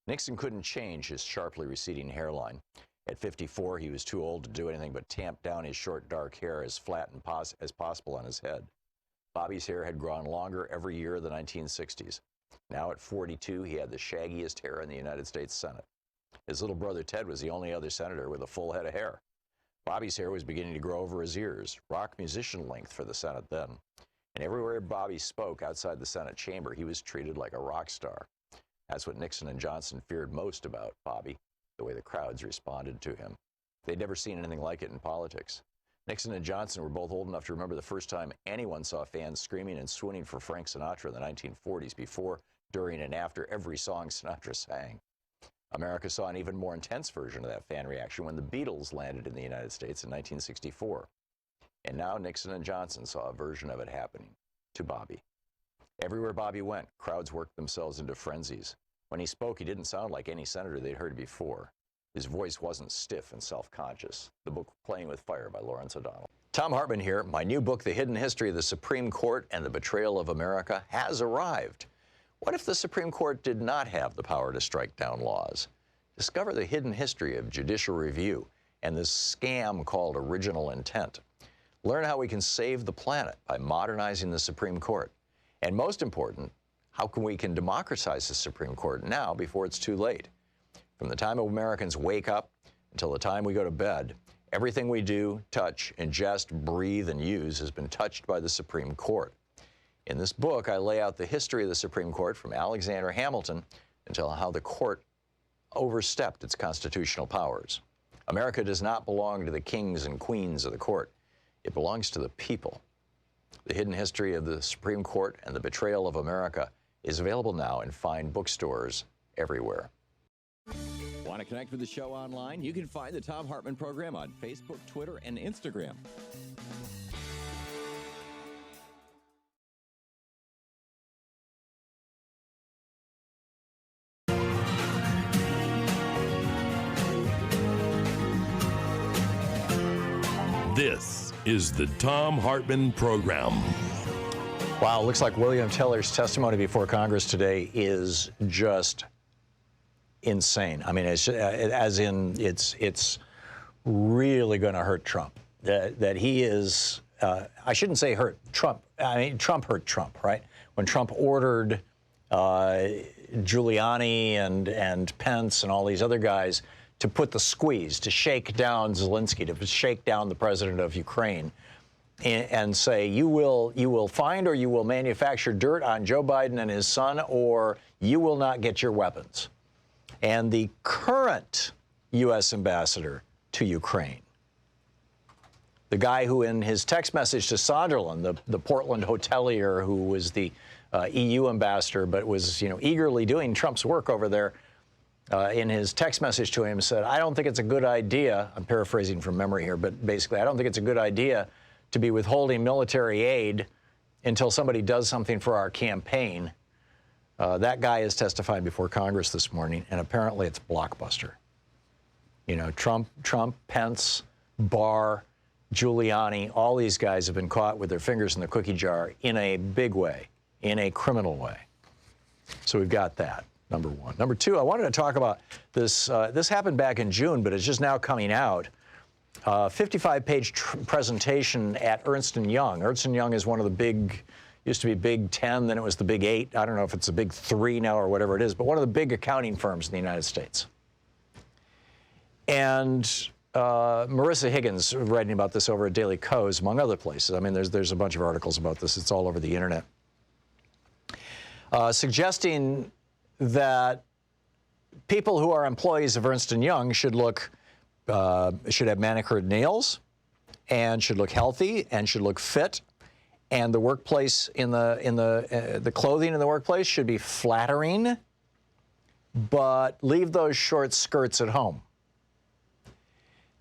Speaker 1: Nixon couldn't change his sharply receding hairline. At 54, he was too old to do anything but tamp down his short, dark hair as flat as possible on his head. Bobby's hair had grown longer every year of the 1960s. Now at 42, he had the shaggiest hair in the United States Senate. His little brother Ted was the only other senator with a full head of hair. Bobby's hair was beginning to grow over his ears, rock musician length for the Senate then. And everywhere Bobby spoke outside the Senate chamber, he was treated like a rock star. That's what Nixon and Johnson feared most about Bobby, the way the crowds responded to him. They'd never seen anything like it in politics. Nixon and Johnson were both old enough to remember the first time anyone saw fans screaming and swooning for Frank Sinatra in the 1940s, before, during, and after every song Sinatra sang. America saw an even more intense version of that fan reaction when the Beatles landed in the United States in 1964. And now Nixon and Johnson saw a version of it happening to Bobby. Everywhere Bobby went, crowds worked themselves into frenzies. When he spoke, he didn't sound like any senator they'd heard before. His voice wasn't stiff and self-conscious. The book Playing with Fire by Lawrence O'Donnell. Thom Hartmann here. My new book, The Hidden History of the Supreme Court and the Betrayal of America, has arrived. What if the Supreme Court did not have the power to strike down laws? Discover the hidden history of judicial review and this scam called original intent. Learn how we can save the planet by modernizing the Supreme Court. And most important, how we can democratize the Supreme Court now before it's too late. From the time Americans wake up until the time we go to bed, everything we do, touch, ingest, breathe, and use has been touched by the Supreme Court. In this book, I lay out the history of the Supreme Court from Alexander Hamilton until how the court overstepped its constitutional powers. America does not belong to the kings and queens of the court. It belongs to the people. The Hidden History of the Supreme Court and the Betrayal of America is available now in fine bookstores everywhere.
Speaker 5: Want to connect with the show online? You can find the Thom Hartmann Program on Facebook, Twitter, and Instagram.
Speaker 2: This is the Thom Hartmann Program.
Speaker 14: Wow, looks like William Teller's testimony before Congress today is just insane. I mean, it's really going to hurt Trump. That he is, I shouldn't say hurt Trump. I mean, Trump hurt Trump, right? When Trump ordered Giuliani and Pence and all these other guys to put the squeeze, to shake down Zelensky, to shake down the president of Ukraine, and say, you will find or you will manufacture dirt on Joe Biden and his son, or you will not get your weapons. And the current U.S. ambassador to Ukraine, the guy who in his text message to Sunderland, the Portland hotelier who was the EU ambassador but was eagerly doing Trump's work over there, in his text message to him said, I don't think it's a good idea, I'm paraphrasing from memory here, but basically, I don't think it's a good idea to be withholding military aid until somebody does something for our campaign. That guy is testifying before Congress this morning, and apparently it's blockbuster. Trump, Pence, Barr, Giuliani, all these guys have been caught with their fingers in the cookie jar in a big way, in a criminal way. So we've got that. Number one. Number two, I wanted to talk about this. This happened back in June, but it's just now coming out. 55-page presentation at Ernst & Young. Ernst & Young is one of the big, used to be Big 10, then it was the Big 8. I don't know if it's the Big 3 now or whatever it is, but one of the big accounting firms in the United States. And Marissa Higgins writing about this over at Daily Kos, among other places. I mean, there's a bunch of articles about this. It's all over the internet. Suggesting that people who are employees of Ernst & Young should have manicured nails and should look healthy and should look fit And the workplace the clothing in the workplace should be flattering, but leave those short skirts at home.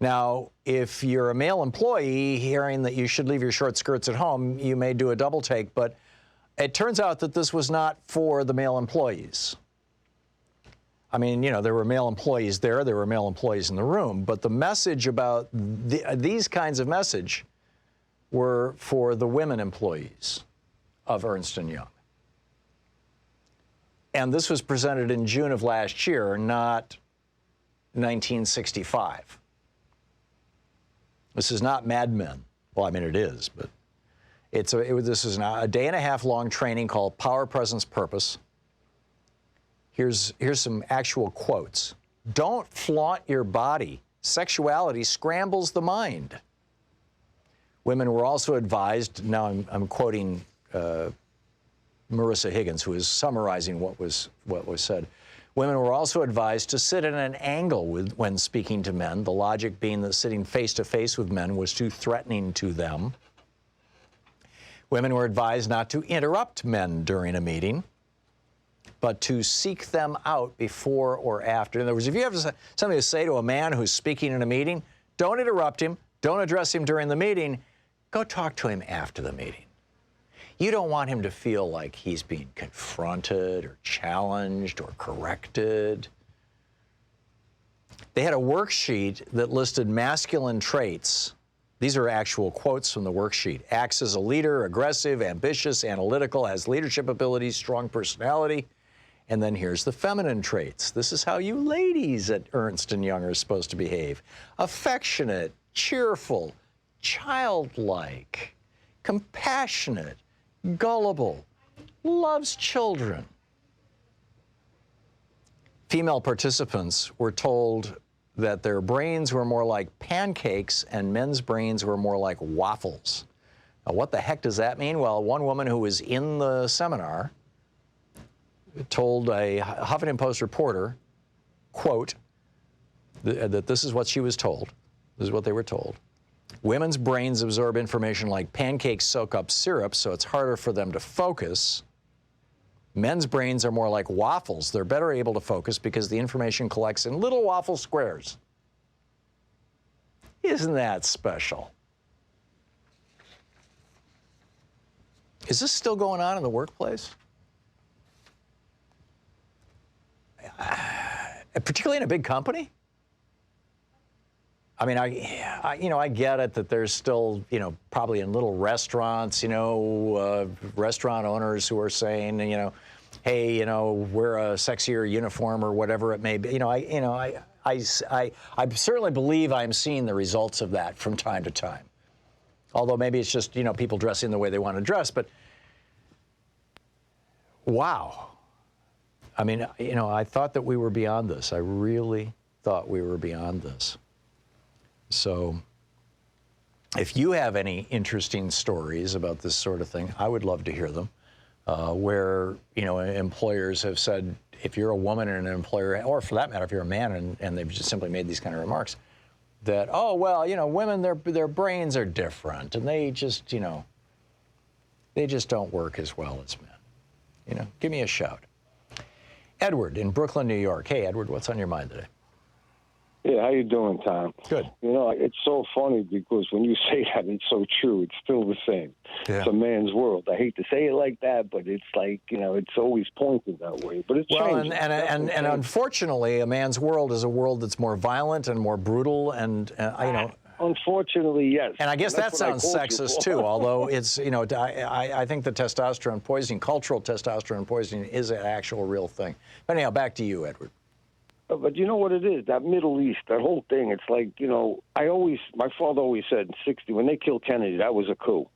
Speaker 14: Now, if you're a male employee hearing that you should leave your short skirts at home, you may do a double take, but it turns out that this was not for the male employees. I mean, you know, there were male employees there were male employees in the room, but the message about these kinds of message were for the women employees of Ernst & Young. And this was presented in June of last year, not 1965. This is not Mad Men. Well, I mean, it is, but this is a day-and-a-half long training called Power, Presence, Purpose. Here's some actual quotes. Don't flaunt your body. Sexuality scrambles the mind. Women were also advised, now I'm quoting Marissa Higgins, who is summarizing what was said. Women were also advised to sit at an angle when speaking to men, the logic being that sitting face-to-face with men was too threatening to them. Women were advised not to interrupt men during a meeting, but to seek them out before or after. In other words, if you have something to say to a man who's speaking in a meeting, don't interrupt him, don't address him during the meeting, go talk to him after the meeting. You don't want him to feel like he's being confronted or challenged or corrected. They had a worksheet that listed masculine traits. These are actual quotes from the worksheet. Acts as a leader, aggressive, ambitious, analytical, has leadership abilities, strong personality. And then here's the feminine traits. This is how you ladies at Ernst & Young are supposed to behave. Affectionate, cheerful, childlike, compassionate, gullible, loves children. Female participants were told that their brains were more like pancakes and men's brains were more like waffles. Now, what the heck does that mean? Well, one woman who was in the seminar told a Huffington Post reporter, quote, that this is what she was told. This is what they were told. Women's brains absorb information like pancakes soak up syrup, so it's harder for them to focus. Men's brains are more like waffles. They're better able to focus because the information collects in little waffle squares. Isn't that special? Is this still going on in the workplace? Particularly in a big company? I mean, I get it that there's still, probably in little restaurants, restaurant owners who are saying, hey, wear a sexier uniform or whatever it may be. I certainly believe I'm seeing the results of that from time to time. Although maybe it's just, people dressing the way they want to dress. But wow. I mean, I thought that we were beyond this. I really thought we were beyond this. So if you have any interesting stories about this sort of thing, I would love to hear them, where, employers have said, if you're a woman and an employer, or for that matter, if you're a man and they've just simply made these kind of remarks, that, oh, well, women, their brains are different, and they just don't work as well as men. Give me a shout. Edward in Brooklyn, New York. Hey, Edward, what's on your mind today?
Speaker 4: Yeah, how you doing, Tom?
Speaker 14: Good.
Speaker 4: It's so funny because when you say that, it's so true. It's still the same. Yeah. It's a man's world. I hate to say it like that, but it's like, it's always pointed that way. But it's changing.
Speaker 14: And unfortunately, a man's world is a world that's more violent and more brutal and,
Speaker 4: Unfortunately, yes.
Speaker 14: And I guess that sounds sexist, too, although it's, I think the testosterone poisoning, cultural testosterone poisoning is an actual real thing. But anyhow, back to you, Edward.
Speaker 4: But you know what it is? That Middle East, that whole thing, it's like, my father always said in 60, when they killed Kennedy, that was a coup.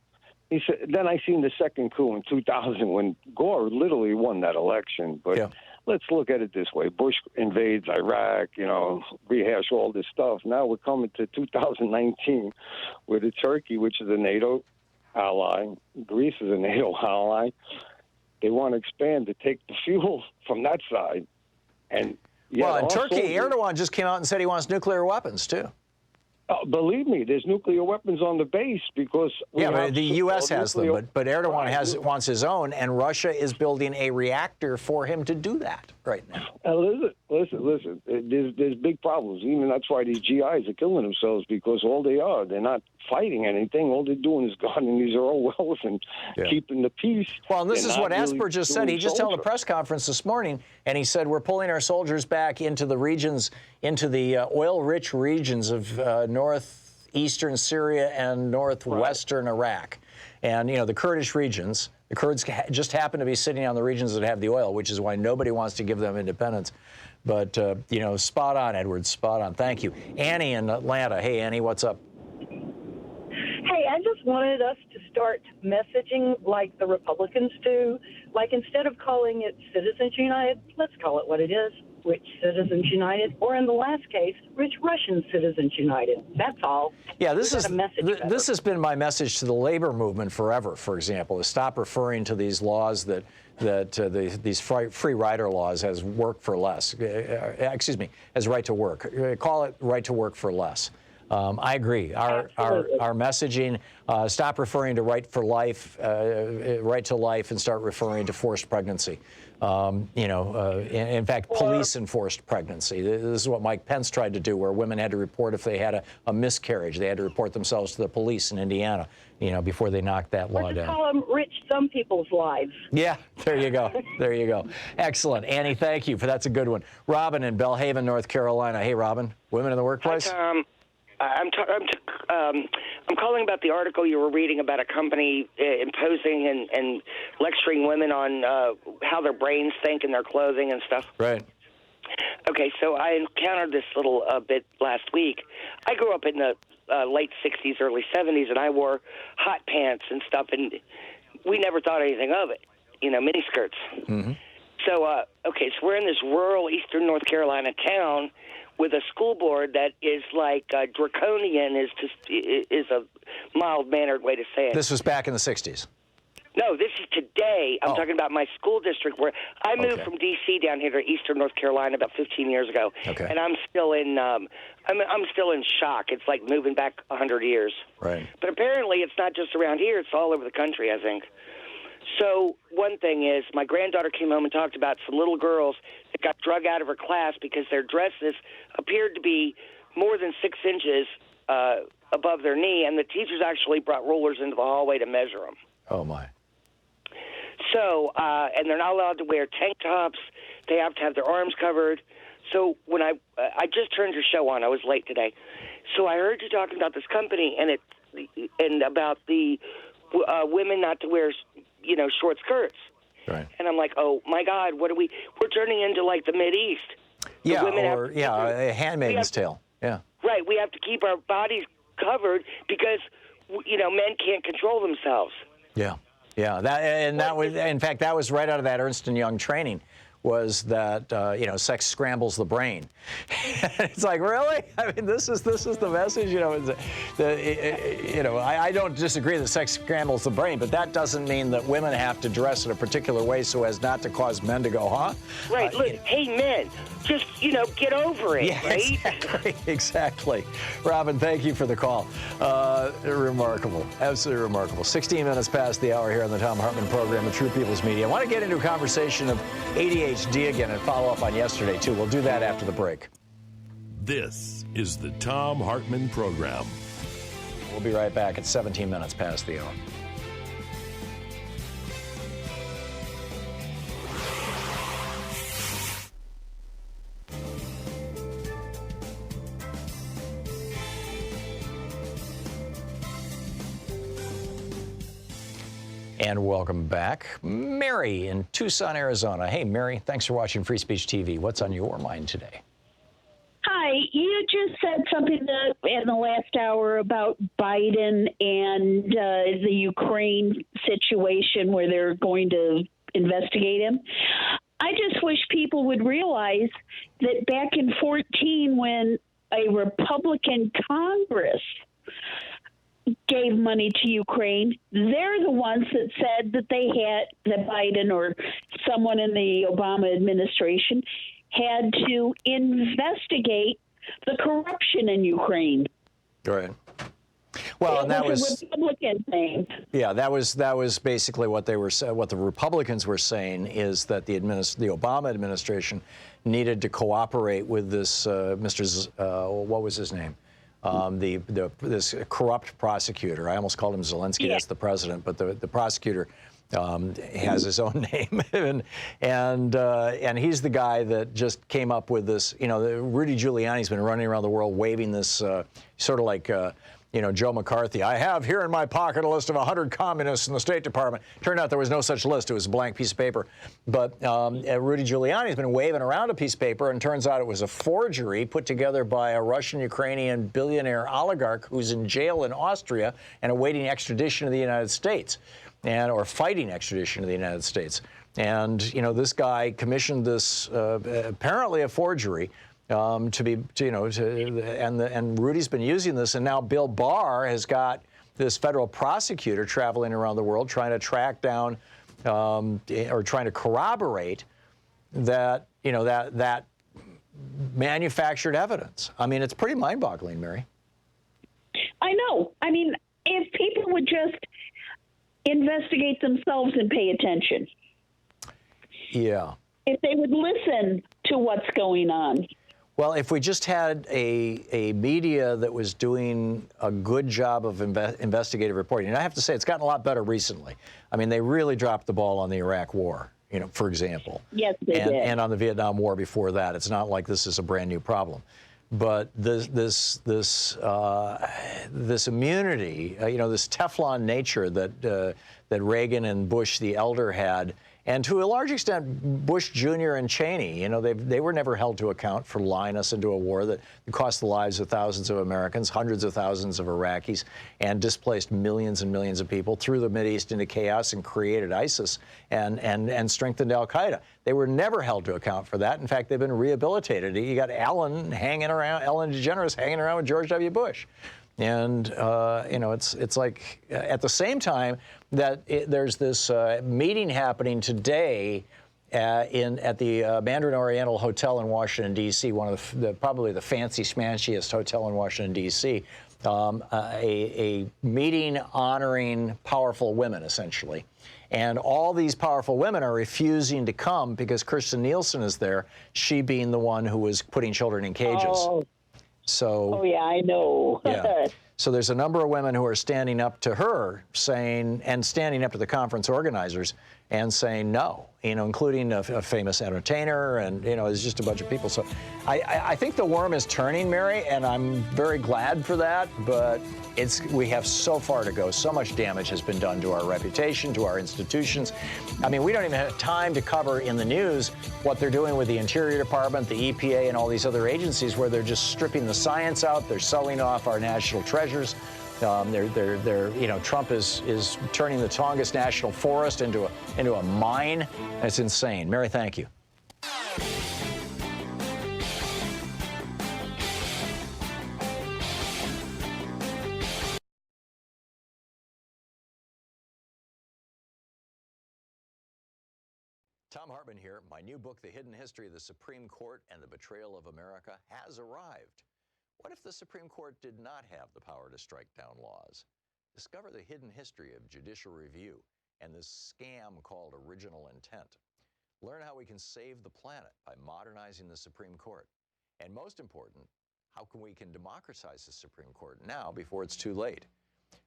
Speaker 4: He said, then I seen the second coup in 2000 when Gore literally won that election. But let's look at it this way. Bush invades Iraq, rehash all this stuff. Now we're coming to 2019 with Turkey, which is a NATO ally. Greece is a NATO ally. They want to expand to take the fuel from that side. And
Speaker 14: well, in Turkey, Erdogan just came out and said he wants nuclear weapons, too.
Speaker 4: Believe me, there's nuclear weapons on the base because
Speaker 14: but the U.S. has them, but Erdogan
Speaker 4: Right.
Speaker 14: wants his own, and Russia is building a reactor for him to do that right now.
Speaker 4: Listen. There's big problems. Even that's why these GIs are killing themselves, because they're not fighting anything. All they're doing is guarding these oil wells and keeping the peace.
Speaker 14: Well, and this
Speaker 4: They're
Speaker 14: is
Speaker 4: not
Speaker 14: what Esper
Speaker 4: really
Speaker 14: just said.
Speaker 4: doing
Speaker 14: He just held a
Speaker 4: soldier.
Speaker 14: press conference this morning, and he said we're pulling our soldiers back into the regions, into the oil-rich regions of northeastern Syria and northwestern Iraq. And, the Kurdish regions, the Kurds just happen to be sitting on the regions that have the oil, which is why nobody wants to give them independence. But, spot on, Edward, spot on. Thank you. Annie in Atlanta. Hey, Annie, what's up?
Speaker 6: Hey, I just wanted us to start messaging like the Republicans do. Like, instead of calling it Citizens United, let's call it what it is, Rich Citizens United, or in the last case, Rich Russian Citizens United. That's all.
Speaker 14: Yeah, this has been my message to the labor movement forever, for example, is stop referring to these laws that these free rider laws as work for less. As right to work. Call it right to work for less. I agree. Our messaging, stop referring to right for life, right to life, and start referring to forced pregnancy. In fact, police enforced pregnancy. This is what Mike Pence tried to do, where women had to report if they had a miscarriage. They had to report themselves to the police in Indiana, before they knocked that law
Speaker 6: Or just
Speaker 14: down.
Speaker 6: call them Rich Some People's Lives.
Speaker 14: Yeah, there you go. There you go. Excellent. Annie, thank you. That's a good one. Robin in Belhaven, North Carolina. Hey, Robin. Women in the workplace?
Speaker 7: Hi, Tom. I'm calling about the article you were reading about a company imposing and lecturing women on how their brains think in their clothing and stuff.
Speaker 14: Right.
Speaker 7: Okay, so I encountered this little bit last week. I grew up in the late 60s, early 70s, and I wore hot pants and stuff, and we never thought anything of it, miniskirts.
Speaker 14: Mm-hmm.
Speaker 7: So, so we're in this rural eastern North Carolina town with a school board that is like draconian is a mild-mannered way to say it.
Speaker 14: This was back in the 60s.
Speaker 7: No, this is today. I'm talking about my school district where I moved from D.C. down here to eastern North Carolina about 15 years ago, and I'm still in I'm still in shock. It's like moving back 100 years.
Speaker 14: Right.
Speaker 7: But apparently, it's not just around here; it's all over the country, I think. So one thing is, my granddaughter came home and talked about some little girls that got drug out of her class because their dresses appeared to be more than 6 inches above their knee, and the teachers actually brought rulers into the hallway to measure them.
Speaker 14: Oh, my.
Speaker 7: So, and they're not allowed to wear tank tops. They have to have their arms covered. So when I just turned your show on, I was late today. So I heard you talking about this company and about the women not to wear, short skirts.
Speaker 14: Right.
Speaker 7: And I'm like, oh my God, we're turning into like the Mideast.
Speaker 14: Yeah, a Handmaid's Tale. Yeah.
Speaker 7: Right. We have to keep our bodies covered because, men can't control themselves.
Speaker 14: Yeah. Yeah. That was, in fact, that was right out of that Ernst & Young training. Was that sex scrambles the brain? It's like, really? I mean, this is the message. I don't disagree that sex scrambles the brain, but that doesn't mean that women have to dress in a particular way so as not to cause men to go, huh?
Speaker 7: Right. Look, hey, men, just get over it.
Speaker 14: Yeah,
Speaker 7: right?
Speaker 14: Exactly. Robin, thank you for the call. Remarkable, absolutely remarkable. 16 minutes past the hour here on the Thom Hartmann Program, the True People's Media. I want to get into a conversation of ADHD again and follow up on yesterday, too. We'll do that after the break.
Speaker 2: This is the Thom Hartmann Program.
Speaker 14: We'll be right back at 17 minutes past the hour. And welcome back. Mary in Tucson, Arizona. Hey, Mary, thanks for watching Free Speech TV. What's on your mind today?
Speaker 23: Hi, you just said something in the last hour about Biden and the Ukraine situation where they're going to investigate him. I just wish people would realize that back in 2014, when a Republican Congress gave money to Ukraine, they're the ones that said that that Biden or someone in the Obama administration had to investigate the corruption in Ukraine.
Speaker 14: Right. Well, and that was
Speaker 23: a Republican thing.
Speaker 14: Yeah, that was basically what they were what the Republicans were saying, is that the Obama administration needed to cooperate with this what was his name? This corrupt prosecutor. I almost called him Zelensky. That's the president, but the prosecutor has his own name, and he's the guy that just came up with this. Rudy Giuliani's been running around the world waving this sort of like. Joe McCarthy, I have here in my pocket a list of 100 communists in the State Department. Turned out there was no such list. It was a blank piece of paper. But Rudy Giuliani's been waving around a piece of paper, and turns out it was a forgery put together by a Russian-Ukrainian billionaire oligarch who's in jail in Austria and awaiting extradition to the United States, or fighting extradition to the United States. And, this guy commissioned this, apparently a forgery, and Rudy's been using this, and now Bill Barr has got this federal prosecutor traveling around the world trying to track down or trying to corroborate that that manufactured evidence. I mean, it's pretty mind-boggling, Mary.
Speaker 23: I know. I mean, if people would just investigate themselves and pay attention.
Speaker 14: Yeah.
Speaker 23: If they would listen to what's going on.
Speaker 14: Well, if we just had a media that was doing a good job of investigative reporting, and I have to say it's gotten a lot better recently. I mean, they really dropped the ball on the Iraq War, for example.
Speaker 23: Yes, they did.
Speaker 14: And on the Vietnam War before that. It's not like this is a brand new problem. But this immunity, this Teflon nature that Reagan and Bush the elder had, and to a large extent, Bush Jr. and Cheney, they were never held to account for lying us into a war that cost the lives of thousands of Americans, hundreds of thousands of Iraqis, and displaced millions and millions of people, threw the Mideast into chaos and created ISIS and strengthened Al-Qaeda. They were never held to account for that. In fact, they've been rehabilitated. You got Ellen DeGeneres hanging around with George W. Bush. And, it's like at the same time that there's this meeting happening today at the Mandarin Oriental Hotel in Washington, D.C., one of probably the fancy schmanciest hotel in Washington, D.C., a meeting honoring powerful women, essentially. And all these powerful women are refusing to come because Kirstjen Nielsen is there, she being the one who was putting children in cages.
Speaker 23: Oh.
Speaker 14: So,
Speaker 23: yeah, I know.
Speaker 14: Yeah. So there's a number of women who are standing up to her standing up to the conference organizers and saying no, including a famous entertainer, and, it's just a bunch of people. So I think the worm is turning, Mary, and I'm very glad for that, but we have so far to go. So much damage has been done to our reputation, to our institutions. I mean, we don't even have time to cover in the news what they're doing with the Interior Department, the EPA, and all these other agencies where they're just stripping the science out. They're selling off our national treasures. Trump is turning the Tongass National Forest into a mine. It's insane. Mary, thank you. Thom Hartmann here. My new book, The Hidden History of the Supreme Court and the Betrayal of America, has arrived. What if the Supreme Court did not have the power to strike down laws? Discover the hidden history of judicial review and this scam called original intent. Learn how we can save the planet by modernizing the Supreme Court. And most important, how we can democratize the Supreme Court now before it's too late.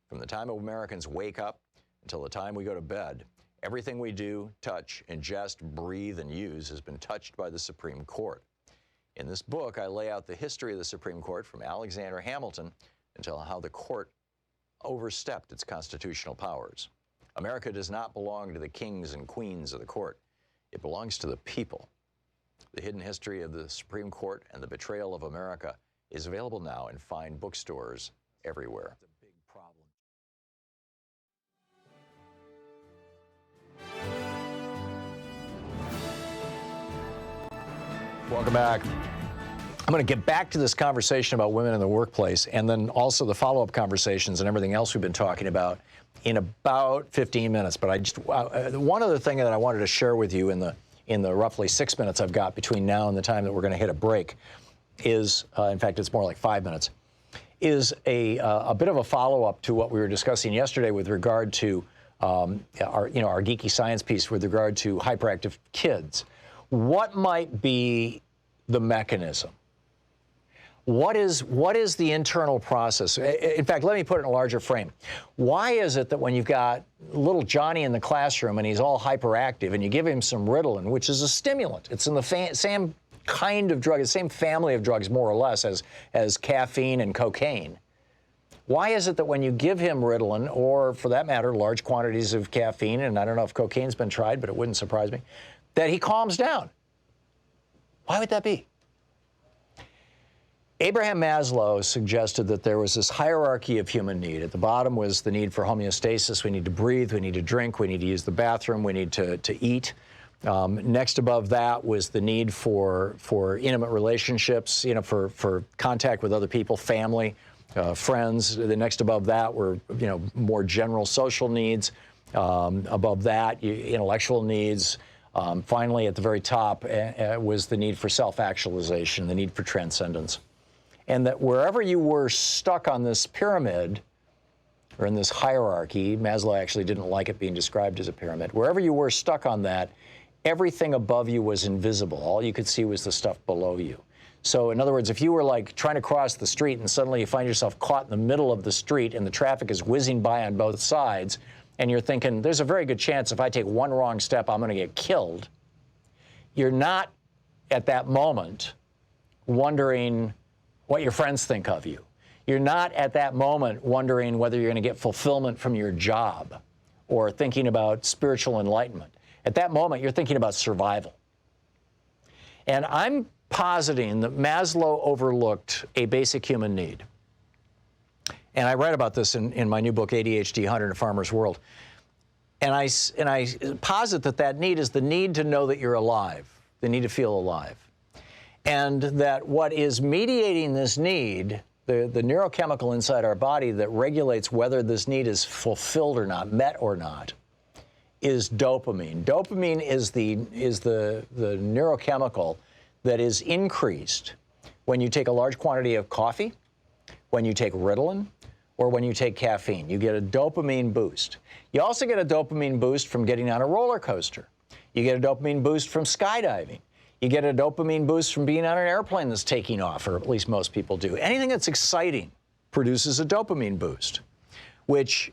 Speaker 14: From the time Americans wake up until the time we go to bed, everything we do, touch, ingest, breathe, and use has been touched by the Supreme Court. In this book, I lay out the history of the Supreme Court from Alexander Hamilton until how the court overstepped its constitutional powers. America does not belong to the kings and queens of the court. It belongs to the people. The Hidden History of the Supreme Court and the Betrayal of America is available now in fine bookstores everywhere. Welcome back. I'm going to get back to this conversation about women in the workplace, and then also the follow-up conversations and everything else we've been talking about in about 15 minutes. But one other thing that I wanted to share with you in the roughly 6 minutes I've got between now and the time that we're going to hit a break is, in fact, it's more like 5 minutes, is a bit of a follow-up to what we were discussing yesterday with regard to our geeky science piece with regard to hyperactive kids. What might be the mechanism? What is the internal process? In fact, let me put it in a larger frame. Why is it that when you've got little Johnny in the classroom and he's all hyperactive and you give him some Ritalin, which is a stimulant, it's in the same kind of drug, the same family of drugs more or less as caffeine and cocaine. Why is it that when you give him Ritalin, or for that matter, large quantities of caffeine, and I don't know if cocaine's been tried, but it wouldn't surprise me, that he calms down? Why would that be? Abraham Maslow suggested that there was this hierarchy of human need. At the bottom was the need for homeostasis. We need to breathe, we need to drink, we need to use the bathroom, we need to eat. Next above that was the need for intimate relationships, for contact with other people, family, friends. The next above that were, more general social needs. Above that, intellectual needs. Finally, at the very top was the need for self-actualization, the need for transcendence. And that wherever you were stuck on this pyramid, or in this hierarchy, Maslow actually didn't like it being described as a pyramid, wherever you were stuck on that, everything above you was invisible. All you could see was the stuff below you. So in other words, if you were like trying to cross the street and suddenly you find yourself caught in the middle of the street and the traffic is whizzing by on both sides, and you're thinking, there's a very good chance if I take one wrong step, I'm going to get killed, you're not at that moment wondering what your friends think of you. You're not at that moment wondering whether you're going to get fulfillment from your job or thinking about spiritual enlightenment. At that moment, you're thinking about survival. And I'm positing that Maslow overlooked a basic human need. And I write about this in my new book, ADHD, Hunter in a Farmer's World. And I posit that need is the need to know that you're alive, the need to feel alive. And that what is mediating this need, the neurochemical inside our body that regulates whether this need is fulfilled or not, met or not, is dopamine. Dopamine is the neurochemical that is increased when you take a large quantity of coffee, when you take Ritalin, or when you take caffeine. You get a dopamine boost. You also get a dopamine boost from getting on a roller coaster. You get a dopamine boost from skydiving. You get a dopamine boost from being on an airplane that's taking off, or at least most people do. Anything that's exciting produces a dopamine boost, which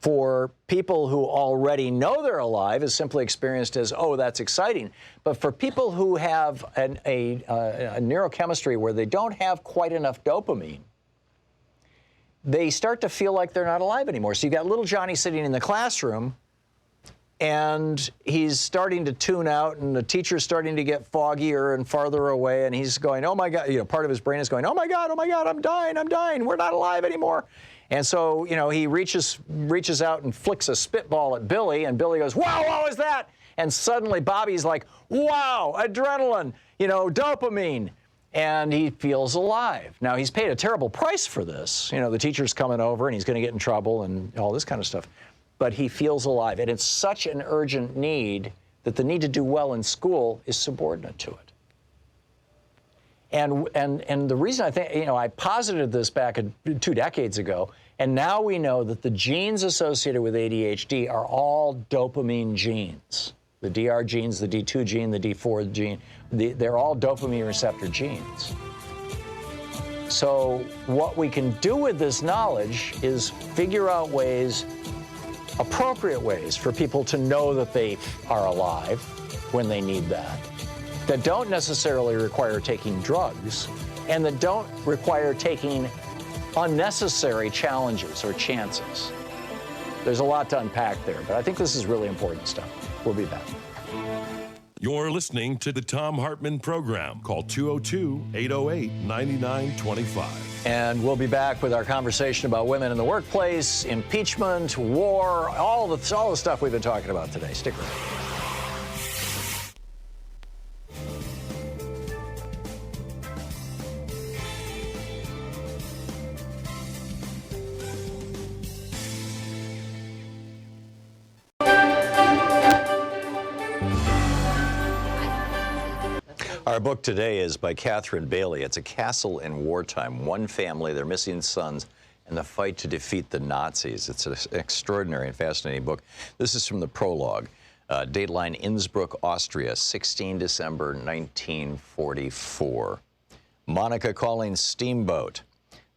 Speaker 14: for people who already know they're alive is simply experienced as, oh, that's exciting. But for people who have a neurochemistry where they don't have quite enough dopamine, they start to feel like they're not alive anymore. So you got little Johnny sitting in the classroom, and he's starting to tune out, and the teacher's starting to get foggier and farther away, and he's going, oh my God, part of his brain is going, oh my God, I'm dying, we're not alive anymore. And so, he reaches out and flicks a spitball at Billy, and Billy goes, wow, what was that? And suddenly Bobby's like, wow, adrenaline, dopamine. And he feels alive. Now, he's paid a terrible price for this. The teacher's coming over, and he's going to get in trouble and all this kind of stuff. But he feels alive. And it's such an urgent need that the need to do well in school is subordinate to it. And the reason I think, I posited this back 2 decades ago, and now we know that the genes associated with ADHD are all dopamine genes. The DR genes, the D2 gene, the D4 gene, they're all dopamine receptor genes. So what we can do with this knowledge is figure out appropriate ways for people to know that they are alive when they need that don't necessarily require taking drugs, and that don't require taking unnecessary challenges or chances. There's a lot to unpack there, but I think this is really important stuff. We'll be back.
Speaker 2: You're listening to the Thom Hartmann Program. Call 202-808-9925.
Speaker 14: And we'll be back with our conversation about women in the workplace, impeachment, war, all the stuff we've been talking about today. Stick around.
Speaker 1: Our book today is by Catherine Bailey. It's A Castle in Wartime, One Family, Their Missing Sons, and the Fight to Defeat the Nazis. It's an extraordinary and fascinating book. This is from the prologue. Dateline Innsbruck, Austria, 16 December 1944. Monica calling steamboat.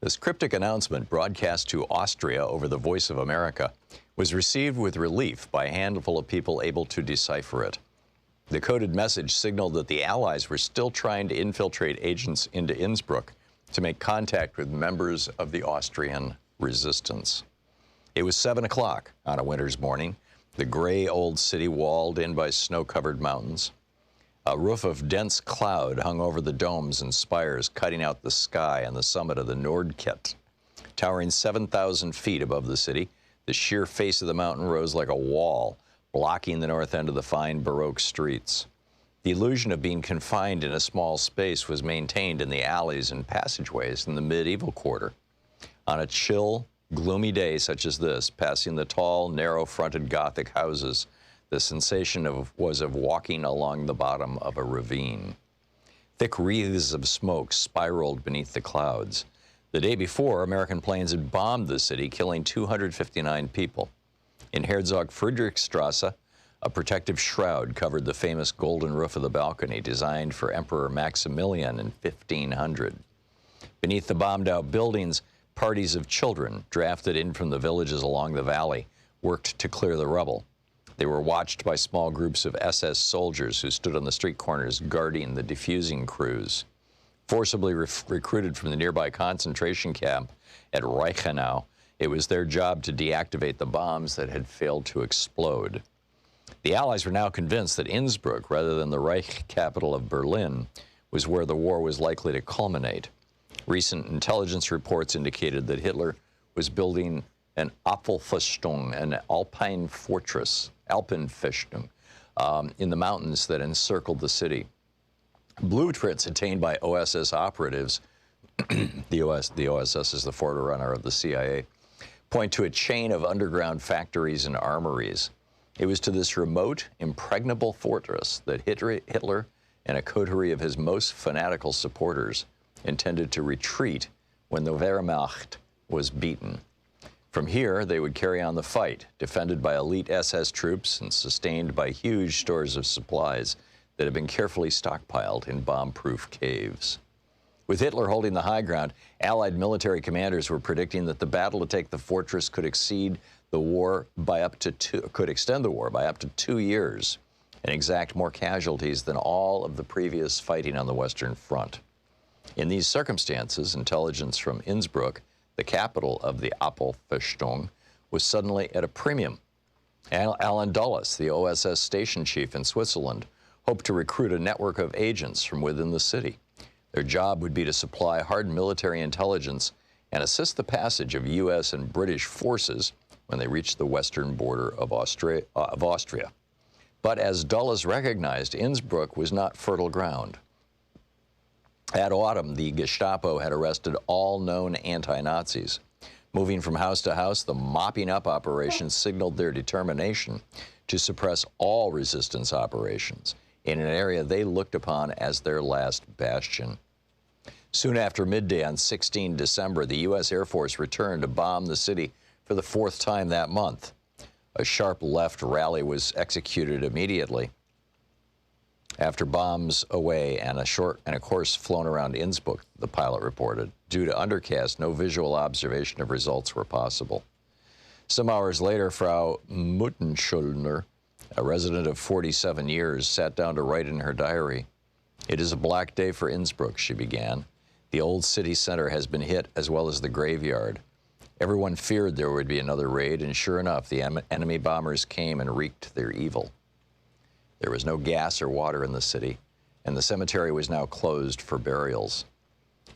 Speaker 1: This cryptic announcement, broadcast to Austria over the Voice of America, was received with relief by a handful of people able to decipher it. The coded message signaled that the Allies were still trying to infiltrate agents into Innsbruck to make contact with members of the Austrian resistance. It was 7 o'clock on a winter's morning, the gray old city walled in by snow-covered mountains. A roof of dense cloud hung over the domes and spires, cutting out the sky on the summit of the Nordkette. Towering 7,000 feet above the city, the sheer face of the mountain rose like a wall, blocking the north end of the fine Baroque streets. The illusion of being confined in a small space was maintained in the alleys and passageways in the medieval quarter. On a chill, gloomy day such as this, passing the tall, narrow-fronted Gothic houses, the sensation was of walking along the bottom of a ravine. Thick wreaths of smoke spiraled beneath the clouds. The day before, American planes had bombed the city, killing 259 people. In Herzog-Friedrichstrasse, a protective shroud covered the famous golden roof of the balcony designed for Emperor Maximilian in 1500. Beneath the bombed-out buildings, parties of children, drafted in from the villages along the valley, worked to clear the rubble. They were watched by small groups of SS soldiers who stood on the street corners guarding the defusing crews. Forcibly recruited from the nearby concentration camp at Reichenau, it was their job to deactivate the bombs that had failed to explode. The Allies were now convinced that Innsbruck, rather than the Reich capital of Berlin, was where the war was likely to culminate. Recent intelligence reports indicated that Hitler was building an Apfelfestung, an Alpine fortress, Alpenfestung, in the mountains that encircled the city. Blueprints obtained by OSS operatives, the OSS is the forerunner of the CIA, point to a chain of underground factories and armories. It was to this remote, impregnable fortress that Hitler and a coterie of his most fanatical supporters intended to retreat when the Wehrmacht was beaten. From here, they would carry on the fight, defended by elite SS troops and sustained by huge stores of supplies that had been carefully stockpiled in bomb-proof caves. With Hitler holding the high ground, Allied military commanders were predicting that the battle to take the fortress could extend the war by up to 2 years and exact more casualties than all of the previous fighting on the Western Front. In these circumstances, intelligence from Innsbruck, the capital of the Apfelfestung, was suddenly at a premium. Alan Dulles, the OSS station chief in Switzerland, hoped to recruit a network of agents from within the city. Their job would be to supply hard military intelligence and assist the passage of U.S. and British forces when they reached the western border of Austria. But as Dulles recognized, Innsbruck was not fertile ground. That autumn, the Gestapo had arrested all known anti-Nazis. Moving from house to house, the mopping up operation signaled their determination to suppress all resistance operations in an area they looked upon as their last bastion. Soon after midday on 16 December, the U.S. Air Force returned to bomb the city for the 4th time that month. A sharp left rally was executed immediately. After bombs away and a course flown around Innsbruck, the pilot reported. Due to undercast, no visual observation of results were possible. Some hours later, Frau Muttenschuldner, a resident of 47 years, sat down to write in her diary. "It is a black day for Innsbruck," she began. "The old city center has been hit, as well as the graveyard. Everyone feared there would be another raid, and sure enough, the enemy bombers came and wreaked their evil. There was no gas or water in the city, and the cemetery was now closed for burials.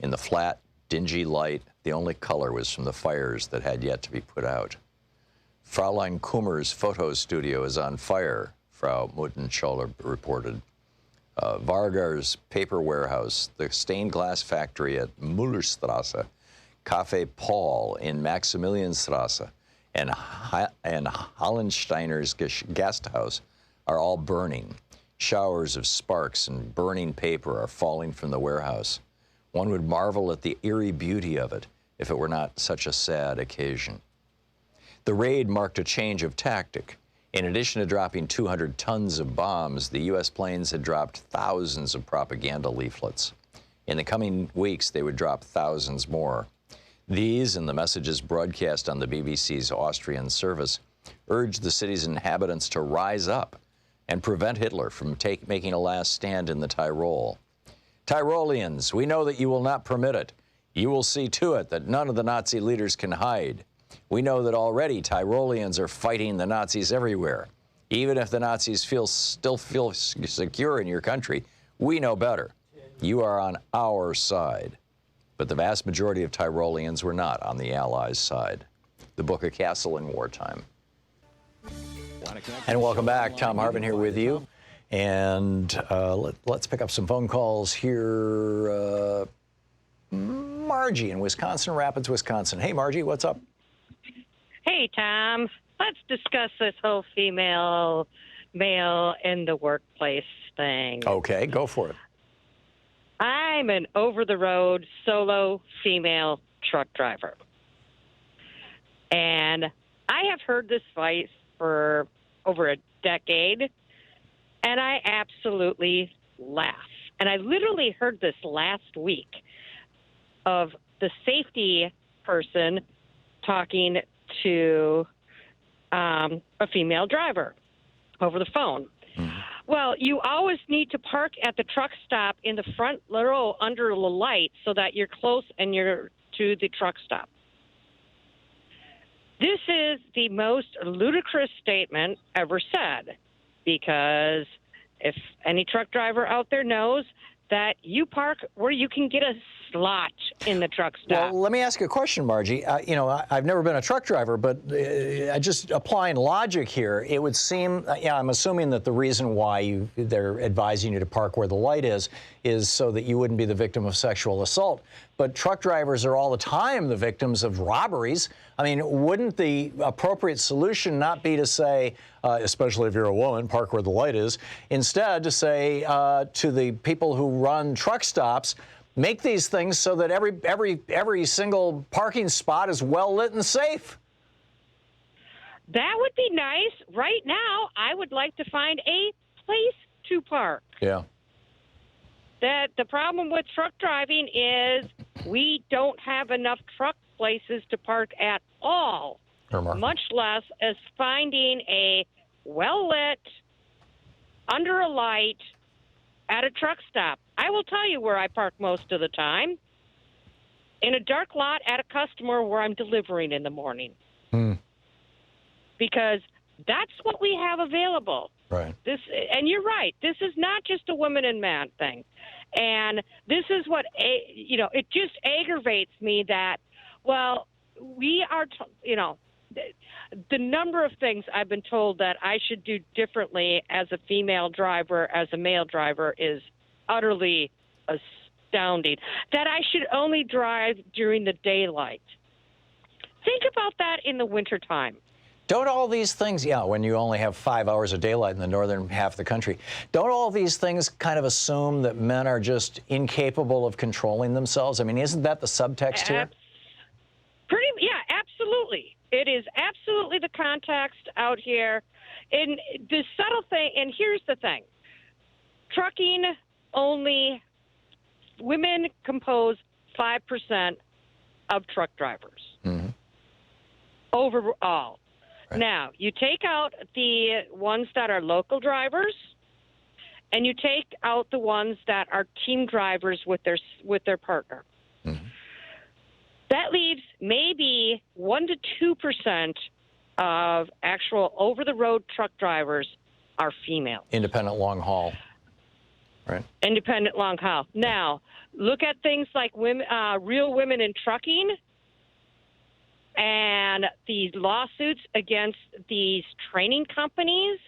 Speaker 1: In the flat, dingy light, the only color was from the fires that had yet to be put out. Fraulein Kummer's photo studio is on fire," Frau Muttenschuldner reported. Vargar's paper warehouse, the stained glass factory at Müllerstrasse, Café Paul in Maximilianstrasse, and Hallensteiner's Gasthaus are all burning.
Speaker 14: Showers of sparks and burning paper are falling from the warehouse. One would marvel at the eerie beauty of it if it were not such a sad occasion. The raid marked a change of tactic. In addition to dropping 200 tons of bombs, the U.S. planes had dropped thousands of propaganda leaflets. In the coming weeks, they would drop thousands more. These and the messages broadcast on the BBC's Austrian service urged the city's inhabitants to rise up and prevent Hitler from making a last stand in the Tyrol. Tyroleans, we know that you will not permit it. You will see to it that none of the Nazi leaders can hide. We know that already Tyroleans are fighting the Nazis everywhere. Even if the Nazis still feel secure in your country, we know better. You are on our side. But the vast majority of Tyroleans were not on the Allies' side. The book, A Castle in Wartime. And welcome back. Thom Hartmann here with you. And let's pick up some phone calls here. Margie in Wisconsin Rapids, Wisconsin. Hey, Margie, what's up?
Speaker 8: Hey, Tom. Let's discuss this whole female, male in the workplace thing.
Speaker 14: Okay, go for it.
Speaker 8: I'm an over-the-road solo female truck driver. And I have heard this voice for over a decade, and I absolutely laugh. And I literally heard this last week of the safety person talking to a female driver over the phone. Well, you always need to park at the truck stop in the front row under the light so that you're close and you're to the truck stop. This is the most ludicrous statement ever said, because if any truck driver out there knows that you park where you can get a slot in the truck stop.
Speaker 14: Well, let me ask you a question, Margie. I've never been a truck driver, but just applying logic here, it would seem, I'm assuming that the reason why they're advising you to park where the light is so that you wouldn't be the victim of sexual assault. But truck drivers are all the time the victims of robberies. I mean, wouldn't the appropriate solution not be to say, especially if you're a woman, park where the light is, instead to say to the people who run truck stops, make these things so that every single parking spot is well lit and safe?
Speaker 8: That would be nice. Right now, I would like to find a place to park.
Speaker 14: Yeah.
Speaker 8: That the problem with truck driving is we don't have enough truck places to park at all, much less as finding a well-lit, under a light, at a truck stop. I will tell you where I park most of the time. In a dark lot at a customer where I'm delivering in the morning. Because that's what we have available.
Speaker 14: Right.
Speaker 8: And you're right. This is not just a woman and man thing. And this is what, it just aggravates me that, well, we are, the number of things I've been told that I should do differently as a female driver, as a male driver, is utterly astounding. That I should only drive during the daylight. Think about that in the wintertime.
Speaker 14: Don't all these things, when you only have 5 hours of daylight in the northern half of the country, don't all these things kind of assume that men are just incapable of controlling themselves? I mean, isn't that the subtext here?
Speaker 8: Absolutely. It is absolutely the context out here. And the subtle thing, and here's the thing. Trucking, only women compose 5% of truck drivers. Overall. Right. Now, you take out the ones that are local drivers, and you take out the ones that are team drivers with their partner. That leaves maybe 1% to 2% of actual over-the-road truck drivers are female.
Speaker 14: Independent long haul. Right.
Speaker 8: Independent long haul. Now, look at things like women, real women in trucking, and these lawsuits against these training companies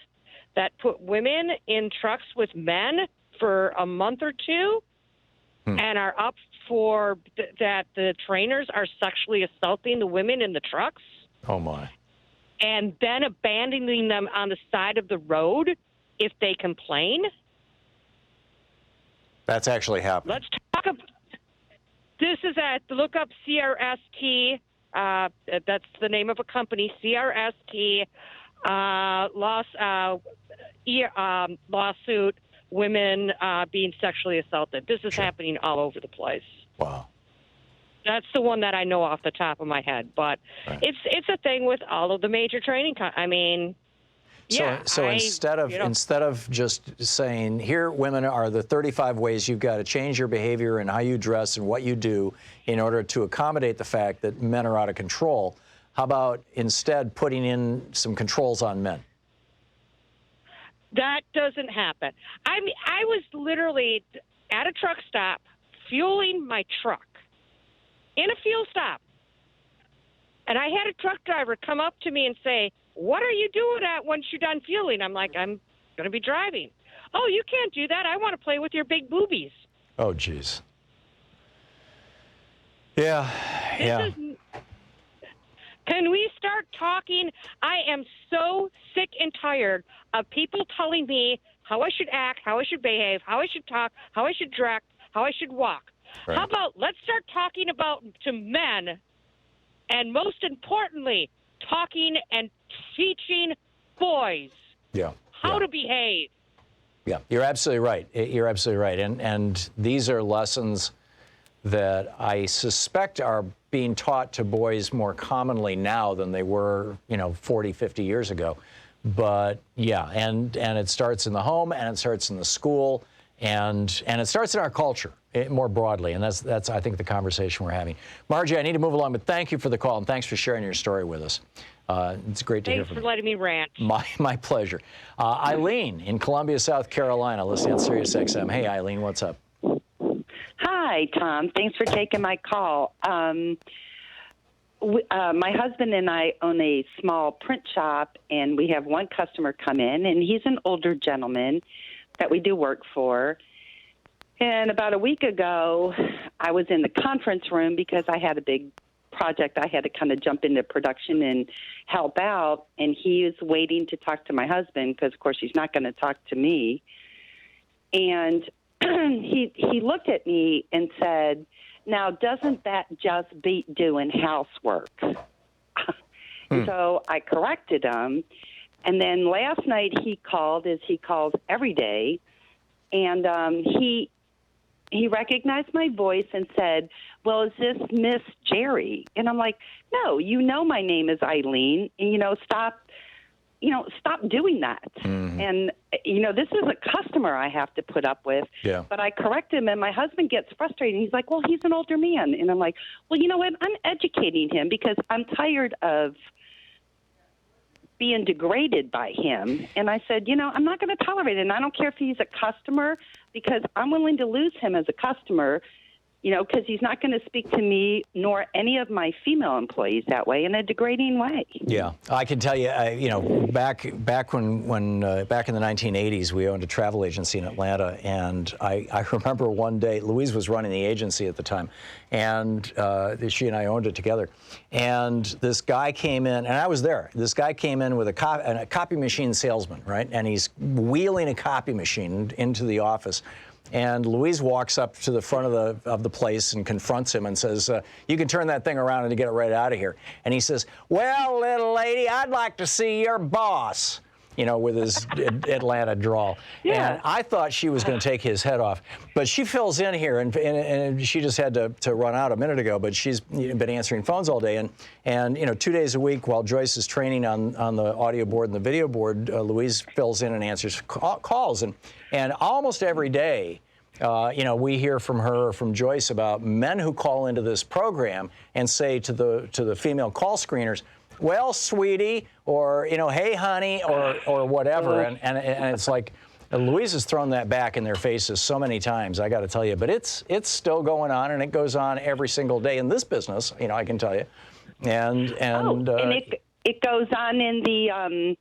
Speaker 8: that put women in trucks with men for a month or two and are up for that the trainers are sexually assaulting the women in the trucks.
Speaker 14: Oh, my.
Speaker 8: And then abandoning them on the side of the road if they complain.
Speaker 14: That's actually happening.
Speaker 8: Let's talk about. This is look up CRST. That's the name of a company, CRST. Lawsuit, women being sexually assaulted. This is happening all over the place.
Speaker 14: Wow.
Speaker 8: That's the one that I know off the top of my head, but it's a thing with all of the major training.
Speaker 14: So instead of just saying, here, women are the 35 ways you've got to change your behavior and how you dress and what you do in order to accommodate the fact that men are out of control, how about instead putting in some controls on men?
Speaker 8: That doesn't happen. I was literally at a truck stop fueling my truck in a fuel stop. And I had a truck driver come up to me and say, "What are you doing once you're done fueling?" I'm like, "I'm going to be driving." "Oh, you can't do that. I want to play with your big boobies."
Speaker 14: Oh, geez. Yeah.
Speaker 8: Can we start talking? I am so sick and tired of people telling me how I should act, how I should behave, how I should talk, how I should dress, how I should walk.
Speaker 14: Right.
Speaker 8: How about let's start talking to men, and most importantly, talking and teaching boys how to behave.
Speaker 14: Yeah, you're absolutely right. You're absolutely right. And these are lessons that I suspect are being taught to boys more commonly now than they were, 40, 50 years ago. But yeah, and it starts in the home, and it starts in the school, and it starts in our culture more broadly. And that's I think the conversation we're having. Margie, I need to move along, but thank you for the call, and thanks for sharing your story with us. It's great to hear from you.
Speaker 8: Thanks for letting me rant.
Speaker 14: My pleasure. Eileen in Columbia, South Carolina, listening on Sirius XM. Hey, Eileen, what's up?
Speaker 9: Hi, Tom. Thanks for taking my call. My husband and I own a small print shop, and we have one customer come in, and he's an older gentleman that we do work for. And about a week ago, I was in the conference room because I had a big project. I had to kind of jump into production and help out, and he is waiting to talk to my husband because, of course, he's not going to talk to me. And he looked at me and said, "Now, doesn't that just beat doing housework?" So I corrected him. And then last night he called, as he calls every day, and he recognized my voice and said, "Well, is this Miss Jerry?" And I'm like, "No, my name is Eileen, and stop doing that." Mm-hmm. And this is a customer I have to put up with.
Speaker 14: Yeah.
Speaker 9: But I correct him, and my husband gets frustrated. He's like, "Well, he's an older man," and I'm like, "Well, you know what? I'm educating him because I'm tired of being degraded by him." And I said, I'm not going to tolerate it. And I don't care if he's a customer, because I'm willing to lose him as a customer, because he's not going to speak to me nor any of my female employees that way, in a degrading way.
Speaker 14: Yeah, I can tell you, back when back in the 1980s, we owned a travel agency in Atlanta, and I remember one day, Louise was running the agency at the time, and she and I owned it together. And this guy came in, and I was there. This guy came in with a copy machine salesman, right? And he's wheeling a copy machine into the office. And Louise walks up to the front of the place and confronts him and says, "You can turn that thing around and get it right out of here." And he says, "Well, little lady, I'd like to see your boss," with his Atlanta drawl. Yeah. And I thought she was going to take his head off. But she fills in here, and she just had to run out a minute ago, but she's been answering phones all day. And 2 days a week while Joyce is training on the audio board and the video board, Louise fills in and answers calls. And almost every day, we hear from her or from Joyce about men who call into this program and say to the female call screeners, "Well, sweetie," or "Hey, honey," or whatever, and it's like Louise has thrown that back in their faces so many times. I got to tell you, but it's still going on, and it goes on every single day in this business. I can tell you, and
Speaker 9: it goes on in the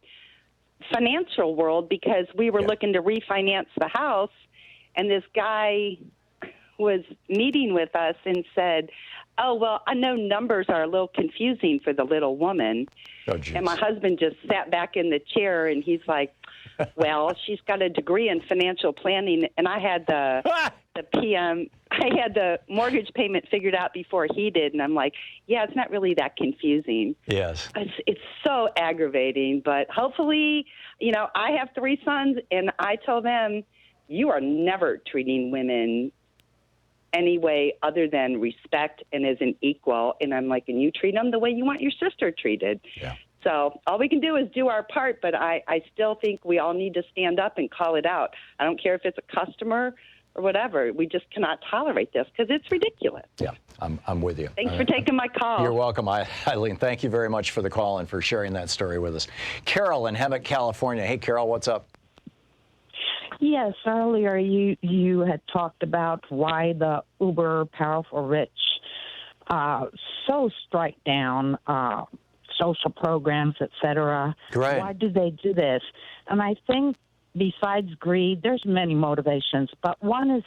Speaker 9: financial world, because we were looking to refinance the house, and this guy was meeting with us and said, "Oh, well, I know numbers are a little confusing for the little woman."
Speaker 14: Oh, geez.
Speaker 9: And my husband just sat back in the chair, and he's like, "Well, she's got a degree in financial planning." And I had the the PM, I had the mortgage payment figured out before he did, and I'm like, yeah, it's not really that confusing.
Speaker 14: Yes.
Speaker 9: It's so aggravating, but hopefully, I have 3 sons, and I tell them, you are never treating women any way other than respect and as an equal. And I'm like, and you treat them the way you want your sister treated.
Speaker 14: Yeah.
Speaker 9: So all we can do is do our part, but I still think we all need to stand up and call it out. I don't care if it's a customer or whatever. We just cannot tolerate this because it's ridiculous.
Speaker 14: Yeah, I'm with you.
Speaker 9: Thanks for taking my call.
Speaker 14: You're welcome, Eileen. Thank you very much for the call and for sharing that story with us. Carol in Hemet, California. Hey, Carol, what's up?
Speaker 10: Yes, earlier you had talked about why the uber powerful rich so strike down social programs, etc.
Speaker 14: Right.
Speaker 10: Why do they do this? And I think besides greed, there's many motivations, but one is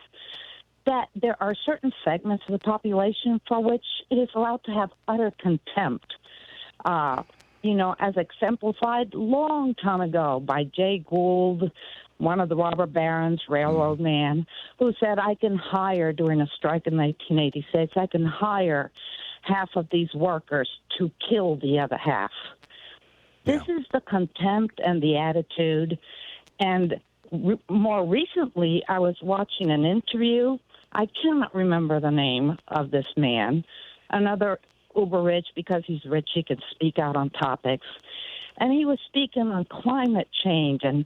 Speaker 10: that there are certain segments of the population for which it is allowed to have utter contempt. As exemplified long time ago by Jay Gould, one of the robber barons, railroad man, who said, I can hire, during a strike in 1986, I can hire half of these workers to kill the other half. This is the contempt and the attitude. And more recently, I was watching an interview. I cannot remember the name of this man, another uber rich, because he's rich, he can speak out on topics. And he was speaking on climate change and,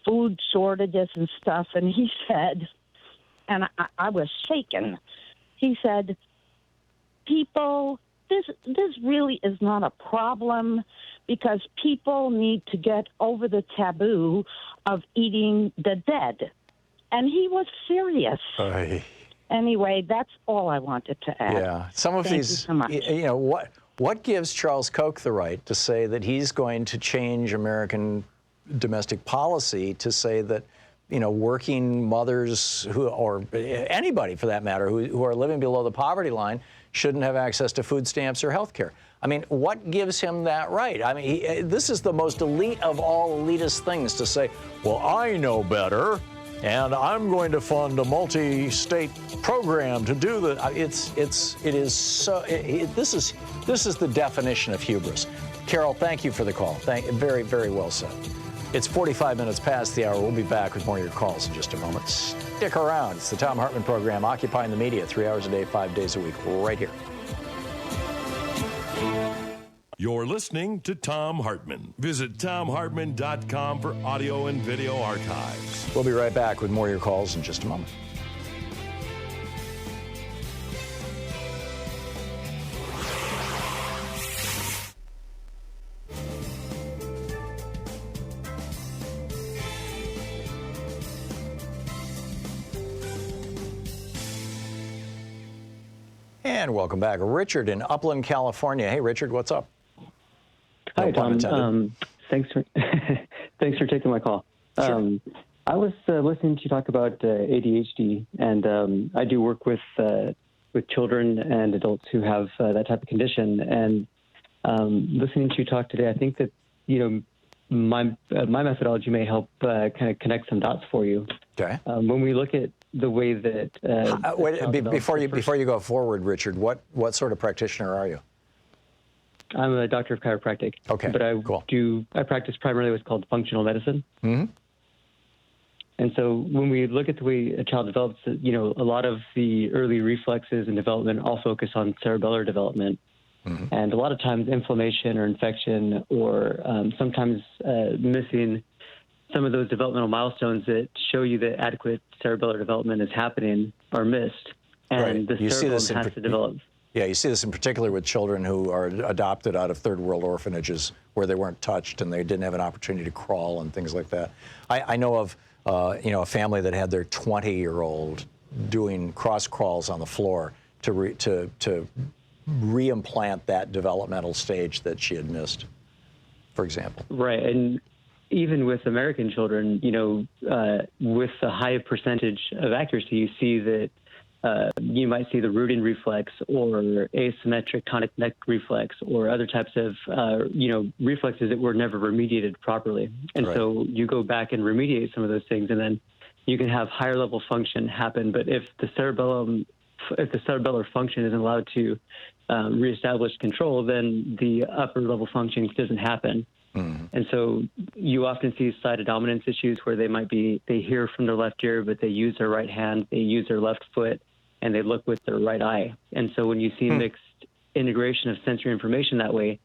Speaker 10: food shortages and stuff. And he said, and I was shaken, he said, people, this really is not a problem because people need to get over the taboo of eating the dead. And he was serious. Anyway, that's all I wanted to add.
Speaker 14: Yeah. Some of
Speaker 10: Thank
Speaker 14: these,
Speaker 10: you so much.
Speaker 14: what gives Charles Koch the right to say that he's going to change American domestic policy to say that, working mothers or anybody for that matter, who are living below the poverty line shouldn't have access to food stamps or health care? I mean, what gives him that right? I mean, this is the most elite of all elitist things to say, well, I know better, and I'm going to fund a multi-state program to do that. This is the definition of hubris. Carol, thank you for the call. Very, very well said. It's 45 minutes past the hour. We'll be back with more of your calls in just a moment. Stick around. It's the Thom Hartmann Program, occupying the media 3 hours a day, 5 days a week, right here.
Speaker 2: You're listening to Thom Hartmann. Visit thomhartmann.com for audio and video archives.
Speaker 14: We'll be right back with more of your calls in just a moment. And welcome back. Richard in Upland, California. Hey, Richard, what's up?
Speaker 12: Hi, Tom. Thanks for taking my call.
Speaker 14: Sure.
Speaker 12: I was listening to you talk about ADHD, and I do work with children and adults who have that type of condition. And listening to you talk today, I think that my methodology may help kind of connect some dots for you.
Speaker 14: Okay.
Speaker 12: When we look at the way that
Speaker 14: before you go forward, Richard, what sort of practitioner are you?
Speaker 12: I'm a doctor of chiropractic.
Speaker 14: Okay,
Speaker 12: but
Speaker 14: cool.
Speaker 12: I practice primarily what's called functional medicine.
Speaker 14: Mm-hmm.
Speaker 12: And so when we look at the way a child develops, a lot of the early reflexes and development all focus on cerebellar development. Mm-hmm. And a lot of times inflammation or infection or sometimes missing some of those developmental milestones that show you that adequate cerebellar development is happening are missed. And
Speaker 14: right.
Speaker 12: the cerebellum has to develop.
Speaker 14: Yeah, you see this in particular with children who are adopted out of third world orphanages where they weren't touched and they didn't have an opportunity to crawl and things like that. I know of a family that had their 20-year-old doing cross crawls on the floor to reimplant that developmental stage that she had missed, for example.
Speaker 12: Right, and even with American children, with a high percentage of accuracy, you see that you might see the rooting reflex or asymmetric tonic neck reflex or other types of, reflexes that were never remediated properly. And so you go back and remediate some of those things, and then you can have higher level function happen, but if the cerebellar function isn't allowed to reestablish control, then the upper level function doesn't happen. And so you often see side of dominance issues where they hear from their left ear, but they use their right hand, they use their left foot, and they look with their right eye. And so when you see mixed integration of sensory information that way,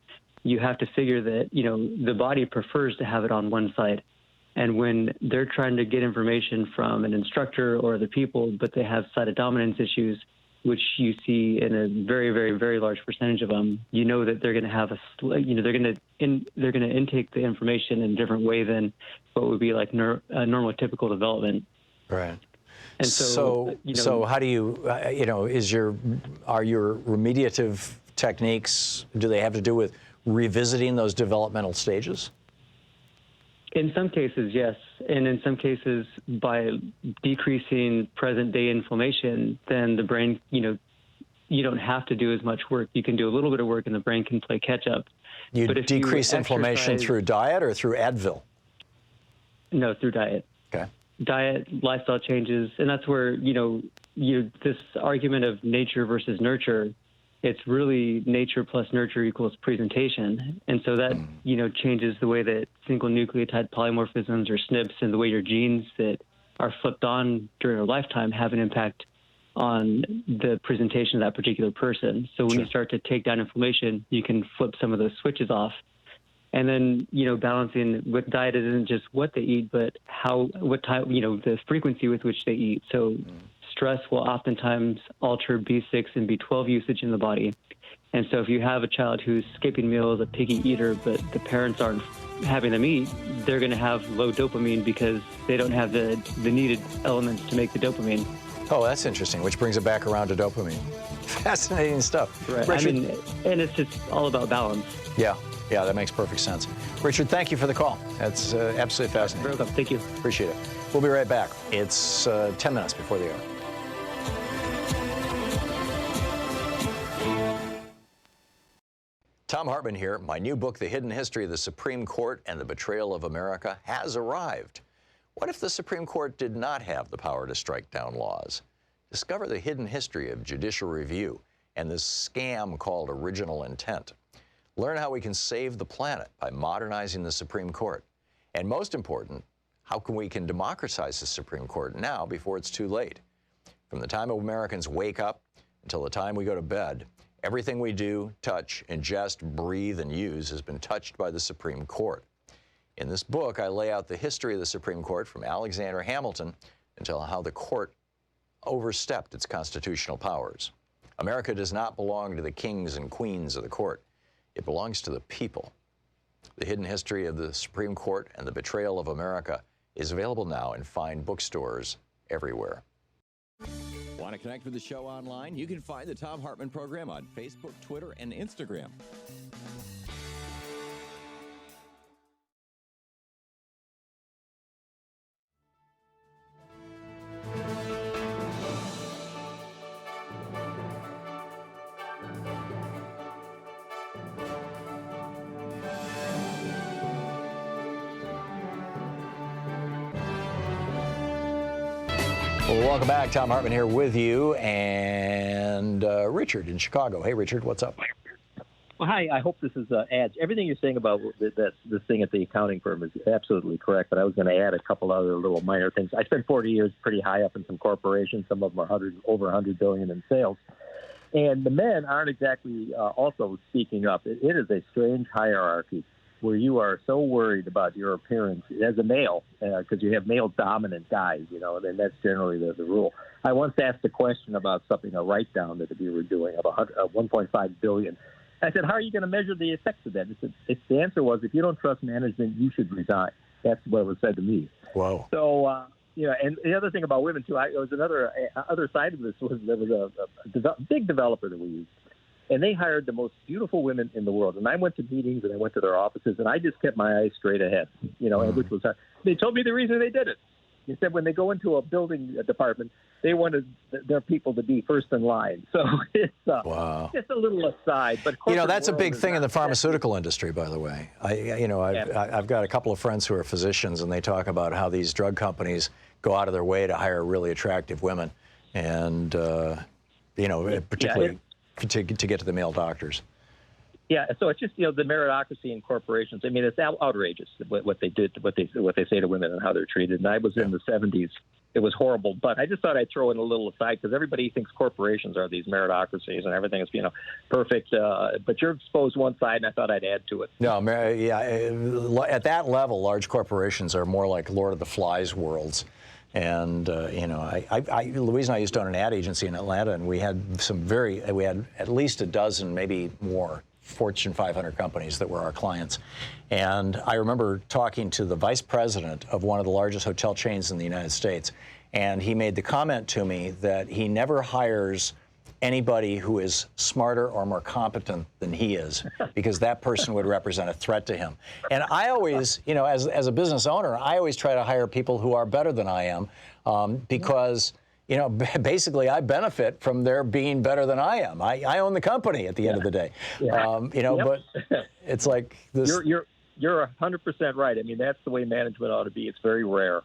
Speaker 12: you have to figure that, the body prefers to have it on one side. And when they're trying to get information from an instructor or the people, but they have side of dominance issues, which you see in a very, very, very large percentage of them, that they're going to have they're going to intake the information in a different way than what would be like normotypical development.
Speaker 14: Right.
Speaker 12: And
Speaker 14: so how do you, are your remediative techniques, do they have to do with revisiting those developmental stages?
Speaker 12: In some cases, yes. And in some cases, by decreasing present-day inflammation, then the brain, you don't have to do as much work. You can do a little bit of work and the brain can play catch-up.
Speaker 14: You decrease inflammation through diet or through Advil?
Speaker 12: No, through diet.
Speaker 14: Okay.
Speaker 12: Diet, lifestyle changes, and that's where, this argument of nature versus nurture, it's really nature plus nurture equals presentation. And so that, changes the way that single nucleotide polymorphisms or SNPs and the way your genes that are flipped on during a lifetime have an impact on the presentation of that particular person. So when you start to take down inflammation, you can flip some of those switches off. And then, balancing with diet isn't just what they eat, but what time, the frequency with which they eat. So stress will oftentimes alter B6 and B12 usage in the body. And so if you have a child who's skipping meals, a picky eater, but the parents aren't having them eat, they're going to have low dopamine because they don't have the needed elements to make the dopamine.
Speaker 14: Oh, that's interesting, which brings it back around to dopamine. Fascinating stuff.
Speaker 12: Right.
Speaker 14: Richard,
Speaker 12: and it's just all about balance.
Speaker 14: Yeah, that makes perfect sense. Richard, thank you for the call. That's absolutely fascinating.
Speaker 12: Very welcome. Thank you.
Speaker 14: Appreciate it. We'll be right back. It's 10 minutes before the hour. Thom Hartmann here. My new book, The Hidden History of the Supreme Court and the Betrayal of America, has arrived. What if the Supreme Court did not have the power to strike down laws? Discover the hidden history of judicial review and this scam called original intent. Learn how we can save the planet by modernizing the Supreme Court. And most important, how we can democratize the Supreme Court now before it's too late. From the time Americans wake up until the time we go to bed, everything we do, touch, ingest, breathe, and use has been touched by the Supreme Court. In this book, I lay out the history of the Supreme Court from Alexander Hamilton until how the court overstepped its constitutional powers. America does not belong to the kings and queens of the court. It belongs to the people. The Hidden History of the Supreme Court and the Betrayal of America is available now in fine bookstores everywhere.
Speaker 5: Want to connect with the show online? You can find the Thom Hartmann Program on Facebook, Twitter, and Instagram.
Speaker 14: Well, welcome back. Thom Hartmann here with you, and Richard in Chicago. Hey, Richard, what's up?
Speaker 13: Well, hi. I hope this is adds. Everything you're saying about this thing at the accounting firm is absolutely correct, but I was going to add a couple other little minor things. I spent 40 years pretty high up in some corporations. Some of them are over $100 billion in sales. And the men aren't exactly also speaking up. It is a strange hierarchy where you are so worried about your appearance as a male, because you have male-dominant guys, and that's generally the rule. I once asked a question about something, a write-down that we were doing of $1.5 billion. I said, how are you going to measure the effects of that? The answer was, if you don't trust management, you should resign. That's what was said to me.
Speaker 14: Wow.
Speaker 13: So, and the other thing about women, too, there was another other side of this, was there was a big developer that we used. And they hired the most beautiful women in the world. And I went to meetings and I went to their offices and I just kept my eyes straight ahead, which was, they told me the reason they did it. He said when they go into a building department, they wanted their people to be first in line. So it's just a little aside. But
Speaker 14: that's a big thing in the pharmaceutical industry, by the way. I've got a couple of friends who are physicians, and they talk about how these drug companies go out of their way to hire really attractive women, and particularly to get to the male doctors.
Speaker 13: Yeah, so it's just the meritocracy in corporations. I mean, it's outrageous what they did, what they say to women and how they're treated. And I was in the 70s. It was horrible, but I just thought I'd throw in a little aside because everybody thinks corporations are these meritocracies and everything is perfect. But you're exposed one side, and I thought I'd add to it.
Speaker 14: No, at that level, large corporations are more like Lord of the Flies worlds. And Louise and I used to own an ad agency in Atlanta, and we had at least a dozen, maybe more, Fortune 500 companies that were our clients. And I remember talking to the vice president of one of the largest hotel chains in the United States, and he made the comment to me that he never hires anybody who is smarter or more competent than he is, because that person would represent a threat to him. And I always, as a business owner, I always try to hire people who are better than I am, because basically I benefit from their being better than I am. I own the company at the end of the day. But it's like this.
Speaker 13: You're 100% right. I mean, that's the way management ought to be. It's very rare.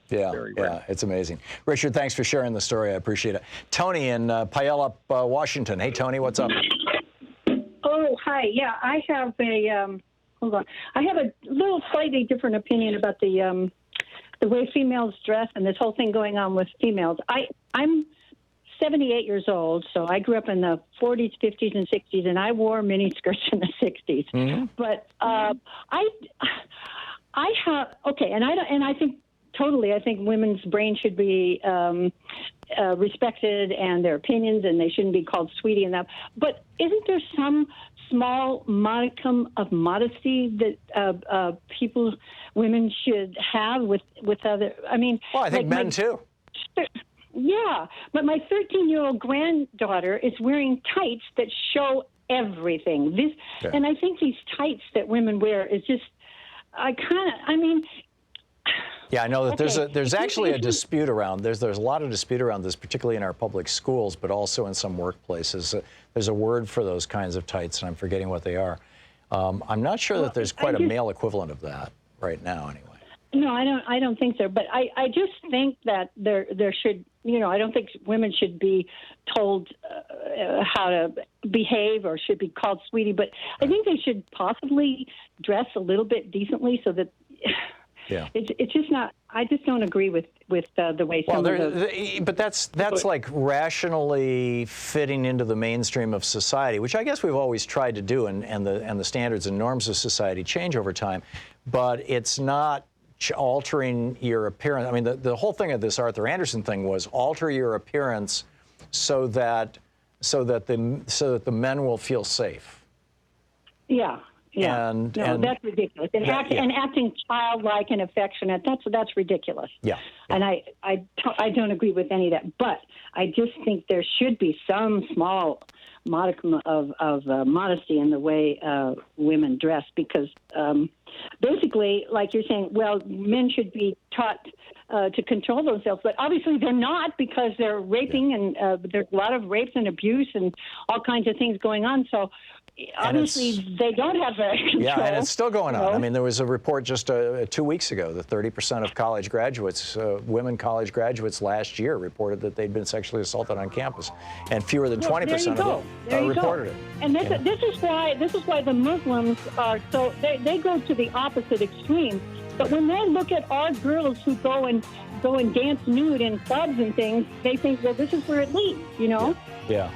Speaker 14: It's amazing. Richard, thanks for sharing the story. I appreciate it. Tony in Puyallup, Washington. Hey, Tony, what's up?
Speaker 15: Oh, hi. Yeah, I have hold on. I have a little slightly different opinion about the way females dress and this whole thing going on with females. I'm 78 years old, so I grew up in the 40s, 50s, and 60s, and I wore miniskirts in the 60s. Mm-hmm. But I think women's brain should be respected and their opinions, and they shouldn't be called sweetie and that. But isn't there some small modicum of modesty that women should have with other? I mean,
Speaker 14: well, I think men too.
Speaker 15: Yeah, but my 13-year-old granddaughter is wearing tights that show everything. And I think these tights that women wear is just,
Speaker 14: Yeah, I know that there's actually a dispute around. There's a lot of dispute around this, particularly in our public schools, but also in some workplaces. There's a word for those kinds of tights, and I'm forgetting what they are. I'm not sure that there's quite a male equivalent of that right now, anyway.
Speaker 15: No, I don't think so. But I just think that there should, I don't think women should be told how to behave or should be called sweetie. But I think they should possibly dress a little bit decently so that.
Speaker 14: Yeah,
Speaker 15: it's just not. I just don't agree with the way some of those.
Speaker 14: But that's like rationally fitting into the mainstream of society, which I guess we've always tried to do, and the standards and norms of society change over time. But it's not altering your appearance. I mean, the whole thing of this Arthur Andersen thing was alter your appearance so that the men will feel safe.
Speaker 15: Yeah. Yeah, that's ridiculous. And acting childlike and affectionate, that's ridiculous.
Speaker 14: Yeah.
Speaker 15: And I don't agree with any of that. But I just think there should be some small modicum of modesty in the way women dress, because basically, like you're saying, well, men should be taught to control themselves, but obviously they're not, because they're raping and there's a lot of rapes and abuse and all kinds of things going on. So obviously they don't have very control.
Speaker 14: Yeah, and it's still going on. I mean, there was a report just 2 weeks ago that 30% of college graduates, women college graduates last year, reported that they'd been sexually assaulted on campus, and fewer than 20% of them reported it.
Speaker 15: And this is why the Muslims are so they go to the opposite extreme. But when they look at our girls who go and dance nude in clubs and things, they think, well, this is where it leads,
Speaker 14: Yeah.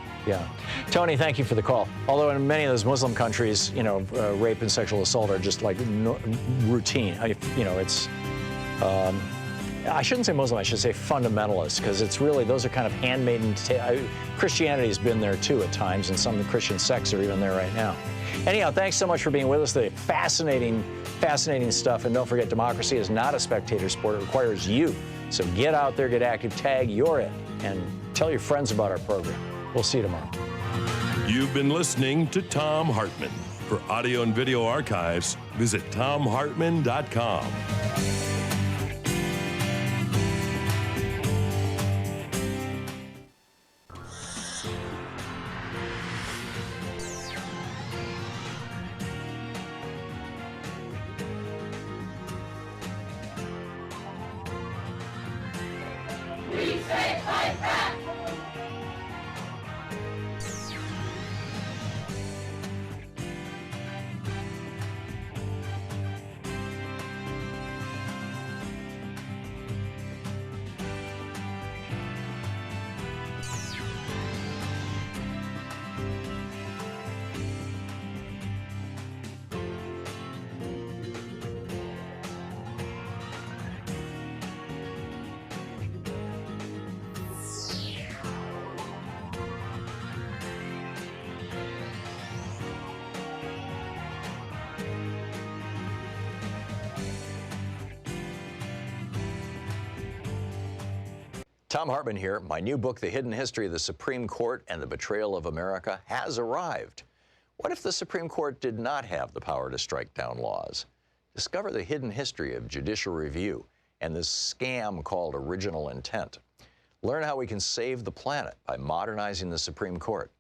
Speaker 14: Tony, thank you for the call. Although in many of those Muslim countries, rape and sexual assault are just like routine. It's, I shouldn't say Muslim, I should say fundamentalist, because it's really, those are kind of handmaiden. Christianity's been there too at times, and some of the Christian sects are even there right now. Anyhow, thanks so much for being with us today. Fascinating stuff. And don't forget, democracy is not a spectator sport. It requires you. So get out there, get active, tag you're it, and tell your friends about our program. We'll see you tomorrow.
Speaker 2: You've been listening to Thom Hartmann. For audio and video archives, visit thomhartmann.com.
Speaker 1: Thom Hartmann here. My new book, The Hidden History of the Supreme Court and the Betrayal of America, has arrived. What if the Supreme Court did not have the power to strike down laws? Discover the hidden history of judicial review and this scam called original intent. Learn how we can save the planet by modernizing the Supreme Court.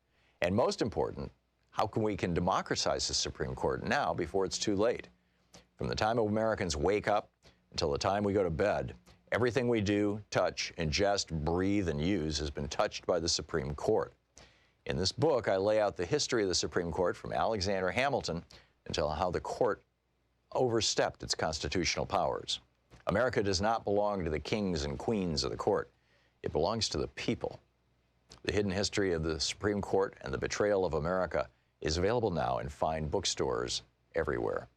Speaker 1: And most important, how we can democratize the Supreme Court now before it's too late. From the time Americans wake up until the time we go to bed, everything we do, touch, ingest, breathe, and use has been touched by the Supreme Court. In this book, I lay out the history of the Supreme Court from Alexander Hamilton until how the court overstepped its constitutional powers. America does not belong to the kings and queens of the court. It belongs to the people. The Hidden History of the Supreme Court and the Betrayal of America is available now in fine bookstores everywhere.